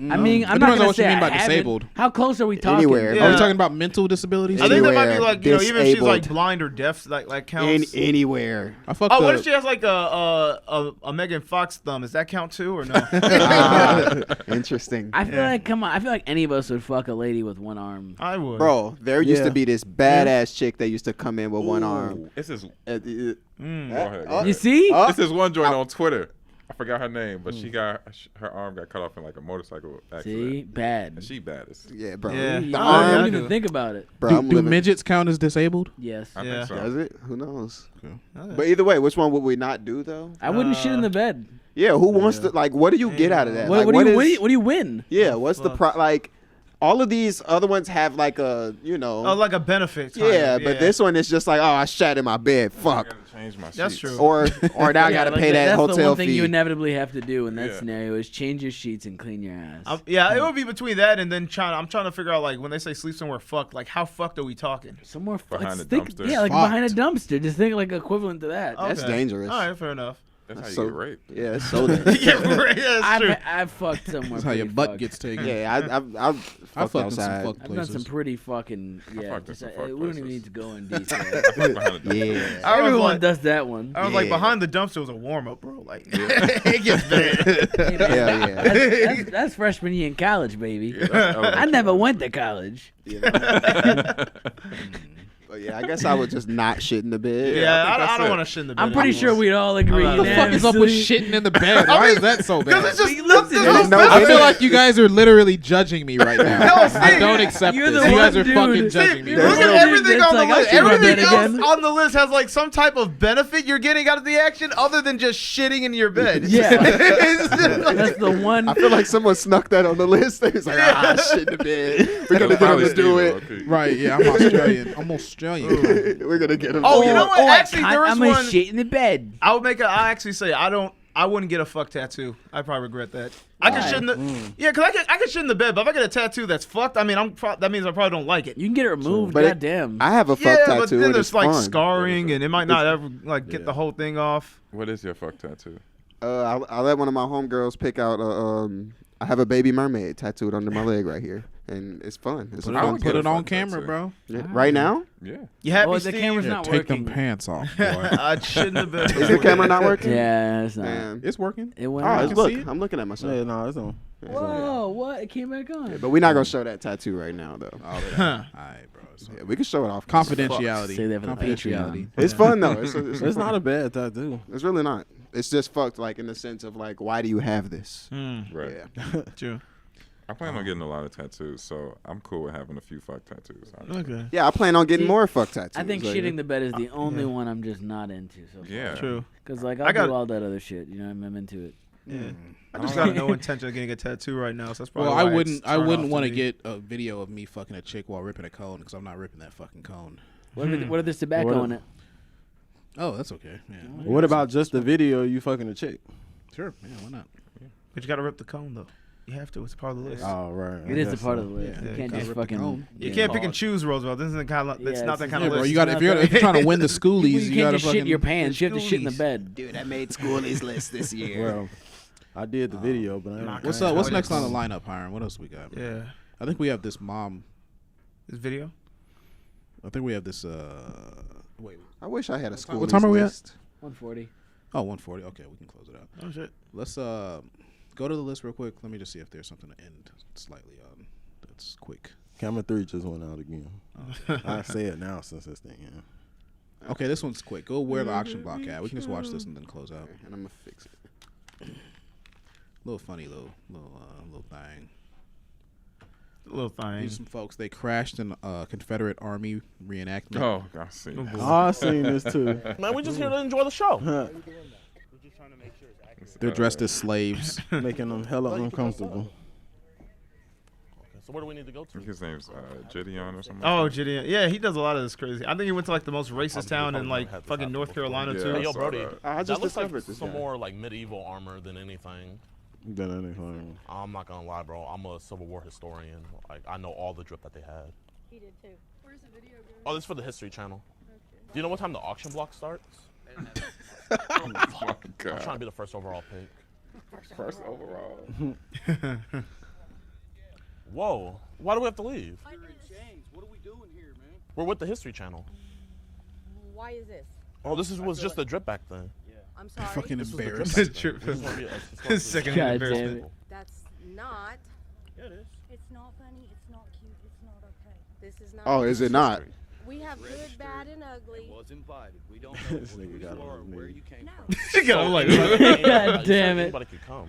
I mean, I'm It depends not on gonna what you say mean I by haven't. disabled. How close are we talking? Anywhere. Are Yeah. we talking about mental disabilities? I think that might be Anywhere like, you know, even if she's like disabled. blind or deaf, like counts. Anywhere. I fucked Oh, what the- if she has like a Megan Fox thumb? Does that count too or no? Interesting. I feel like, come on, I feel like any of us would fuck a lady with one arm. I would. Bro, there used Yeah. to be this badass chick that used to come in with one arm. Ooh, This is Go go ahead. Oh. You see? Oh. This is one joint on Twitter. I forgot her name, but she got her arm got cut off in like a motorcycle accident. See, bad. And she bad as Yeah, bro. Yeah. You The don't arm, even think about it. bro, do I'm do living. midgets count as disabled? Yes. I Yeah. think so. Does it? Who knows? Okay. But either way, which one would we not do though? I wouldn't shit in the bed. Yeah, who wants to like? What do you get out of that? What, Like, what do you is- what do you win? Yeah, what's the fuck? like? All of these other ones have like a, you know. Oh, like a benefit. kind yeah, of, but this one is just like, oh, I shat in my bed. I Fuck. gotta change my That's sheets. true. Or now I gotta like pay that that's the hotel one thing fee. you inevitably have to do in that Yeah. scenario is change your sheets and clean your ass. Yeah, it would be between that and then I'm trying to figure out like when they say sleep somewhere fucked, like how fucked are we talking? Somewhere Behind let's the think, dumpster. Yeah, like Fucked. behind a dumpster. Just think like equivalent to that. That's Okay. dangerous. All right, fair enough. That's how you So- get raped. Yeah, it's so dangerous. Yeah, right, yeah, that's true. I've fucked somewhere. That's how your pretty butt fucked. gets taken. Yeah, I've I fucked fucked in some outside. fucked I've done places. some pretty fucking fucked in Just, some we fucked don't even places. need to go in detail. I fuck behind the dumpster. Yeah. I was Everyone like, does that one. I was like Yeah. behind the dumpster was a warm up, bro. Like it gets bad. Hell yeah. That's freshman year in college, baby. That's I elementary. never went to college. But yeah, I guess I would just not shit in the bed. Yeah, I think I that's don't it. want to shit in the bed. I'm pretty sure we'd all agree. What What the fuck is up with unanimously. shitting in the bed? Why is that so bad? Because it's just There's no I feel benefit. like you guys are literally judging me right now. No, I Steve, don't accept you're this. the You guys one are dude. fucking judging me. You're Look the at one everything that's on the like, I list. should rub Everything that else again. on the list has like some type of benefit you're getting out of the action other than just shitting in your bed. Yeah. It's just like- That's the one. I feel like someone snuck that on the list. They was like, shit in the bed. We're gonna That's get him probably to do Steve, it. low-key. Right, yeah, I'm Australian. I'm Australian. We're gonna get him. Oh, to you do know it. what? Actually, there was I'm gonna one. shit in the bed. I would make I actually say I wouldn't get a fuck tattoo. I probably regret that. I can shit in the yeah, cause I can shit in the bed, but if I get a tattoo that's fucked, I mean that means I probably don't like it. You can get it removed. But it- goddamn. I have a fuck Yeah, tattoo. but then and there's it's like fun. scarring, and it might not ever like get the whole thing off. What is your fuck tattoo? I let one of my homegirls pick out. I have a baby mermaid tattooed under my leg right here, and it's fun. It's a Put fun would it get a on fuck camera, tattoo. bro. Yeah. Right now, Yeah. You happy, the Steve? camera's Yeah, not take them working. pants off, boy. I'd shit in the bed. is the camera not working? Yeah, it's not. Damn. It's working. It went Oh, out. it's can look. see it? I'm looking at myself. Yeah, no, it's on. Whoa, what? It came back on. Yeah, but we're not gonna show that tattoo right now, though. Oh, yeah. All right, bro. It's Yeah, we can show it off. 'cause it's fucked. confidentiality. Say that for the Confidentiality. It's fun though. It's not a bad tattoo. It's really not. It's just fucked, like in the sense of like, why do you have this? Right. Yeah. True. I plan on getting a lot of tattoos, so I'm cool with having a few fuck tattoos. honestly. Okay. Yeah, I plan on getting See, more fuck tattoos. I think like- shitting the bed is the only one I'm just not into. So Yeah. True. Because like I I'll got- do all that other shit. You know, I'm into it. Yeah. I just got no intention of getting a tattoo right now, so that's probably Well, why I it's wouldn't. I turned wouldn't off want to me. get a video of me fucking a chick while ripping a cone because I'm not ripping that fucking cone. What if there's tobacco What- in it? Oh, that's okay. Yeah. What about just the video of you fucking a chick? Sure. Yeah. Why not? But you gotta rip the cone though. You have to. It's part of the list. Oh, right. It is a part of the list. Yeah, You can't you just gotta rip the fucking. cone. You yeah. can't pick and choose, Roosevelt. This isn't kind of. It's Yeah, not that it's kind Yeah, of bro. list. You got if you're trying to win the schoolies, You you can't gotta just shit in fucking. your pants. You have to shit in the Schoolies. bed. Dude, I made schoolies list this year. Well, I did the video, but I Not What's gonna up? What's tell next you. on the lineup, Hiram? What else we got? Yeah. I think we have this mom. This video. I think we have this. Wait. I wish I had a school. What time are we at? 140. Oh, 140. Okay, we can close it out. Oh shit. Let's go to the list real quick. Let me just see if there's something to end slightly on. That's quick. camera 3 just went out again. I say it now since this thing. Yeah. Okay, this one's quick. Go where the auction block at. We can just watch this and then close out. And I'm gonna fix it. Little funny little thing. Little thing. These some folks. They crashed in a Confederate Army reenactment. Oh, I see. I seen this too. Man, we just here to enjoy the show. They're dressed as slaves. Making them hella uncomfortable. So where do we need to go I to? think his name's Gideon or something. Oh, Gideon. Yeah, he does a lot of this crazy. I think he went to like the most racist town in like fucking North Carolina Yeah. too. Hey, yo, I saw Brody. that. I That just looks like discovered this some guy. more like medieval armor than anything. Than anything. I'm not gonna lie, bro. I'm a Civil War historian. Like I know all the drip that they had. He did too. Where's the video going? Oh, this is for the History Channel. Do you know what time the auction block starts? Oh my I'm God. trying to be the first overall pick. First overall. Whoa! Why do we have to leave? What are we doing here, man? We're with the History Channel. Why is this? Oh, this was just the drip back then. I'm sorry. Fucking This was the drip embarrassed. back then. We just wanna be- it's supposed to be- Secondhand God damn embarrassment. it. That's not. Yeah, it is. It's not funny. It's not cute. It's not okay. This is not. Oh, is it not? We have good, bad, and ugly. Was invited. We don't know This who nigga you got are or on where me. you came No. from. She got him like. God damn it. Anybody could come.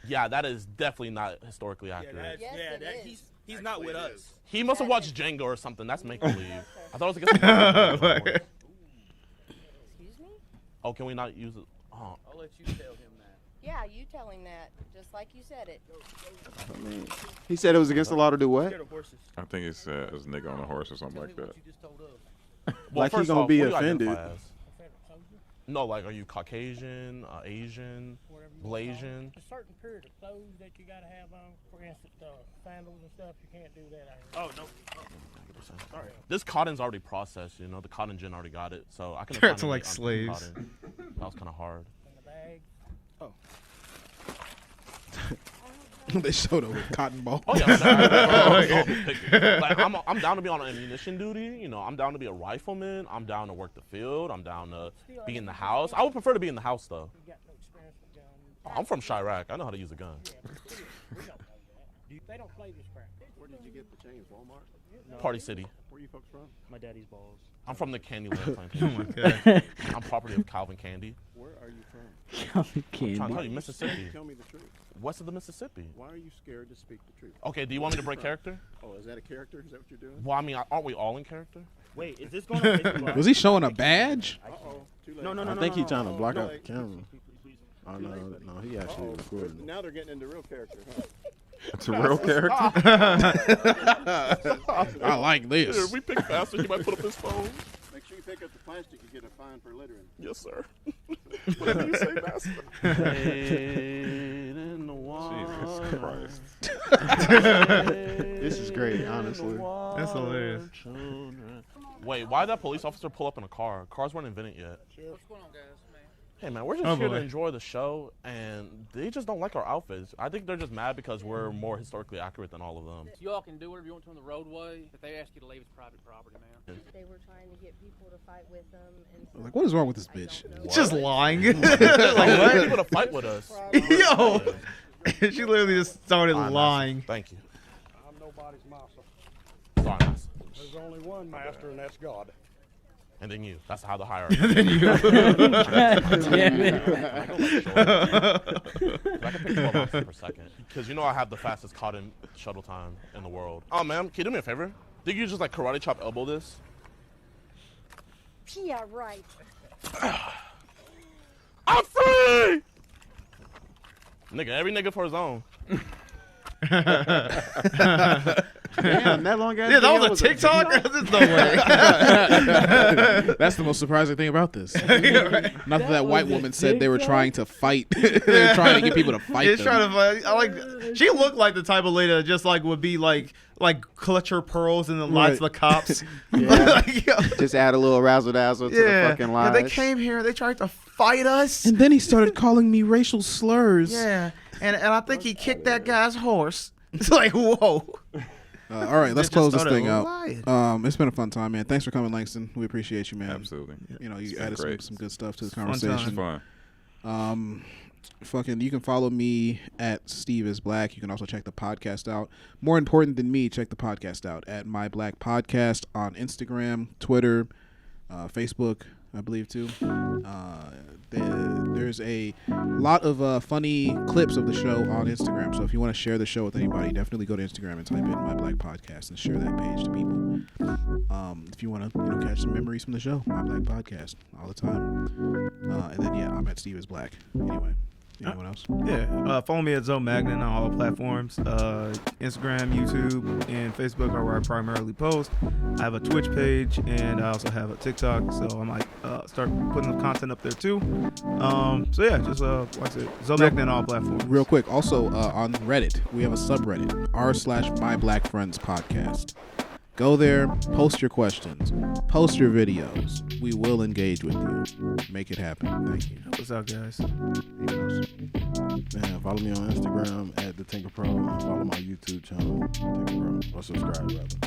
Yeah, that is definitely not historically accurate. Yes, it is. He's not with us. He must have watched Django or something. That's make believe. I thought it was against the Excuse me? Oh, can we not use it? Oh, I'll let you tell him that. Yeah, you tell him that, just like you said it. I mean, he said it was against the law to do what? Scared of horses. I think it said it was a nigga on a horse or something like that. What you just told us. well, Like he first gonna off, be what do you offended. identify as? No, like, are you Caucasian, Asian, Blasian? A certain period of clothes that you gotta have on. For instance, sandals and stuff, you can't do that. Oh, no. Sorry. This cotton's already processed, you know. The cotton gin already got it, so I can. They're acting like slaves. That was kind of hard. In the bag. They showed up with cotton balls. Oh yeah, like, I'm down to be on ammunition duty. You know, I'm down to be a rifleman. I'm down to work the field. I'm down to be in the house. I would prefer to be in the house though. You got no experience with guns. Oh, I'm from Chirac. I know how to use a gun. We don't know that. They don't play this crap. Where did you get the chains? Walmart? Party City. Where are you folks from? My daddy's balls. I'm from the Candyland Oh plantation. my God. I'm property of Calvin Candy. Where are you from? I'm trying to Candy. tell you, Mississippi. Tell me the truth. West of the Mississippi. Why are you scared to speak the truth? Okay, do you want me to break character? Oh, is that a character? Is that what you're doing? Well, I mean, aren't we all in character? Wait, is this going on Facebook Live? Was he showing a badge? Uh-oh. Too late. No, no, no, I no, think no, he no, trying to no. block No, out the camera. Oh no, no, he actually Uh-oh. recording. Now they're getting into real character, huh? It's a real character. I like this. If we pick faster, he might put up his phone. Make sure you pick up the plastic. You get a fine for littering. Yes, sir. Whatever you say, master. Jesus Christ. This is great, honestly. That's hilarious. Wait, why did that police officer pull up in a car? Cars weren't invented yet. What's going on, guys? Hey, man, we're just Oh, here boy. to enjoy the show, and they just don't like our outfits. I think they're just mad because we're more historically accurate than all of them. You all can do whatever you want to on the roadway. If they ask you to leave, it's private property, man. They were trying to get people to fight with them. And Like, what is wrong with this bitch? Just lying. Like, Like people to fight with us. what? Yo, she literally just started All right, lying. master. Thank you. I'm nobody's master. Sorry, master. There's only one master, and that's God. And then you. That's how the hierarchy. Then you. God damn it. I can pick 12 ounces per second. Because you know I have the fastest cotton shuttle time in the world. Oh, man, can you do me a favor? Think you just like karate chop elbow this? Yeah, right. I'm free! Nigga, every nigga for his own. Damn, that long ass Yeah, that video was a TikTok? There's no way. That's the most surprising thing about this. Not that that white was a woman said they were TikTok? trying to fight. They were trying to get people to fight She's them. trying to fight. I like. She looked like the type of lady that just like would be like clutch her pearls and then lies to the cops. Like, yo. Just add a little razzle dazzle to the fucking Yeah, lies. they came here. They tried to fight us. And then he started calling me racial slurs. Yeah, and I think he kicked that guy's horse. It's like, whoa. All right, let's Just close this started thing out. lying. It's been a fun time, man. Thanks for coming, Langston. We appreciate you, man. Absolutely. You know, you It's been added great. some good stuff to the fun conversation. time. Fun. Fucking, you can follow me at Steve is Black. You can also check the podcast out. More important than me, check the podcast out at My Black Podcast on Instagram, Twitter, Facebook, I believe too. There's a lot of funny clips of the show on Instagram. So if you want to share the show with anybody, definitely go to Instagram and type in My Black Podcast and share that page to people. If you want to catch some memories from the show, My Black Podcast all the time. And then I'm at Steve is Black. Anyway. Anyone else? Yeah. Follow me at Zo Magnin on all platforms. Instagram, YouTube, and Facebook are where I primarily post. I have a Twitch page, and I also have a TikTok, so I might start putting the content up there too. So yeah, just watch it. Zo Magnin on all platforms. Real quick, also on Reddit, we have a subreddit, r/MyBlackFriendsPodcast. Go there, post your questions, post your videos. We will engage with you. Make it happen. Thank you. What's up, guys? Man, follow me on Instagram at the Tinker Pro and follow my YouTube channel, Tinker Pro, or subscribe rather.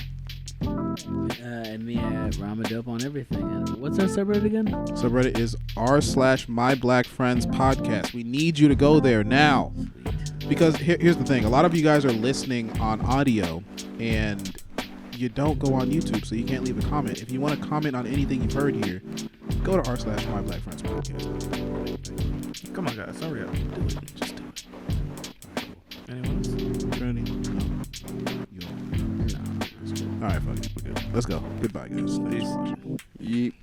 And me at Ramadope on everything. And what's our subreddit again? Subreddit is r/MyBlackFriendsPodcast. We need you to go there now. Because here's the thing. A lot of you guys are listening on audio and you don't go on YouTube, so you can't leave a comment. If you want to comment on anything you've heard here, go to r/MyBlackFriendsPodcast. Come on, guys. Hurry up. Just do it. Anyone else? Trinity? No. You don't? All right, fuck it. We're good. Let's go. Goodbye, guys. Thanks for watching. Yeet.